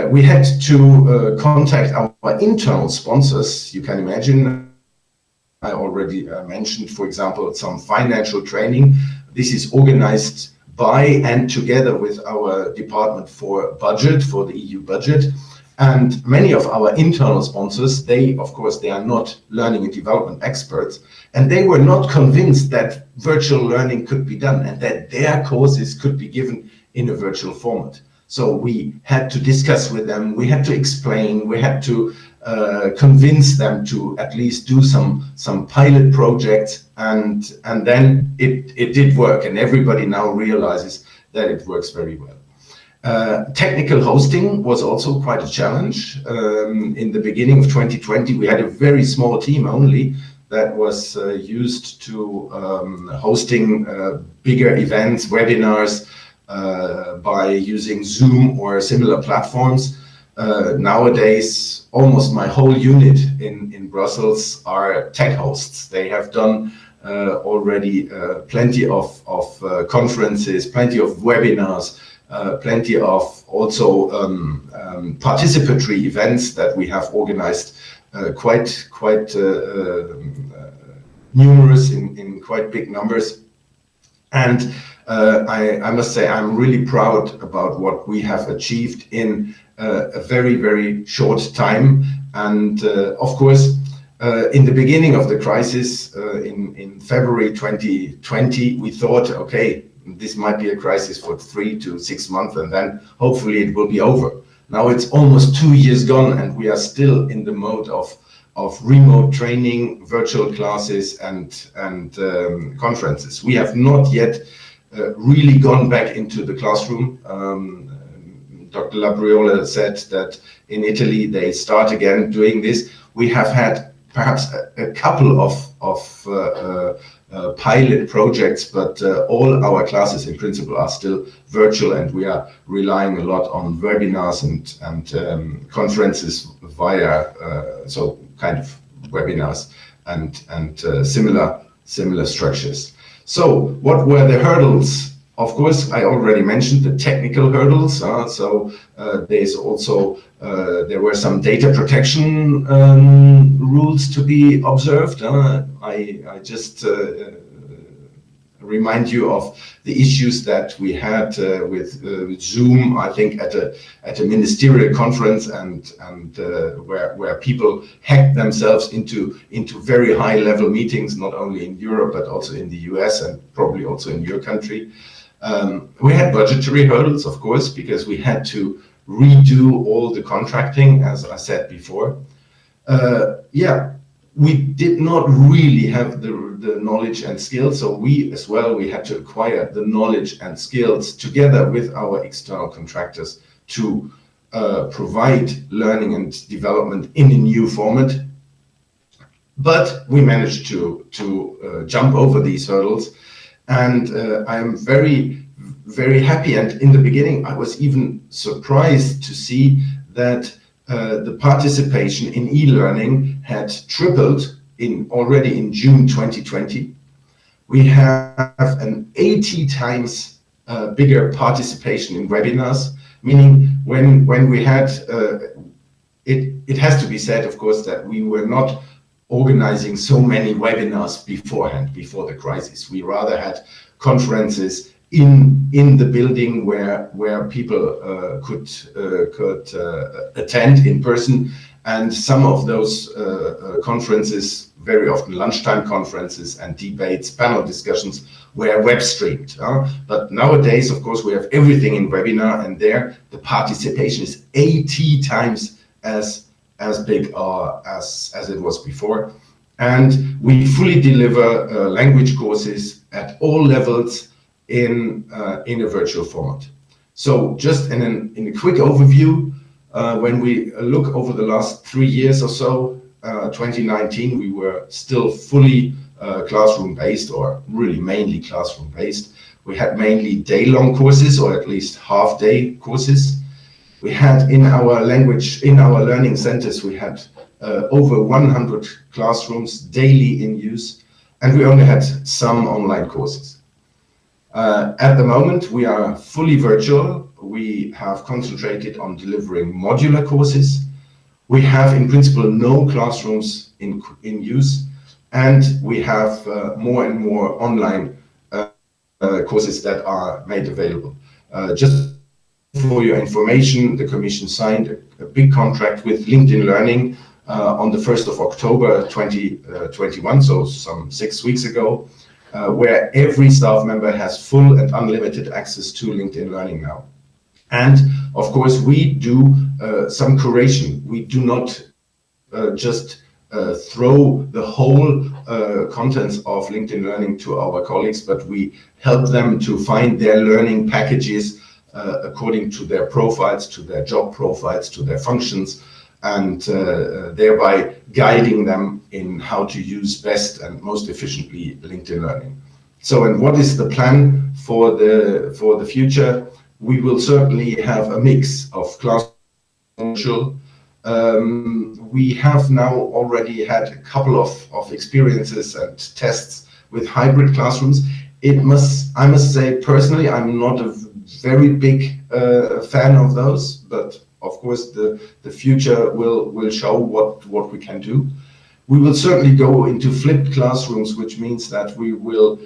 We had to contact our internal sponsors. You can imagine, I already mentioned, for example, some financial training. This is organized by and together with our department for budget, for the EU budget. And many of our internal sponsors, they, of course, they are not learning and development experts, and they were not convinced that virtual learning could be done and that their courses could be given in a virtual format. So we had to discuss with them, we had to explain, we had to convince them to at least do some pilot projects, and then it did work, and everybody now realizes that it works very well. Technical hosting was also quite a challenge. In the beginning of 2020, we had a very small team only that was used to hosting bigger events, webinars, by using Zoom or similar platforms. Nowadays, almost my whole unit in Brussels are tech hosts. They have done already plenty of conferences, plenty of webinars, plenty of also participatory events that we have organized, quite numerous in quite big numbers. And I must say I'm really proud about what we have achieved in a very, very short time. And of course, in the beginning of the crisis, in February 2020, we thought, okay, this might be a crisis for 3 to 6 months, and then hopefully it will be over. Now it's almost 2 years gone, and we are still in the mode of remote training, virtual classes, and conferences. We have not yet really gone back into the classroom. Dr. Labriola said that in Italy they start again doing this. We have had perhaps a couple of pilot projects, but all our classes in principle are still virtual, and we are relying a lot on webinars and conferences via so kind of webinars and similar structures. So what were the hurdles? Of course, I already mentioned the technical hurdles. There's also there were some data protection rules to be observed. I just remind you of the issues that we had with Zoom, I think at a ministerial conference, and where people hacked themselves into very high level meetings, not only in Europe but also in the US and probably also in your country. We had budgetary hurdles, of course, because we had to redo all the contracting, as I said before. Yeah, we did not really have the knowledge and skills, so we had to acquire the knowledge and skills together with our external contractors to provide learning and development in a new format. But we managed to jump over these hurdles, and I am very, very happy. And in the beginning, I was even surprised to see that the participation in e-learning had tripled already in June 2020. We have an 80 times bigger participation in webinars, meaning when we had, it has to be said, of course, that we were not organizing so many webinars beforehand, before the crisis. We rather had conferences in the building where people could attend in person, and some of those conferences, very often lunchtime conferences and debates, panel discussions, were web streamed. But nowadays, of course, we have everything in webinar, and there the participation is 80 times as big as it was before. And we fully deliver language courses at all levels in a virtual format. So just in a quick overview, when we look over the last 3 years or so, 2019, we were still fully classroom-based, or really mainly classroom-based. We had mainly day-long courses, or at least half-day courses. We had in our learning centers, we had over 100 classrooms daily in use, and we only had some online courses. At the moment, we are fully virtual. We have concentrated on delivering modular courses. We have, in principle, no classrooms in use, and we have more and more online courses that are made available. Just for your information, the Commission signed a big contract with LinkedIn Learning on the 1st of October 2021, so some 6 weeks ago, where every staff member has full and unlimited access to LinkedIn Learning now. And of course, we do some curation. We do not just throw the whole contents of LinkedIn Learning to our colleagues, but we help them to find their learning packages according to their profiles, to their job profiles, to their functions, and thereby guiding them in how to use best and most efficiently LinkedIn Learning. So, and what is the plan for the future? We will certainly have a mix of class virtual. We have now already had a couple of experiences and tests with hybrid classrooms. I must say, personally, I'm not a very big fan of those, but of course the future will show what we can do. We will certainly go into flipped classrooms, which means that we will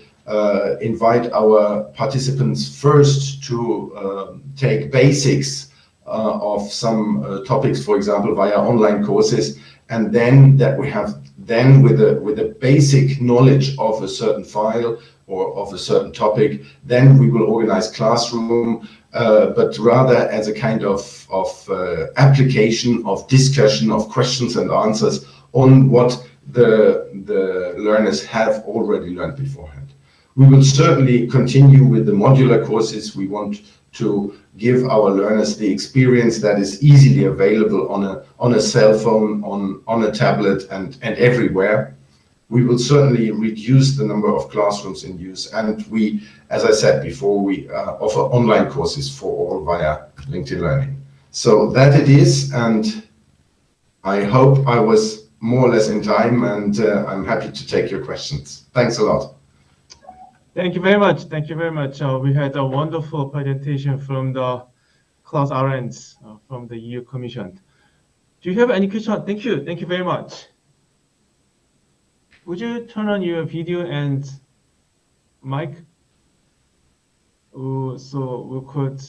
invite our participants first to take basics of some topics, for example, via online courses, and then that we have with a basic knowledge of a certain file or of a certain topic, then we will organize classroom, but rather as a kind of application, of discussion, of questions and answers on what the learners have already learned beforehand. We will certainly continue with the modular courses. We want to give our learners the experience that is easily available on a cell phone, on a tablet, and everywhere. We will certainly reduce the number of classrooms in use, and we, as I said before, we offer online courses for all via LinkedIn Learning. So that it is, and I hope I was more or less in time, and I'm happy to take your questions. Thanks a lot. Thank you very much. Thank you very much. We had a wonderful presentation from the Klaus Ahrens from the EU Commission. Do you have any questions? Thank you. Thank you very much. Would you turn on your video and mic. So we could.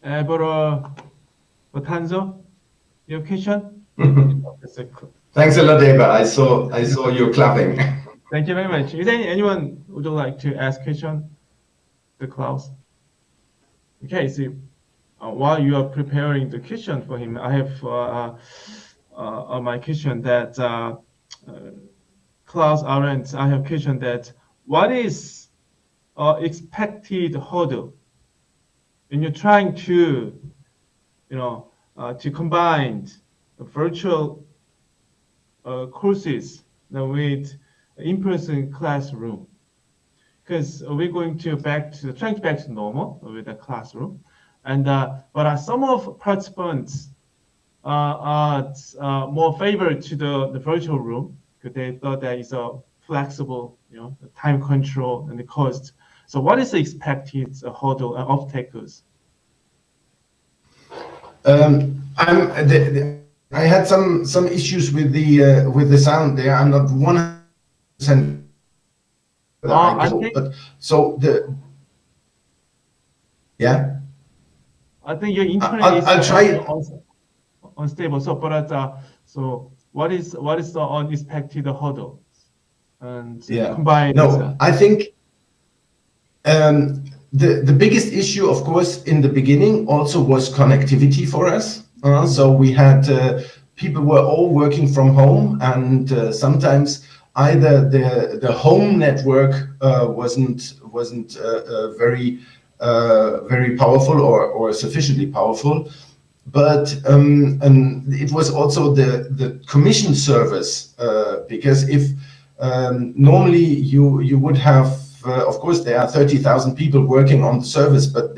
Ebora Batanzo, your question? Thanks a lot, Eva. I saw you clapping. Thank you very much. Is there anyone would you like to ask question to Klaus? Okay, so while you are preparing the question for him, I have my question that Klaus Arendt, I have question that what is expected hurdle when you're trying to, to combine virtual courses with in-person classroom? Because we're going to trying to back to normal with the classroom, and but some of participants are more favored to the virtual room because they thought that it's a flexible, the time control and the cost. So what is the expected hurdle and off-takers? I had some issues with the sound there. I'm not 100%. But so yeah. I think your internet I'll is try unstable. So, but so what is the unexpected hurdle? And combine. No, I think the biggest issue, of course, in the beginning also was connectivity for us. So we had people were all working from home, and sometimes either the home network wasn't very powerful or sufficiently powerful, but it was also the commission service, because if normally you would have of course there are 30,000 people working on the service, but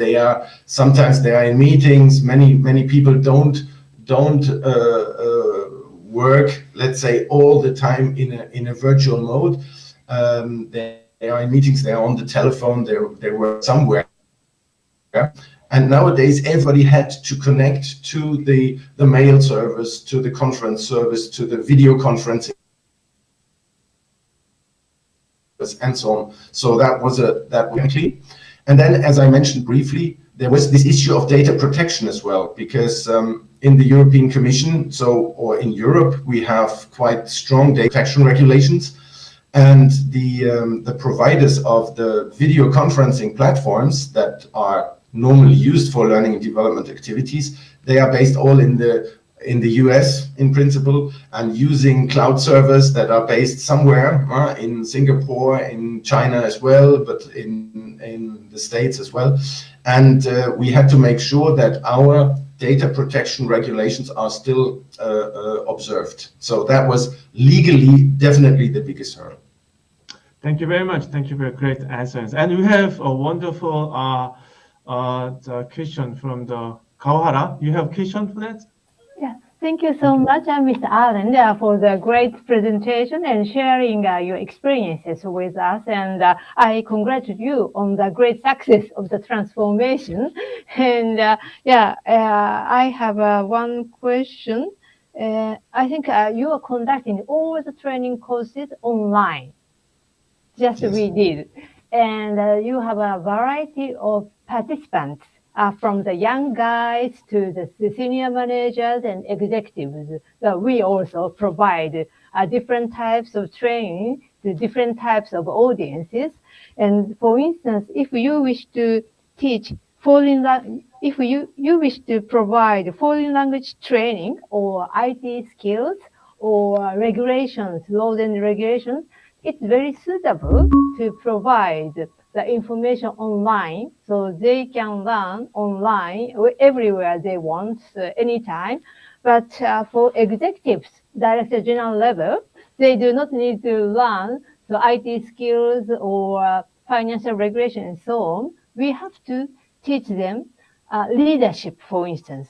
sometimes they are in meetings. Many people don't work, let's say, all the time in a virtual mode. They are in meetings, they are on the telephone, they work somewhere. And nowadays everybody had to connect to the mail service, to the conference service, to the video conferencing, and so on. So that was key. And then, as I mentioned briefly, there was this issue of data protection as well, because in the European Commission, or in Europe, we have quite strong data protection regulations, and the providers of the video conferencing platforms that are normally used for learning and development activities, they are based all in the US in principle, and using cloud servers that are based somewhere in Singapore, in China as well, but in the States as well. And we had to make sure that our data protection regulations are still observed. So that was legally definitely the biggest hurdle. Thank you very much. Thank you for great answers. And we have a wonderful question from the Kawahara. You have a question for that? Yeah, thank you so much, Mr. Allen, for the great presentation and sharing your experiences with us. And I congratulate you on the great success of the transformation. And I have one question. I think you are conducting all the training courses online. Just yes. We did. And you have a variety of participants. From the young guys to the senior managers and executives. We also provide different types of training to different types of audiences. And for instance, if you wish to teach if you wish to provide foreign language training or IT skills or regulations, laws and regulations, it's very suitable to provide the information online, so they can learn online everywhere they want, anytime. But for executives, director general level, they do not need to learn the IT skills or financial regulation and so on. We have to teach them leadership, for instance.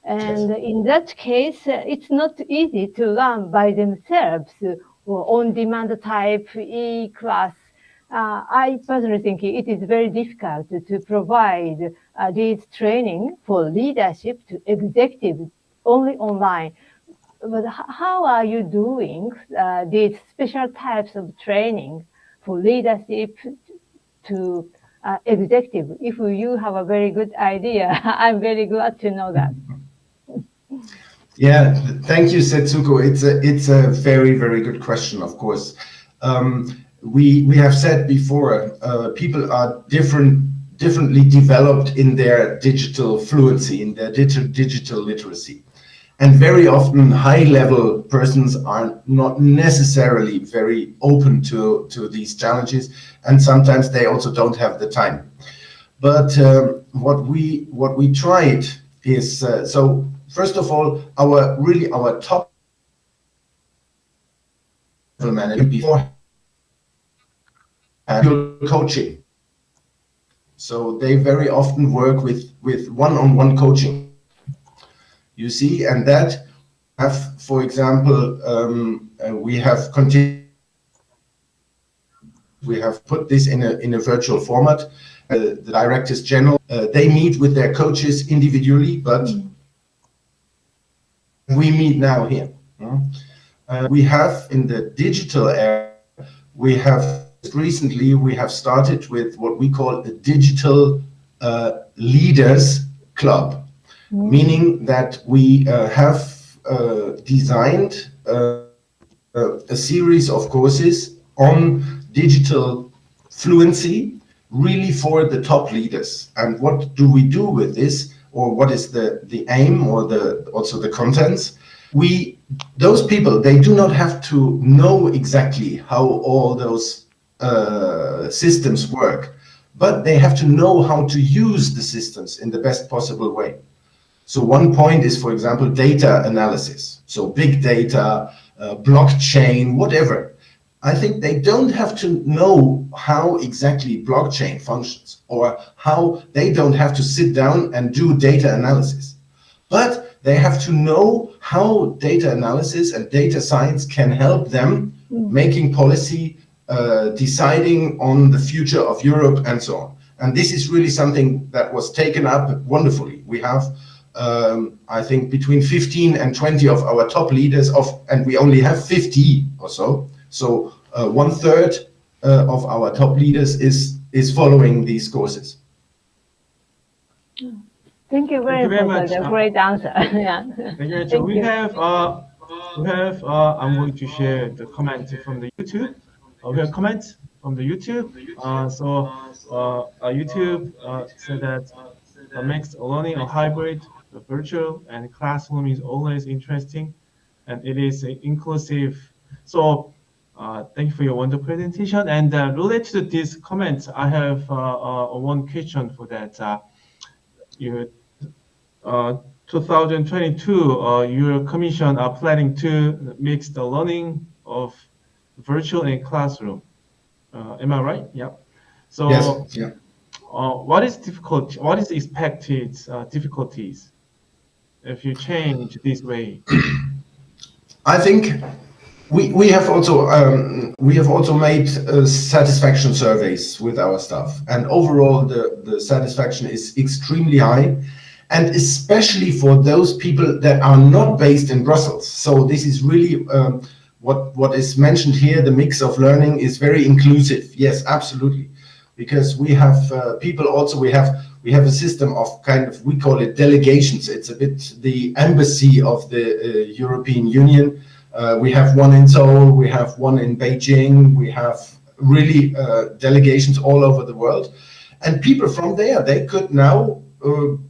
And in that case, it's not easy to learn by themselves or on-demand type e-class. I personally think it is very difficult to provide this training for leadership to executives only online. but how are you doing these special types of training for leadership to executive? If you have a very good idea, I'm very glad to know that. Yeah, thank you, Setsuko. It's a very, very good question, of course. We have said before, people are differently developed in their digital fluency, in their digital literacy. And very often high-level persons are not necessarily very open to these challenges, and sometimes they also don't have the time. But what we tried is, so first of all, our top manager before coaching. So they very often work with one-on-one coaching. You see, and that have, for example, we have put this in a virtual format. The directors general, they meet with their coaches individually, but we meet now here. We have in the digital area, we have recently, we have started with what we call a digital leaders club, meaning that we have designed a series of courses on digital fluency, really for the top leaders. And what do we do with this, or what is the aim, or also the contents? Those people, they do not have to know exactly how all those systems work, but they have to know how to use the systems in the best possible way. So one point is, for example, data analysis. So big data, blockchain, whatever. I think they don't have to know how exactly blockchain functions, or how they don't have to sit down and do data analysis. But they have to know how data analysis and data science can help them making policy, deciding on the future of Europe, and so on. And this is really something that was taken up wonderfully. We have, I think, between 15 and 20 of our top leaders and we only have 50 or so. So 1/3 of our top leaders is following these courses. Thank you very much. A great answer. Yeah. Thank you. So we have I'm going to share the comments from the YouTube. We have comments from the YouTube. YouTube said that makes learning a hybrid, the virtual and classroom is always interesting, and it is inclusive. So thank you for your wonderful presentation. And related to these comments, I have one question for that. 2022, your commission are planning to mix the learning of virtual and classroom. Am I right? Yeah. So yes, yeah. What is difficult? What is expected difficulties if you change this way? I think we have also made satisfaction surveys with our staff, and overall the satisfaction is extremely high, and especially for those people that are not based in Brussels. So this is really what is mentioned here. The mix of learning is very inclusive. Yes, absolutely, because we have people also. We have a system of kind of, we call it delegations. It's a bit the embassy of the European Union. We have one in Seoul, we have one in Beijing, we have really delegations all over the world. And people from there, they could now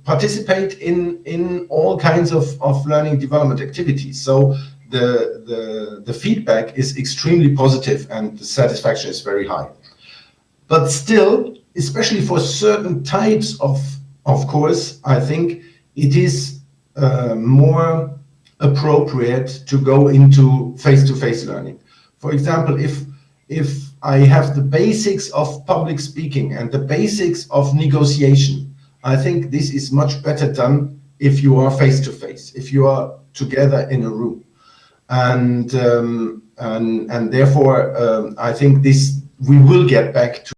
participate in all kinds of learning development activities. So the feedback is extremely positive and the satisfaction is very high. But still, especially for certain types of course, I think it is more appropriate to go into face-to-face learning. For example, if I have the basics of public speaking and the basics of negotiation, I think this is much better done if you are face-to-face, if you are together in a room. And therefore, I think we will get back to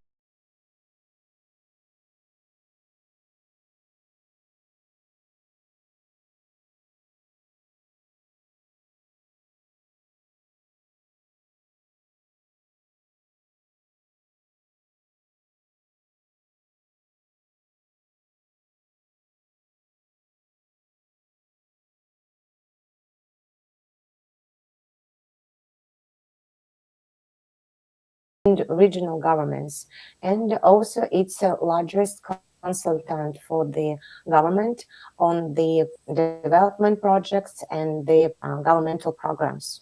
regional governments. And also it's the largest consultant for the government on the development projects and the governmental programs.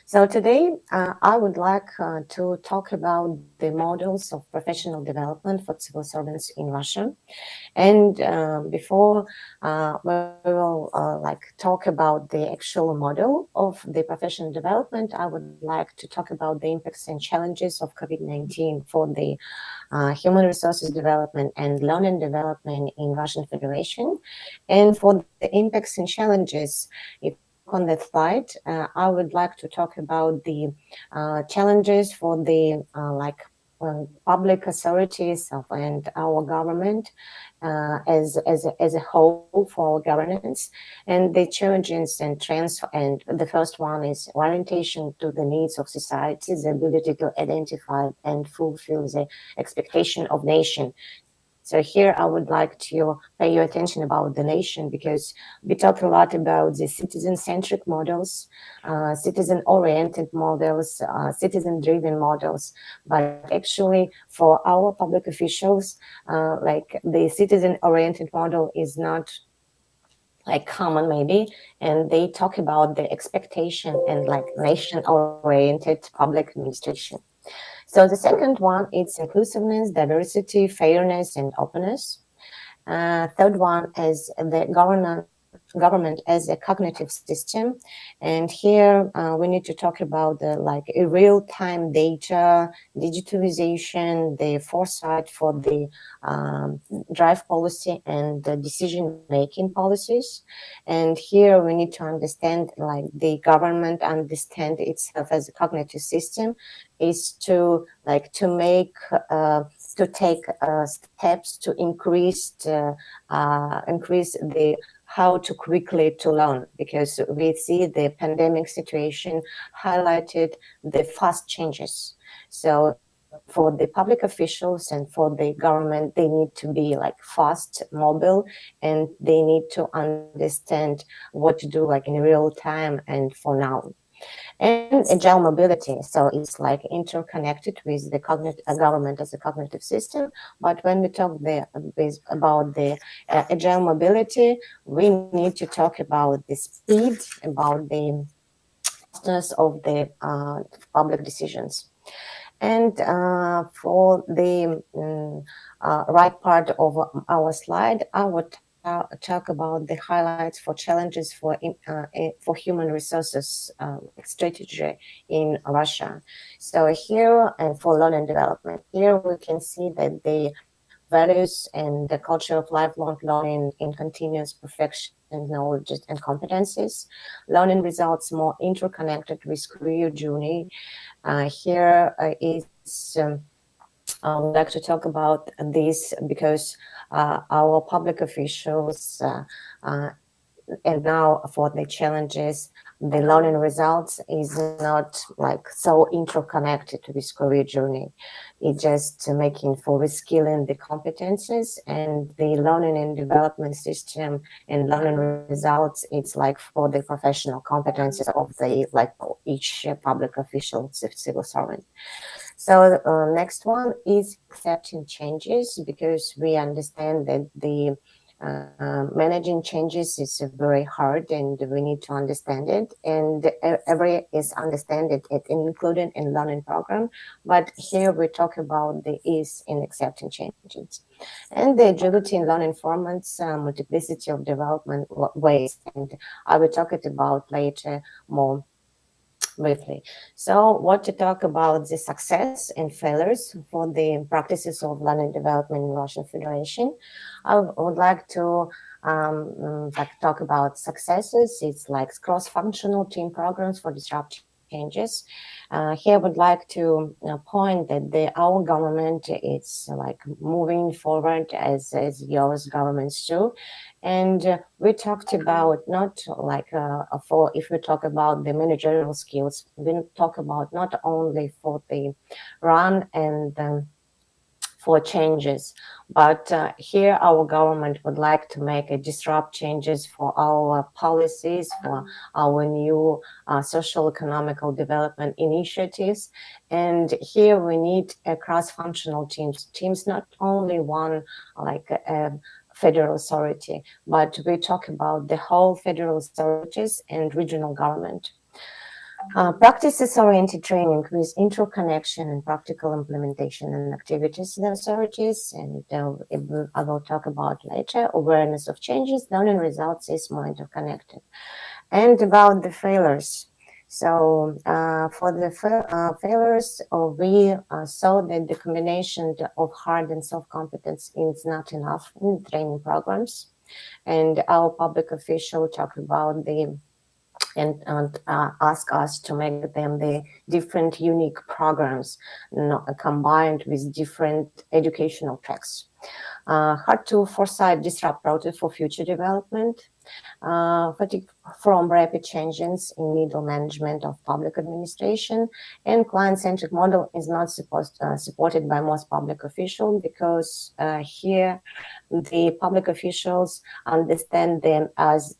So today I would like to talk about the models of professional development for civil servants in Russia. And before we will talk about the actual model of the professional development, I would like to talk about the impacts and challenges of COVID-19 for the human resources development and learning development in Russian Federation. And for the impacts and challenges, if on that slide, I would like to talk about the challenges for the public authorities and our government as a whole for our governance, and the challenges and trends. And the first one is orientation to the needs of society, the ability to identify and fulfill the expectation of nation. So here I would like to pay your attention about the nation, because we talk a lot about the citizen-centric models, citizen-oriented models, citizen-driven models. But actually for our public officials, the citizen-oriented model is not common maybe, and they talk about the expectation and nation-oriented public administration. So the second one is inclusiveness, diversity, fairness, and openness. Third one is the government as a cognitive system. And here we need to talk about the real-time data, digitalization, the foresight for the drive policy and the decision-making policies. And here we need to understand the government understand itself as a cognitive system is to take steps to increase the how to quickly to learn, because we see the pandemic situation highlighted the fast changes. So for the public officials and for the government, they need to be fast, mobile, and they need to understand what to do in real time and for now. And agile mobility, so it's interconnected with the government as a cognitive system. But when we talk about the agile mobility, we need to talk about the speed, about the fastness of the public decisions. And for the right part of our slide, I would talk about the highlights for challenges for human resources strategy in Russia. So here, and for learning development, here we can see that the values and the culture of lifelong learning in continuous perfection and knowledge and competencies. Learning results more interconnected with career journey. Here is I would like to talk about this because our public officials and now for the challenges, the learning results is not so interconnected with career journey. It's just making for reskilling the competences, and the learning and development system and learning results. It's for the professional competences of the each public official, civil servant. So next one is accepting changes, because we understand that the managing changes is very hard, and we need to understand it, and every is understand it included in learning program. But here we talk about the ease in accepting changes, and the agility in learning formats, multiplicity of development ways, and I will talk about later more briefly. So what to talk about the success and failures for the practices of learning development in Russian Federation. I would like to talk about successes. It's cross-functional team programs for disruptive changes. Here I would like to point that our government is moving forward as yours governments too. And we talked about not if we talk about the managerial skills, we talk about not only for the run and for changes. But here our government would like to make a disrupt changes for our policies, for our new social economical development initiatives. And here we need a cross-functional teams, not only one like a federal authority, but we talk about the whole federal authorities and regional government. Practices-oriented training with interconnection and practical implementation and activities in the authorities, and I will talk about later. Awareness of changes, learning results is more interconnected. And about the failures. So for the failures, we saw that the combination of hard and soft competence is not enough in training programs. And our public official talked about the and ask us to make them the different unique programs combined with different educational tracks. Hard to foresight disrupt process for future development, fatigue from rapid changes in middle management of public administration, and client-centric model is not supported by most public officials because here the public officials understand them as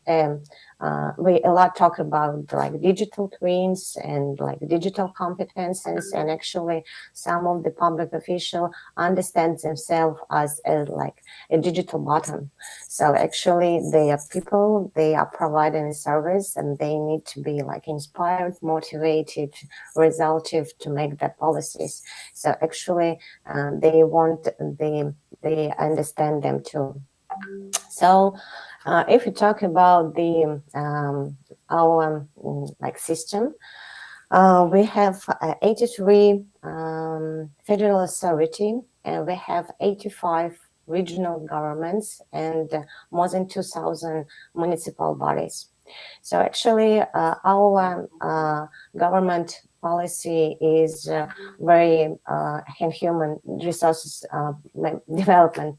we a lot talk about like digital twins and like digital competences, and actually some of the public officials understand themselves as like a digital button. So actually they are people, they are providing a service, and they need to be like inspired, motivated, resultive to make their policies. So actually they understand them too. So if we talk about the our like system, we have 83 federal authority, and we have 85 regional governments and more than 2,000 municipal bodies. So actually our government policy is very in human resources development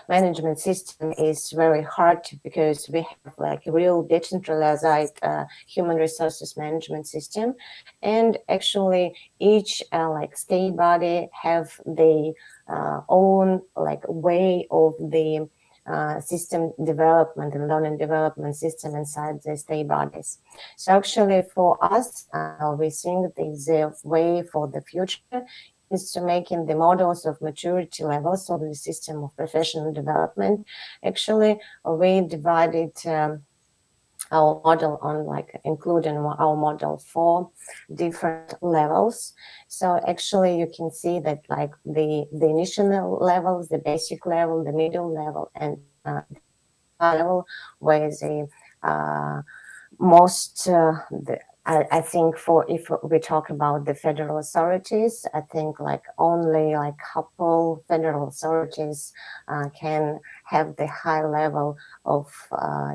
management system is very hard because we have like a real decentralized human resources management system, and actually each like state body have the own like way of the system development and learning development system inside the state bodies. So actually for us, we think the way for the future is to making the models of maturity levels of the system of professional development. Actually, we divided our model on like including our model for different levels. So actually you can see that like the initial levels, the basic level, the middle level, and high level, where the most I think for if we talk about the federal authorities, I think like only like couple federal authorities can have the high level of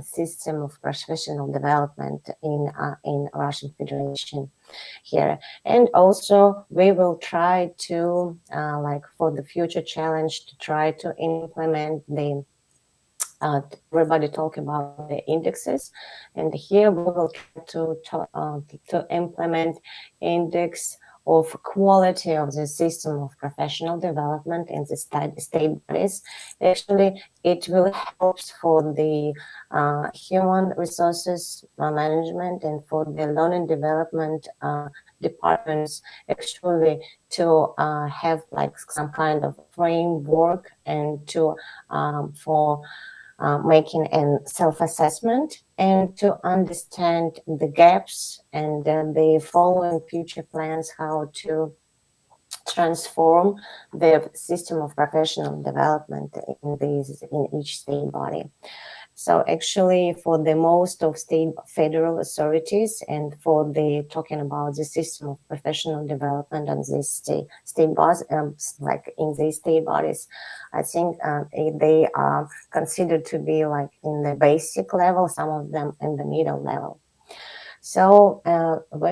system of professional development in Russian Federation here. And also we will try to like for the future challenge to try to implement the everybody talk about the indexes, and here we will try to implement index of quality of the system of professional development in the state bodies. Actually, it will help for the human resources management and for the learning development departments actually to have like some kind of framework and to for making a self-assessment and to understand the gaps and the following future plans, how to transform the system of professional development in each state body. So actually for the most of state federal authorities and for the talking about the system of professional development and this state bodies, like in these state bodies, I think they are considered to be like in the basic level, some of them in the middle level. So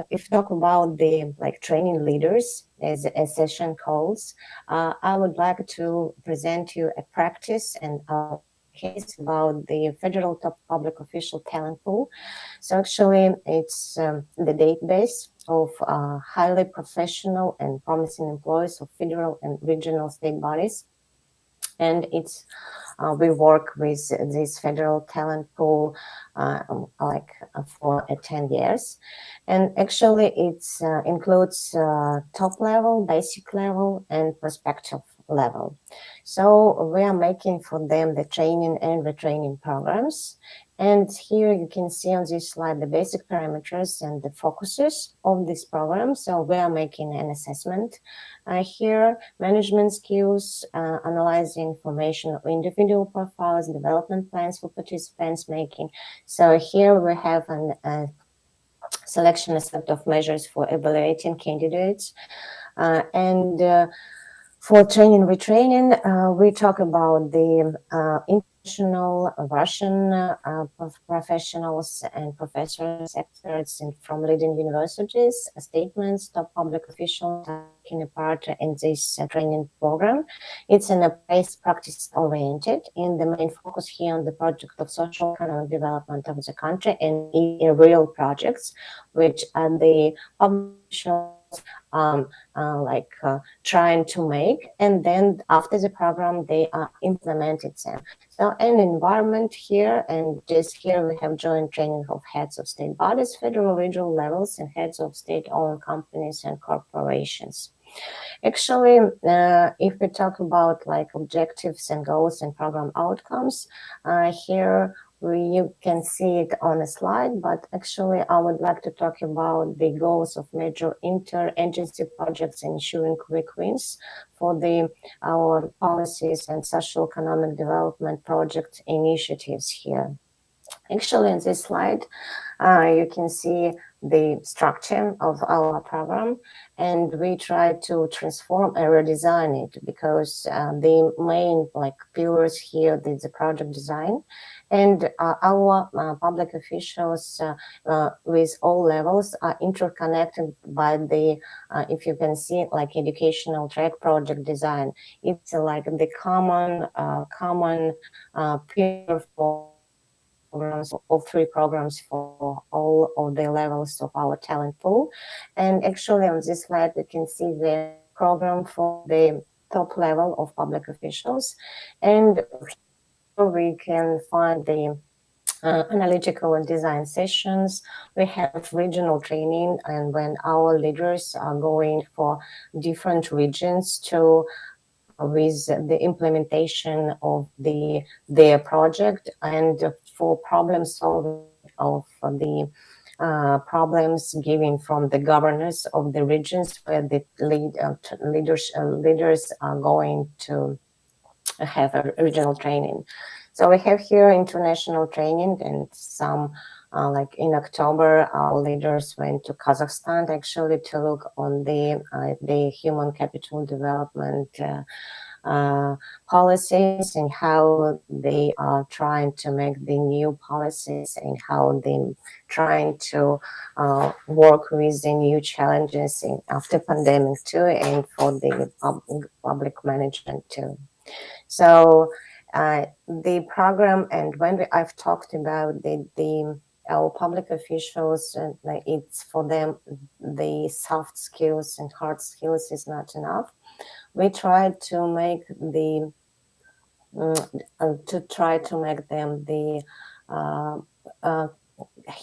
if you talk about the like training leaders as a session calls, I would like to present you a practice and case about the federal top public official talent pool. So actually it's the database of highly professional and promising employees of federal and regional state bodies. And it's we work with this federal talent pool for 10 years. And actually it includes top level, basic level, and prospective level. So we are making for them the training and retraining programs. And here you can see on this slide the basic parameters and the focuses of this program. So we are making an assessment here, management skills, analyzing information of individual profiles, development plans for participants making. So here we have a selection, a set of measures for evaluating candidates. For training, retraining, we talk about the international Russian professionals and professors, experts from leading universities, statements, top public officials taking part in this training program. It's an practice oriented, and the main focus here on the project of social economic development of the country and in real projects, which are the public officials trying to make, and then after the program they are implemented them. So an environment here, and just here we have joint training of heads of state bodies, federal, regional levels, and heads of state-owned companies and corporations. Actually, if we talk about objectives and goals and program outcomes, here you can see it on a slide, but actually I would like to talk about the goals of major inter-agency projects ensuring quick wins for our policies and social economic development project initiatives here. Actually, in this slide, you can see the structure of our program, and we try to transform and redesign it because the main pillars here is the project design, and our public officials with all levels are interconnected by the, if you can see, educational track project design. It's the common pillar for programs, all three programs for all of the levels of our talent pool. And actually on this slide, you can see the program for the top level of public officials. And here we can find the analytical and design sessions. We have regional training, and when our leaders are going for different regions to with the implementation of their project, and for problem solving of the problems given from the governors of the regions where the leaders are going to have a regional training. So we have here international training, and some in October, our leaders went to Kazakhstan actually to look on the human capital development policies and how they are trying to make the new policies and how they trying to work with the new challenges after pandemic too, and for the public management too. So the program, and when I've talked about our public officials, it's for them the soft skills and hard skills is not enough. We try to make them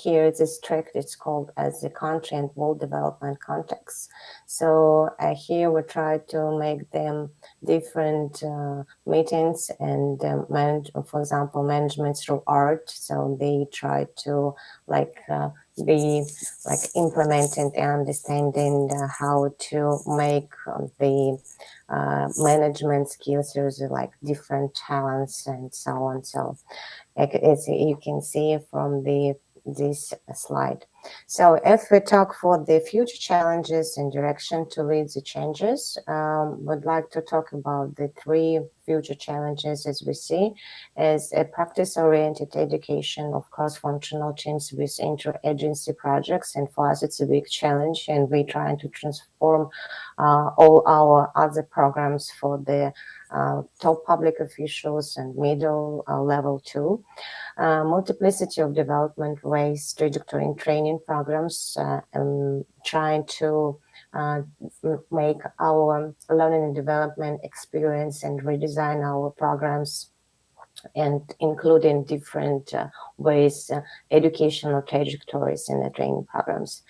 here it's strict, it's called as the country and world development context. So here we try to make them different meetings and manage, for example, management through art. So they try to be implementing and understanding how to make the management skills through different talents and so on. So you can see from this slide. So if we talk for the future challenges and direction to lead the changes, would like to talk about the three future challenges, as we see, as a practice-oriented education of cross-functional teams with interagency projects. And for us, it's a big challenge, and we're trying to transform all our other programs for the top public officials and middle level too. Multiplicity of development ways, trajectory and training programs, trying to make our learning and development experience and redesign our programs, and including different ways, educational trajectories in the training programs.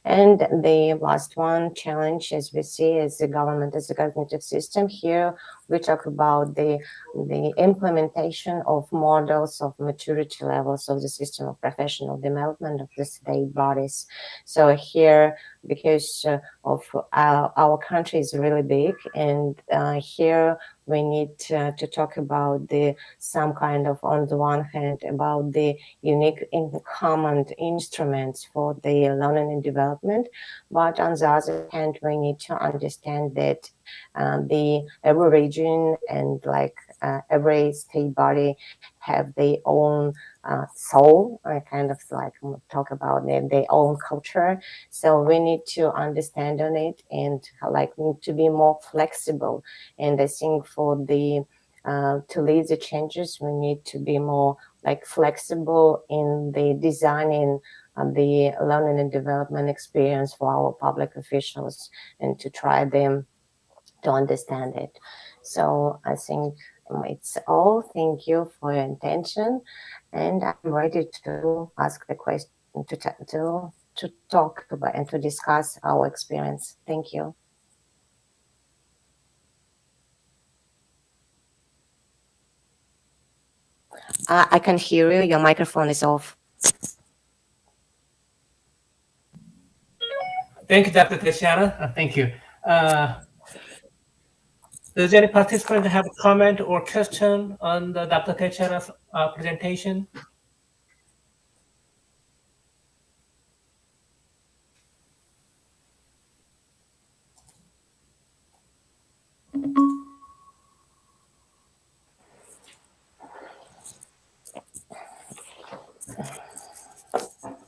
And the last one challenge, as we see, is the government as a cognitive system. Here we talk about the implementation of models of maturity levels of the system of professional development of the state bodies. So here, because of our country is really big, and here we need to talk about some kind of, on the one hand, about the unique and common instruments for the learning and development, but on the other hand, we need to understand that every region and every state body have their own soul. I kind of talk about their own culture. So we need to understand on it, and need to be more flexible. And I think for to lead the changes, we need to be more flexible in the designing the learning and development experience for our public officials, and to try them to understand it. So I think it's all. Thank you for your attention, and I'm ready to ask the question, to talk about and to discuss our experience. Thank you. I can hear you. Your microphone is off. Thank you, Dr. Tatiana. Thank you. Does any participant have a comment or question on Dr. Tatiana's presentation?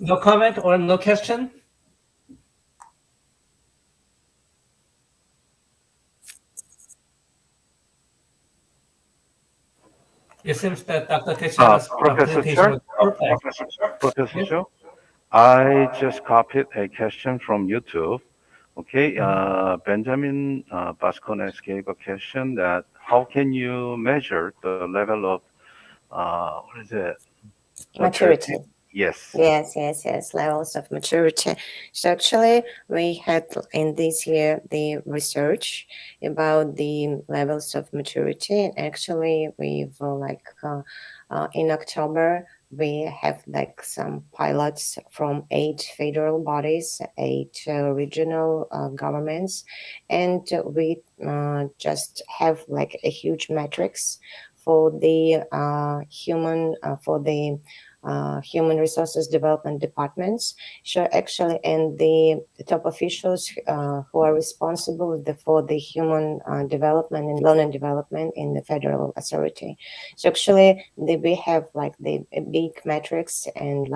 No comment or no question? It seems that Dr. Tatiana's presentation was perfect. Professor Cho, I just copied a question from YouTube. Okay, Benjamin Bascones gave a question that how can you measure the level of what is it? Maturity. Yes. Yes, levels of maturity. So actually, we had in this year the research about the levels of maturity. And actually, we've in October, we have some pilots from 8 federal bodies, 8 regional governments, and we just have a huge matrix for the human resources development departments. So actually, and the top officials who are responsible for the human development and learning development in the federal authority. So actually, we have the big metrics, and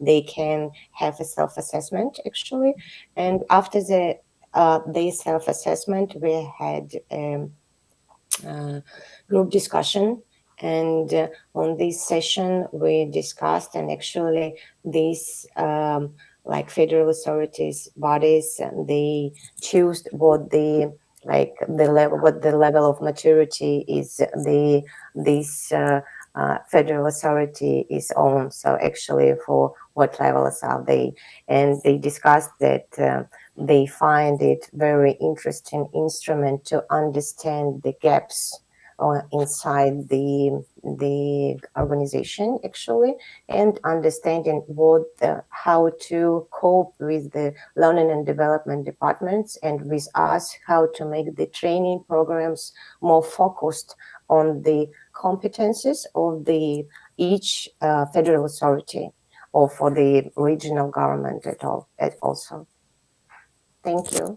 they can have a self-assessment actually. And after the self-assessment, we had group discussion. And on this session, we discussed, and actually these federal authorities, bodies, they choose what the level of maturity is this federal authority is on. So actually, for what levels are they? And they discussed that they find it very interesting instrument to understand the gaps inside the organization actually, and understanding how to cope with the learning and development departments, and with us how to make the training programs more focused on the competences of each federal authority, or for the regional government also. Thank you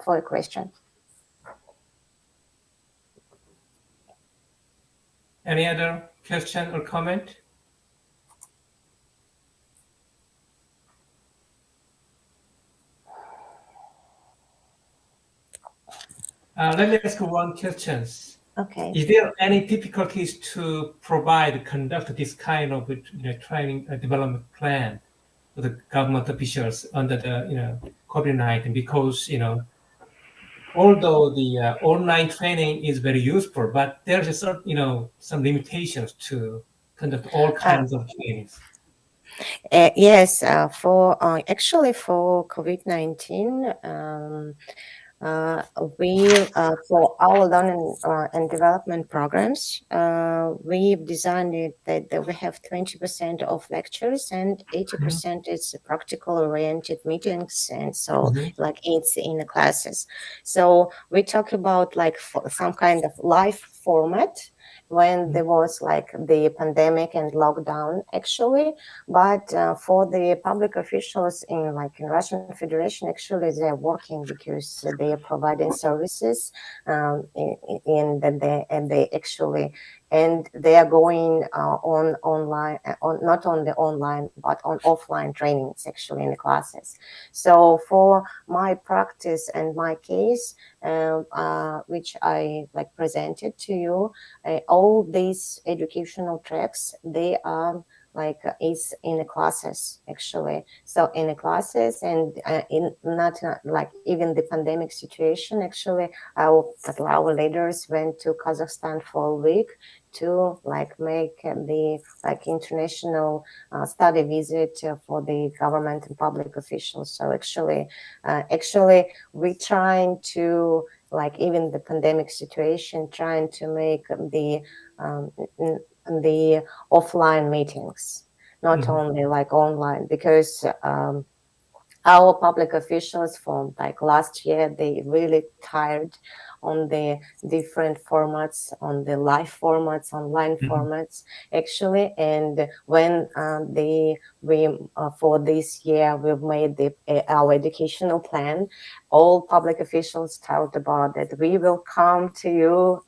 for your question. Any other question or comment? Let me ask one question. Okay. Is there any difficulties to conduct this kind of training development plan for the government officials under the COVID-19? Because although the online training is very useful, but there's some limitations to conduct all kinds of trainings. Yes, for actually for COVID-19, we for our learning and development programs, we've designed it that we have 20% of lectures and 80% is practical oriented meetings, and so like it's in the classes. So we talk about like some kind of live format when there was like the pandemic and lockdown actually, but for the public officials in Russian Federation, actually they're working because they are providing services in that they actually, and they are going on online, not on the online, but on offline trainings actually in the classes. So for my practice and my case, which I presented to you, all these educational tracks, they are is in the classes actually. So in the classes, and in not like even the pandemic situation, actually our leaders went to Kazakhstan for a week to make the international study visit for the government and public officials. So actually we're trying to, even the pandemic situation, trying to make the offline meetings, not only online, because our public officials from last year, they really tired on the different formats, on the live formats, online formats actually. And when for this year we've made our educational plan, all public officials talked about that we will come to you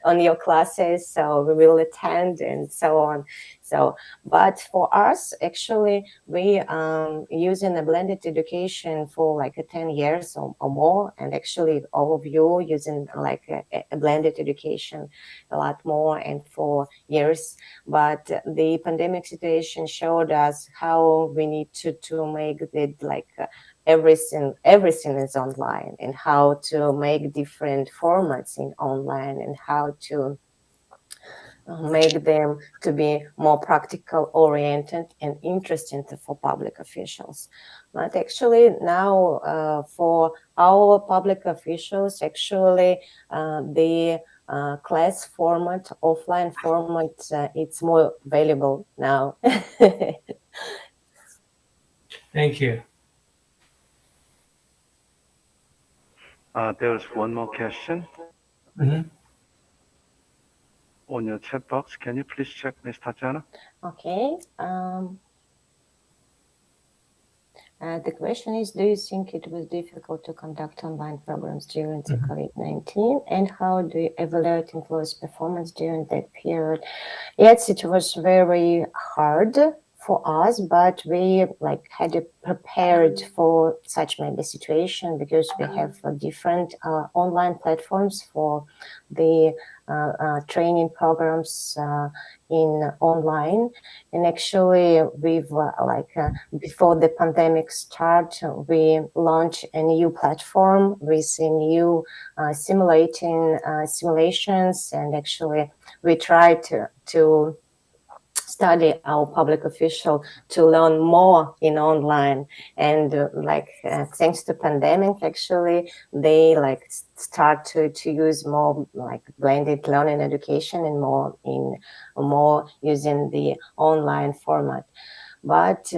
on your classes, so we will attend and so on. So, but for us, actually, we using a blended education for 10 years or more, and actually all of you using a blended education a lot more and for years. But the pandemic situation showed us how we need to make it everything is online, and how to make different formats in online, and how to make them to be more practical oriented and interesting for public officials. But actually now for our public officials, actually the class format, offline format, it's more valuable now. Thank you. There's one more question. On your chat box, can you please check, Ms. Tatiana? Okay. The question is, do you think it was difficult to conduct online programs during the COVID-19? And how do you evaluate employees' performance during that period? Yes, it was very hard for us, but we had prepared for such maybe situation, because we have different online platforms for the training programs in online. And actually we've before the pandemic start, we launched a new platform with a new simulations, and actually we tried to study our public official to learn more in online. And thanks to pandemic, actually they start to use more blended learning education, and more using the online format. But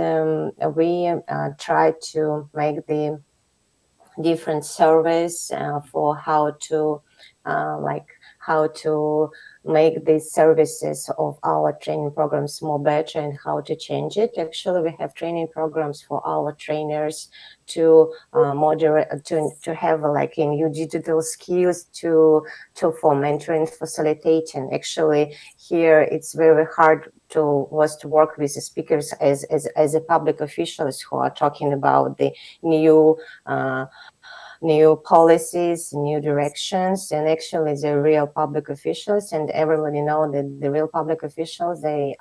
we try to make the different surveys for how to make the services of our training programs more better and how to change it. Actually, we have training programs for our trainers to moderate, to have like a new digital skills for mentoring, facilitating. Actually, here it's very hard to work with the speakers as a public officials who are talking about the new policies, new directions, and actually the real public officials, and everybody know that the real public officials, they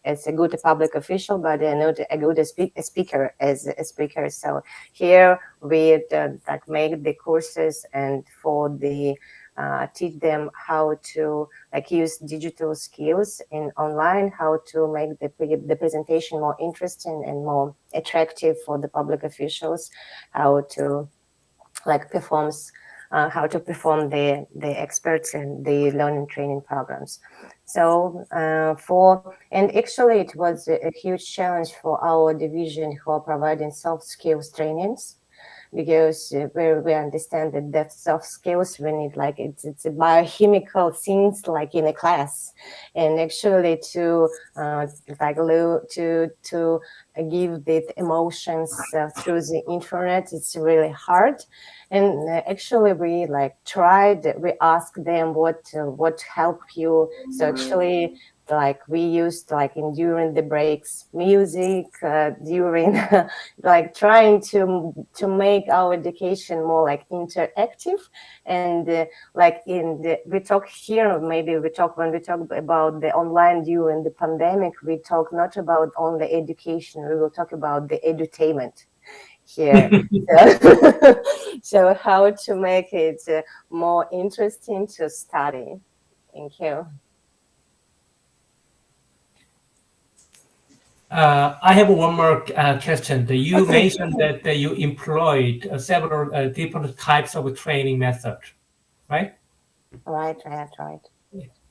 it's a good public official, but they're not a good speaker as a speaker. So here we like make the courses and for the teach them how to like use digital skills in online, how to make the presentation more interesting and more attractive for the public officials, how to like how to perform the experts and the learning training programs. So and actually it was a huge challenge for our division who are providing soft skills trainings, because we understand that that soft skills we need like it's a biochemical things like in a class, and actually to give the emotions through the internet, it's really hard. And actually we like we asked them what helped you. So actually like we used like during the breaks music, during like trying to make our education more like interactive. And like we talk here, maybe when we talk about the online during the pandemic, we talk not about only education, we will talk about the edutainment here. So how to make it more interesting to study. Thank you. I have one more question. You mentioned that you employed several different types of training methods, right? Right.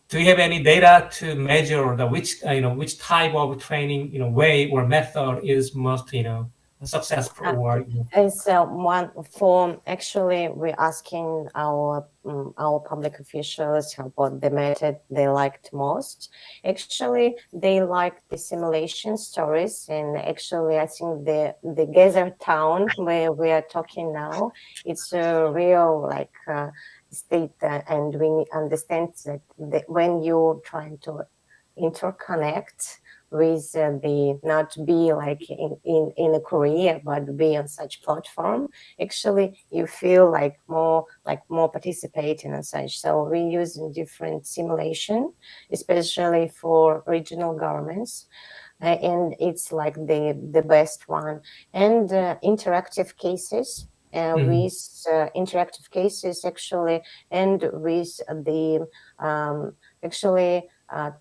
Do you have any data to measure which type of training way or method is most successful? Or It's one form. Actually, we're asking our public officials what the method they liked most. Actually, they like the simulation stories, and actually, I think the Gather Town where we are talking now, it's a real like state, and we understand that when you're trying to interconnect with not be like in a career, but be on such platform, actually you feel like more participating and such. So we use different simulation, especially for regional governments, and it's like the best one. And interactive cases, with interactive cases actually, and with the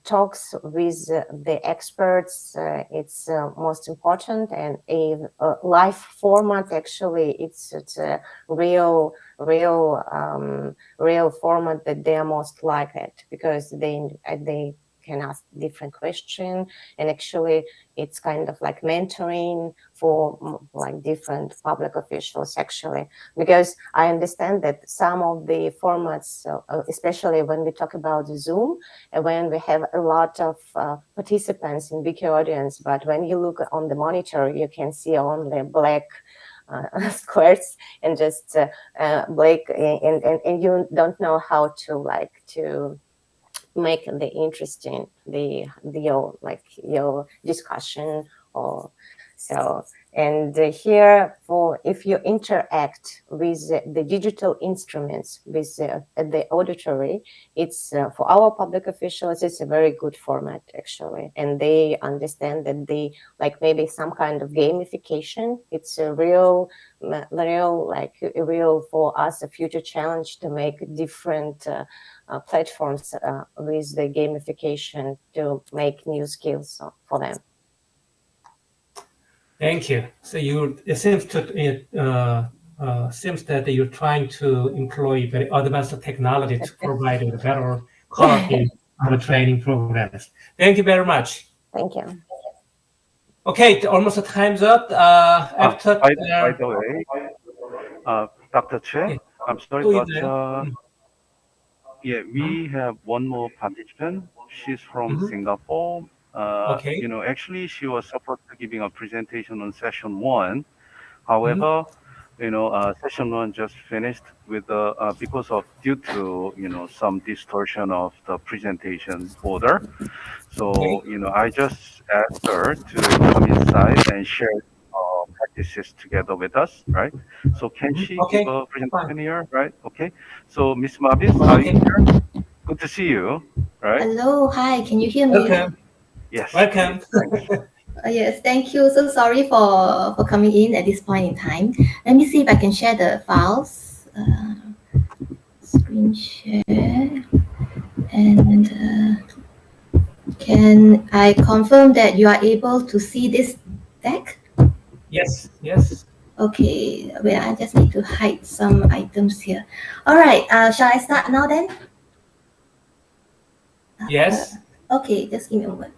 talks with the experts, it's most important. And a live format, actually it's a real format that they are most like it, because they can ask different questions, and actually it's kind of like mentoring for like different public officials actually, because I understand that some of the formats, especially when we talk about Zoom, and when we have a lot of participants in big audience, but when you look on the monitor, you can see only black squares and just black, and you don't know how to make the interesting your discussion or so. And here, for if you interact with the digital instruments with the auditory, it's for our public officials, it's a very good format actually, and they understand that they like maybe some kind of gamification. It's a real for us a future challenge to make different platforms with the gamification to make new skills for them. Thank you. So it seems that you're trying to employ very advanced technology to provide a better quality of training programs. Thank you very much. Thank you. Okay, almost time's up. By the way, Dr. Che, I'm sorry, but Yeah, we have one more participant. She's from Singapore. Okay. You know, actually, she was supposed to giving a presentation on session one. However, you know, session one just finished with the because of due to some distortion of the presentation order. So you know, I just asked her to come inside and share practices together with us, right? So can she Okay, give a fine. presentation here, right? Okay. So Miss Mavis, are you here? Good to see you, right? Hello, hi, can you hear me? Welcome. Yes. Welcome. Yes, thank you. So sorry for coming in at this point in time. Let me see if I can share the files. Screen share. And can I confirm that you are able to see this deck? Yes, yes. Okay, wait, I just need to hide some items here. All right, shall I start now then? Yes. Okay, just give me a moment.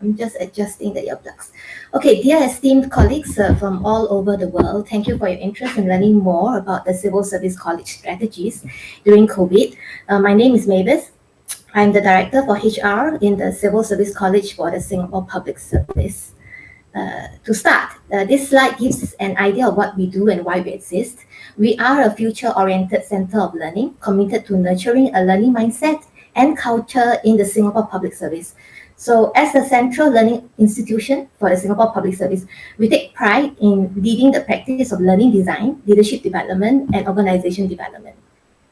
I'm just adjusting the earplugs. Okay, dear esteemed colleagues from all over the world, thank you for your interest in learning more about the Civil Service College strategies during COVID. My name is Mavis. I'm the Director for HR in the Civil Service College for the Singapore Public Service. To start, this slide gives an idea of what we do and why we exist. We are a future-oriented center of learning committed to nurturing a learning mindset and culture in the Singapore Public Service. So as a central learning institution for the Singapore Public Service, we take pride in leading the practice of learning design, leadership development, and organization development.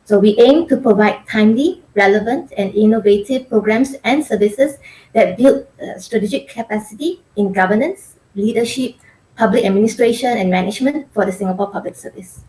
So we aim to provide timely, relevant, and innovative programs and services that build strategic capacity in governance, leadership, public administration, and management for the Singapore Public Service.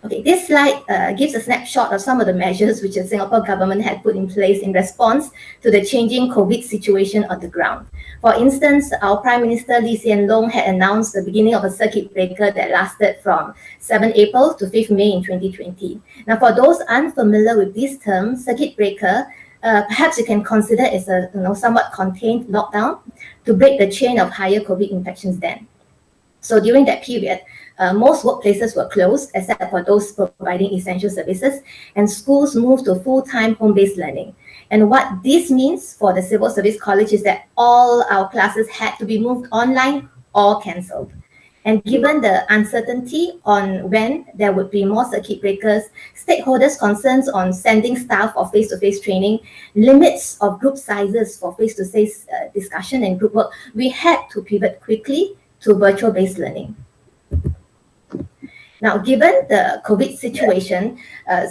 Okay, this slide gives a snapshot of some of the measures which the Singapore government had put in place in response to the changing COVID situation on the ground. For instance, our Prime Minister Lee Hsien Loong had announced the beginning of a circuit breaker that lasted from 7 April to 5th May in 2020. Now, for those unfamiliar with this term, circuit breaker, perhaps you can consider as a somewhat contained lockdown to break the chain of higher COVID infections then. So during that period, most workplaces were closed except for those providing essential services, and schools moved to full-time home-based learning. And what this means for the Civil Service College is that all our classes had to be moved online or cancelled. And given the uncertainty on when there would be more circuit breakers, stakeholders' concerns on sending staff for face-to-face training, limits of group sizes for face-to-face discussion and group work, we had to pivot quickly to virtual-based learning. Now, given the COVID situation,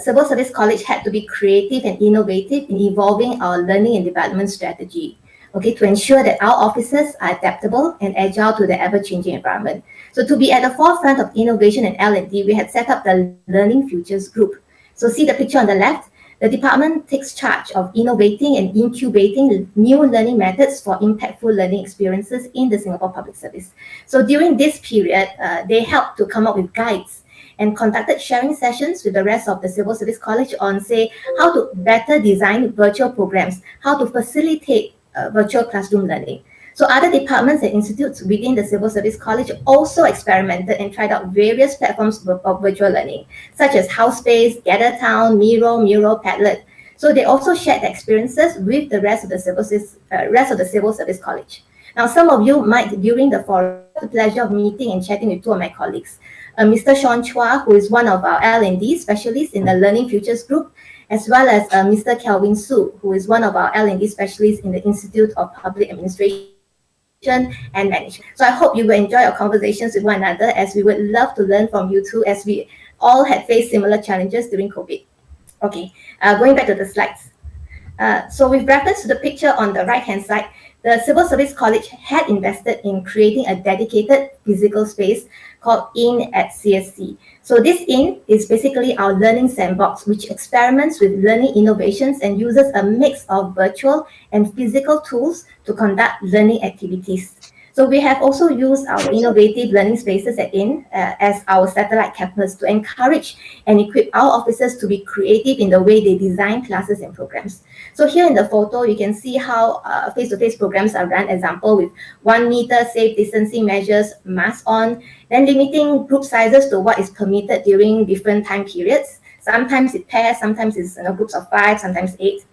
Civil Service College had to be creative and innovative in evolving our learning and development strategy, okay, to ensure that our officers are adaptable and agile to the ever-changing environment. So to be at the forefront of innovation and L&D, we had set up the Learning Futures Group. So see the picture on the left. The department takes charge of innovating and incubating new learning methods for impactful learning experiences in the Singapore Public Service. So during this period, they helped to come up with guides and conducted sharing sessions with the rest of the Civil Service College on, say, how to better design virtual programs, how to facilitate virtual classroom learning. So other departments and institutes within the Civil Service College also experimented and tried out various platforms of virtual learning, such as HouseSpace, GatherTown, Miro, Padlet. So they also shared their experiences with the rest of the Civil Service College. Now, some of you might, during the forum, have the pleasure of meeting and chatting with two of my colleagues, Mr. Sean Chua, who is one of our L&D specialists in the Learning Futures Group, as well as Mr. Kelvin Su, who is one of our L&D specialists in the Institute of Public Administration and Management. So I hope you will enjoy our conversations with one another, as we would love to learn from you too, as we all had faced similar challenges during COVID. Okay, going back to the slides. So with reference to the picture on the right-hand side, the Civil Service College had invested in creating a dedicated physical space called IN at CSC. So this IN is basically our learning sandbox, which experiments with learning innovations and uses a mix of virtual and physical tools to conduct learning activities. So we have also used our innovative learning spaces at IN as our satellite campus to encourage and equip our officers to be creative in the way they design classes and programs. So here in the photo, you can see how face-to-face programs are run, example with 1 meter safe distancing measures, mask on, then limiting group sizes to what is permitted during different time periods, Sometimes it pairs, sometimes it's groups of 5, sometimes 8.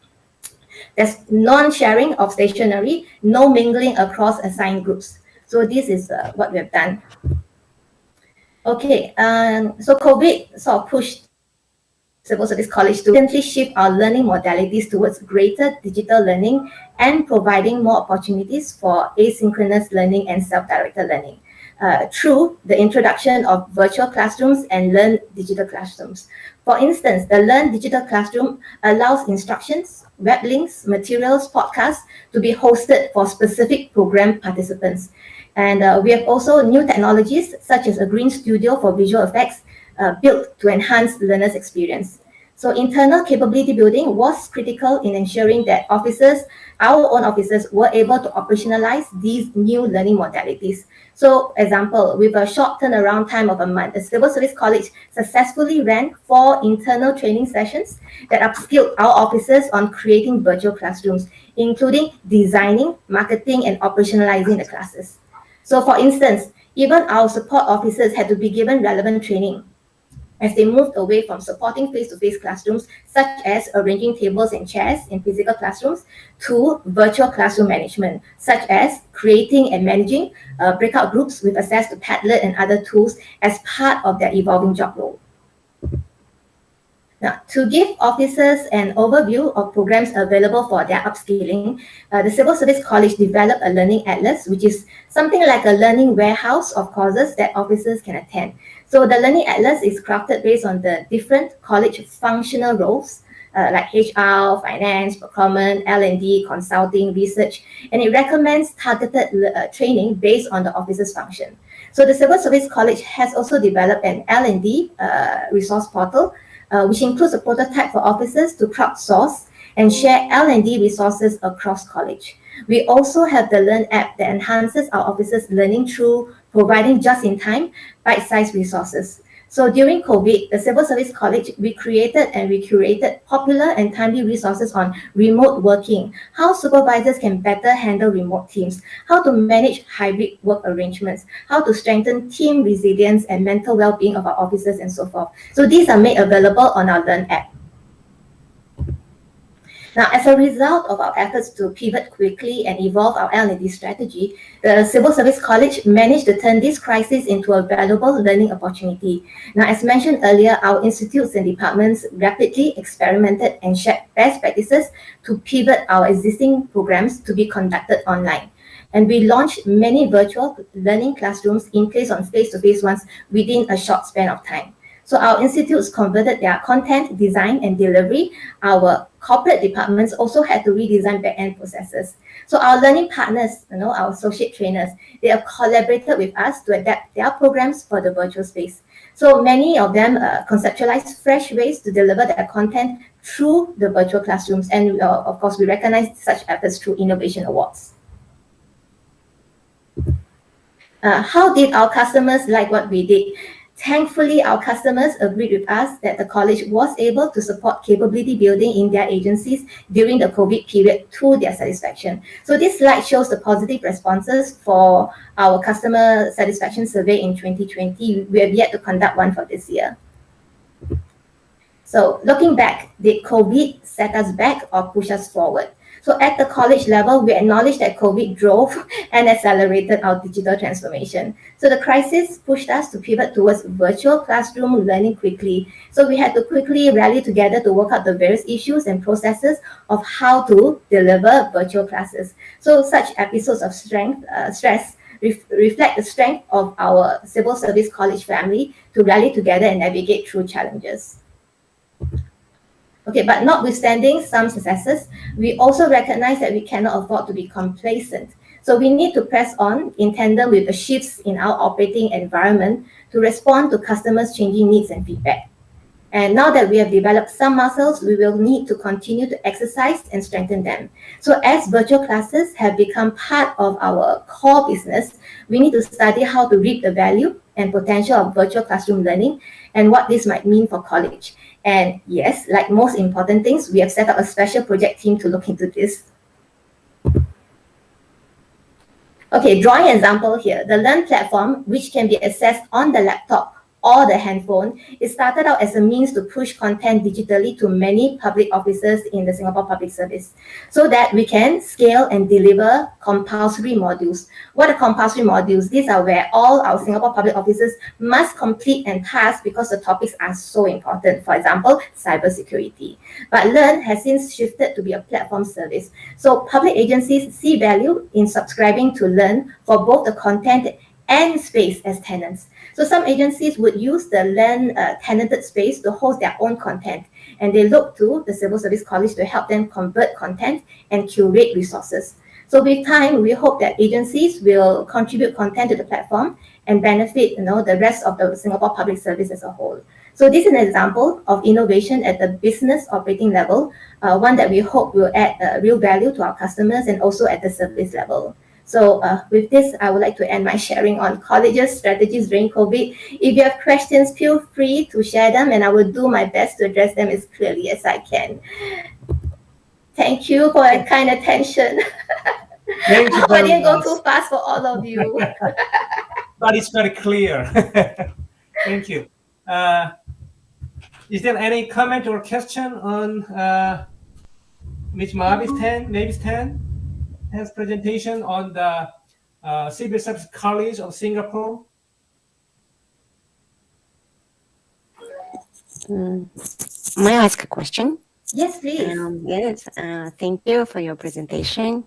There's non-sharing of stationery, no mingling across assigned groups. So this is what we have done. Okay, so COVID sort of pushed Civil Service College to gently shift our learning modalities towards greater digital learning and providing more opportunities for asynchronous learning and self-directed learning through the introduction of virtual classrooms and learn digital classrooms. For instance, the Learn Digital Classroom allows instructions, web links, materials, podcasts to be hosted for specific program participants. And we have also new technologies such as a green studio for visual effects built to enhance learners' experience. So internal capability building was critical in ensuring that officers, our own officers, were able to operationalize these new learning modalities. So, example, with a short turnaround time of a month, the Civil Service College successfully ran 4 internal training sessions that upskilled our officers on creating virtual classrooms, including designing, marketing, and operationalizing the classes. So, for instance, even our support officers had to be given relevant training as they moved away from supporting face-to-face classrooms, such as arranging tables and chairs in physical classrooms, to virtual classroom management, such as creating and managing breakout groups with access to Padlet and other tools as part of their evolving job role. Now, to give officers an overview of programs available for their upskilling, the Civil Service College developed a learning atlas, which is something like a learning warehouse of courses that officers can attend. So the learning atlas is crafted based on the different college functional roles, like HR, finance, procurement, L&D, consulting, research, and it recommends targeted training based on the officer's function. So the Civil Service College has also developed an L&D resource portal, which includes a prototype for officers to crowdsource and share L&D resources across college. We also have the Learn app that enhances our officers' learning through providing just-in-time, bite-sized resources. So during COVID, the Civil Service College, we created and we curated popular and timely resources on remote working, how supervisors can better handle remote teams, how to manage hybrid work arrangements, how to strengthen team resilience and mental well-being of our officers, and so forth. So these are made available on our Learn app. Now, as a result of our efforts to pivot quickly and evolve our L&D strategy, the Civil Service College managed to turn this crisis into a valuable learning opportunity. Now, as mentioned earlier, our institutes and departments rapidly experimented and shared best practices to pivot our existing programs to be conducted online. And we launched many virtual learning classrooms in place of face-to-face ones within a short span of time. So our institutes converted their content, design, and delivery. Our corporate departments also had to redesign back-end processes. So our learning partners, our associate trainers, they have collaborated with us to adapt their programs for the virtual space. So many of them conceptualized fresh ways to deliver their content through the virtual classrooms. And of course, we recognize such efforts through innovation awards. How did our customers like what we did? Thankfully, our customers agreed with us that the college was able to support capability building in their agencies during the COVID period to their satisfaction. So this slide shows the positive responses for our customer satisfaction survey in 2020. We have yet to conduct one for this year. So looking back, did COVID set us back or push us forward? So at the college level, we acknowledge that COVID drove and accelerated our digital transformation. So the crisis pushed us to pivot towards virtual classroom learning quickly. So we had to quickly rally together to work out the various issues and processes of how to deliver virtual classes. So such episodes of stress reflect the strength of our Civil Service College family to rally together and navigate through challenges. Okay, but notwithstanding some successes, we also recognize that we cannot afford to be complacent. So we need to press on in tandem with the shifts in our operating environment to respond to customers' changing needs and feedback. And now that we have developed some muscles, we will need to continue to exercise and strengthen them. So as virtual classes have become part of our core business, we need to study how to reap the value and potential of virtual classroom learning and what this might mean for college. And yes, like most important things, we have set up a special project team to look into this. Okay, drawing an example here, the Learn platform, which can be accessed on the laptop or the handphone, it started out as a means to push content digitally to many public officers in the Singapore Public Service so that we can scale and deliver compulsory modules. What are compulsory modules? These are where all our Singapore public officers must complete and pass because the topics are so important. For example, cybersecurity. But Learn has since shifted to be a platform service. So public agencies see value in subscribing to Learn for both the content and space as tenants. So some agencies would use the Learn tenanted space to host their own content, and they look to the Civil Service College to help them convert content and curate resources. So with time, we hope that agencies will contribute content to the platform and benefit, the rest of the Singapore Public Service as a whole. So this is an example of innovation at the business operating level, one that we hope will add real value to our customers and also at the service level. So with this, I would like to end my sharing on colleges' strategies during COVID. If you have questions, feel free to share them, and I will do my best to address them as clearly as I can. Thank you for your kind attention. Thank you I very didn't go much. too fast for all of you. But it's very clear. Thank you. Is there any comment or question on Ms. Mavis Tan's presentation on the Civil Service College of Singapore? May I ask a question? Yes, please. Yes, thank you for your presentation,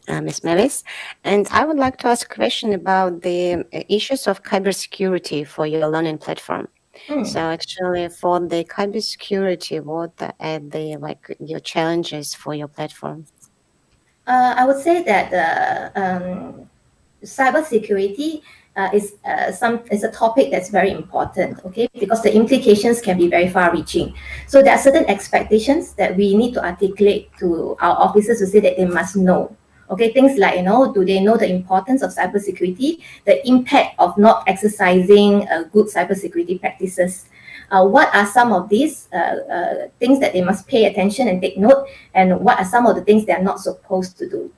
Ms. Mavis. And I would like to ask a question about the issues of cybersecurity for your learning platform. So actually, for the cybersecurity, what are your challenges for your platform? I would say that cybersecurity is a topic that's very important, okay? Because the implications can be very far-reaching. So there are certain expectations that we need to articulate to our officers to say that they must know. Okay, things like, do they know the importance of cybersecurity, the impact of not exercising good cybersecurity practices? What are some of these things that they must pay attention and take note, and what are some of the things they are not supposed to do?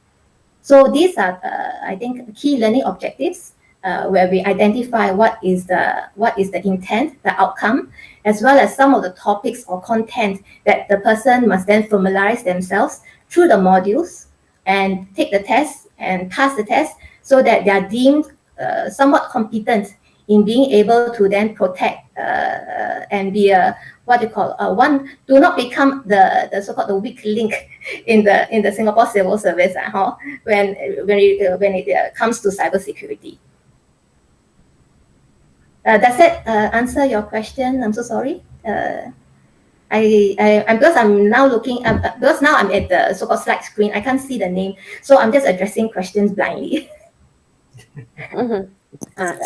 So these are, I think, key learning objectives where we identify what is the intent, the outcome, as well as some of the topics or content that the person must then familiarize themselves through the modules and take the test and pass the test so that they are deemed somewhat competent in being able to then protect and be a do not become the so-called the weak link in the Singapore civil service when it comes to cybersecurity. Does that answer your question? I'm so sorry. Because I'm now because now I'm at the so-called slide screen, I can't see the name, so I'm just addressing questions blindly.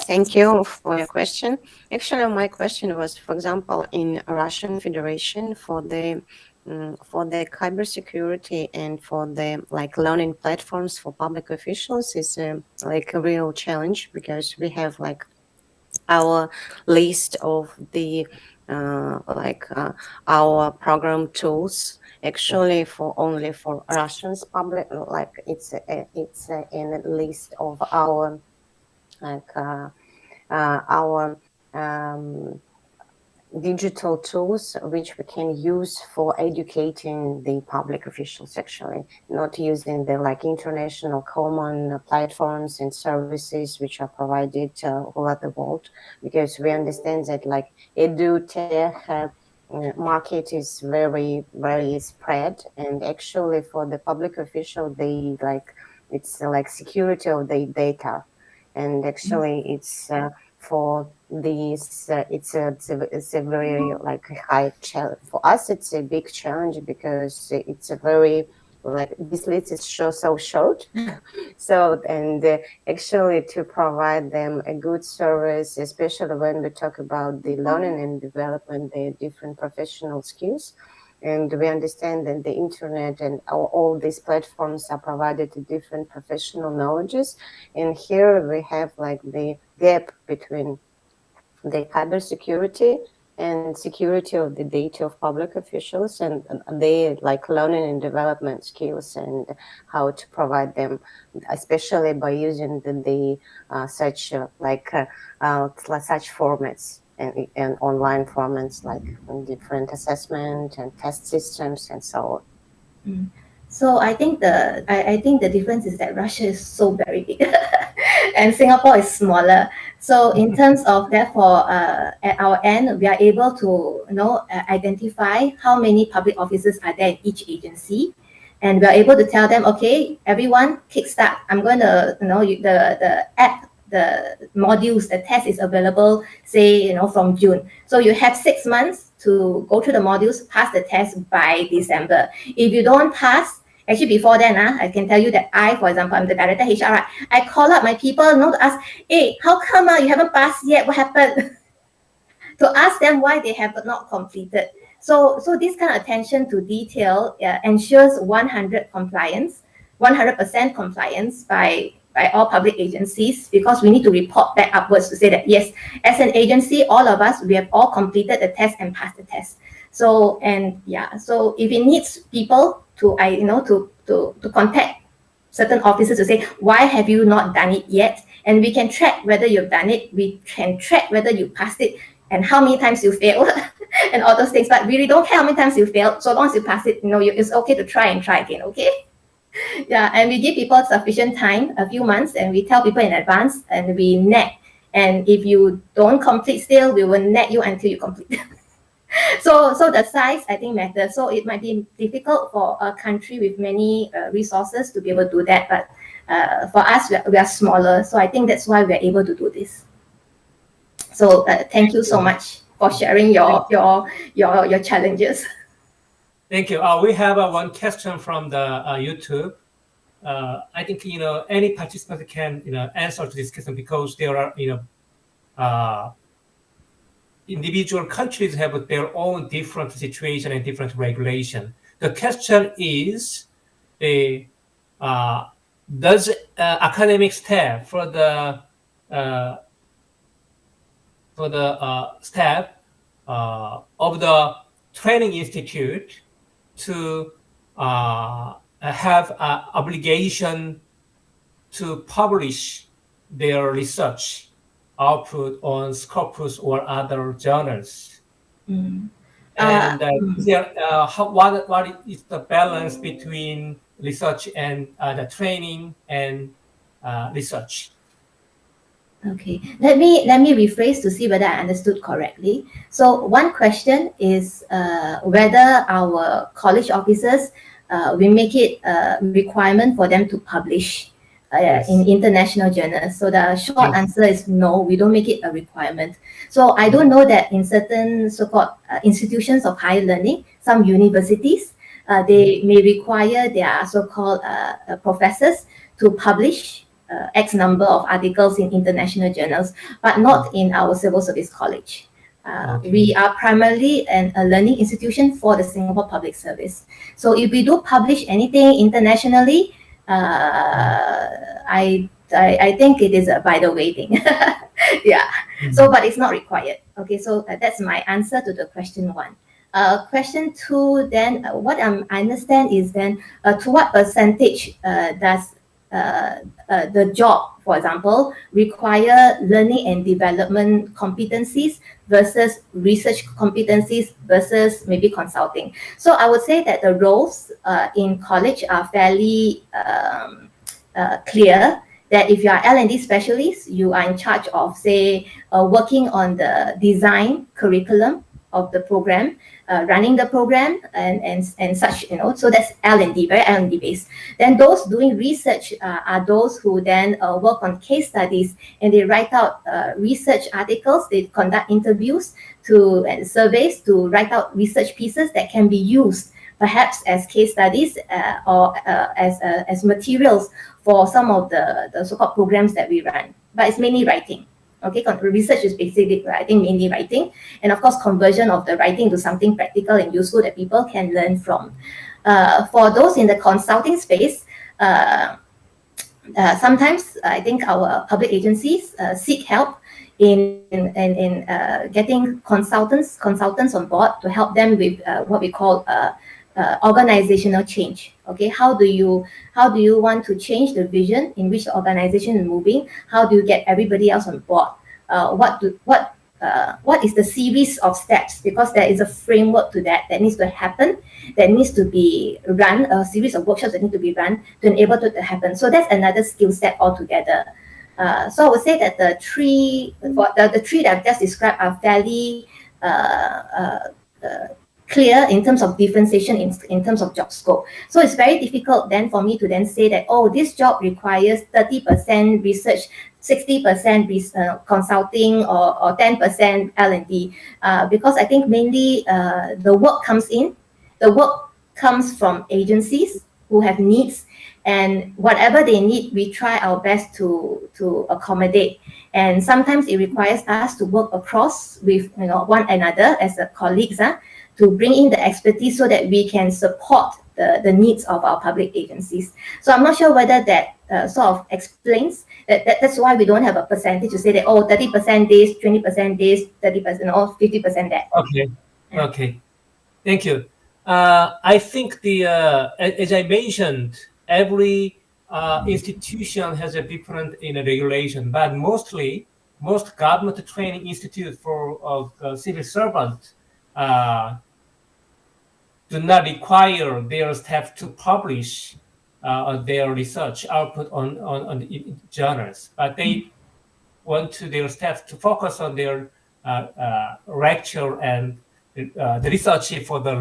Thank you for your question. Actually, my question was, for example, in Russian Federation for the cybersecurity and for the learning platforms for public officials is a real challenge, because we have our list of the our program tools actually only for Russians public, it's in a list of our digital tools which we can use for educating the public officials, actually not using the international common platforms and services which are provided all over the world, because we understand that edutech market is very, very spread, and actually for the public official they it's security of the data. And actually, it's for these. It's a very high challenge for us. It's a big challenge because it's a very this list is so short. So actually to provide them a good service, especially when we talk about the learning and development, the different professional skills. And we understand that the internet and all these platforms are provided to different professional knowledges. And here we have the gap between the cybersecurity and security of the data of public officials and their learning and development skills, and how to provide them, especially by using the such formats. and online formats like different assessment and test systems and so on. So I think the difference is that Russia is so very big and Singapore is smaller. So in terms of therefore at our end, we are able to identify how many public officers are there in each agency, and we are able to tell them, okay, everyone kickstart. I'm going to the app, the modules, the test is available, say from June. So you have 6 months to go through the modules, pass the test by December. If you don't pass, actually before then, I can tell you that for example, I'm the director HR, right? I call up my people to ask, hey, how come you haven't passed yet? What happened? To ask them why they have not completed. So this kind of attention to detail ensures 100% compliance by all public agencies, because we need to report back upwards to say that yes, as an agency, all of us, we have all completed the test and passed the test. So if it needs people to contact certain officers to say, why have you not done it yet? And we can track whether you've done it, we can track whether you passed it and how many times you failed and all those things. But we really don't care how many times you failed, so long as you pass it, it's okay to try again, okay? Yeah, and we give people sufficient time, a few months, and we tell people in advance, and we net. And if you don't complete still, we will net you until you complete. So the size, I think, matters. So it might be difficult for a country with many resources to be able to do that, but for us, we are smaller. So I think that's why we are able to do this. So thank you so much for sharing your challenges. Thank you. We have one question from the YouTube. I think any participant can answer to this question, because there are individual countries have their own different situation and different regulation. The question is, does academic staff for the staff of the training institute to have an obligation to publish their research output on Scopus or other journals? And what is the balance between research and the training and research? Okay, let me rephrase to see whether I understood correctly. So one question is whether our college officers, we make it a requirement for them to publish in international journals. So the short answer is no, we don't make it a requirement. So I don't know that in certain so-called institutions of higher learning, some universities, they may require their so-called professors to publish X number of articles in international journals, but not in our civil service college. We are primarily a learning institution for the Singapore Public Service. So if we do publish anything internationally, I think it is a by the way thing. Yeah. So, but it's not required. Okay. So that's my answer to the question one. Question two, then what I understand is then to what percentage does the job, for example, require learning and development competencies versus research competencies versus maybe consulting. So I would say that the roles in college are fairly clear, that if you are L&D specialist, you are in charge of, say, working on the design curriculum of the program, running the program and such, so that's L&D, very L&D based. Then those doing research are those who then work on case studies, and they write out research articles, they conduct interviews and surveys to write out research pieces that can be used perhaps as case studies or as materials for some of the so-called programs that we run. But it's mainly writing. Okay, research is basically, I think, mainly writing, and of course, conversion of the writing to something practical and useful that people can learn from. For those in the consulting space, sometimes I think our public agencies seek help in getting consultants on board to help them with what we call organizational change. Okay, how do you want to change the vision in which the organization is moving? How do you get everybody else on board? What what is the series of steps, because there is a framework to that needs to happen, that needs to be run, a series of workshops that need to be run to enable it to happen. So that's another skill set altogether. So I would say that the three that I've just described are fairly clear in terms of differentiation in terms of job scope. So it's very difficult then for me to then say that, oh, this job requires 30% research, 60% consulting, or 10% L&D, because I think mainly the work comes from agencies who have needs, and whatever they need, we try our best to accommodate. And sometimes it requires us to work across with one another as colleagues, to bring in the expertise so that we can support the needs of our public agencies. So I'm not sure whether that sort of explains that's why we don't have a percentage to say that, oh, 30% this, 20% this, 30% or 50% that. Okay. Okay. Thank you. I think as I mentioned, every institution has a different regulation, but most government training institutes for civil servants do not require their staff to publish their research output on journals, but they want their staff to focus on their lecture and the research for the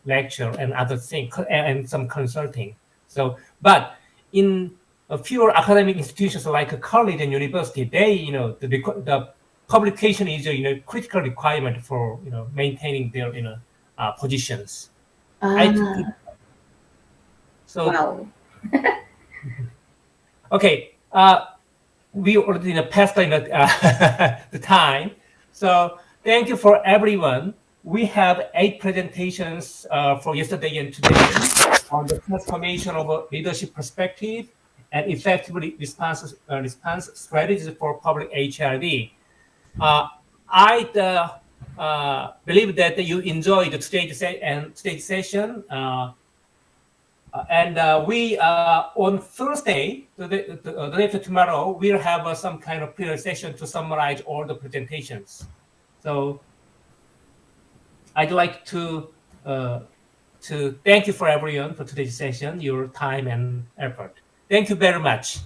lecture and other things, and some consulting. So, but in a few academic institutions like a college and university, they, the publication is a critical requirement for maintaining their positions. So, wow. Okay, we already passed the time. So thank you for everyone. We have 8 presentations for yesterday and today on the transformation of a leadership perspective and effective response strategies for public HRD. I believe that you enjoyed the stage session. And we on Thursday, the day after tomorrow, we'll have some kind of period session to summarize all the presentations. So I'd like to thank you for everyone for today's session, your time and effort. Thank you very much.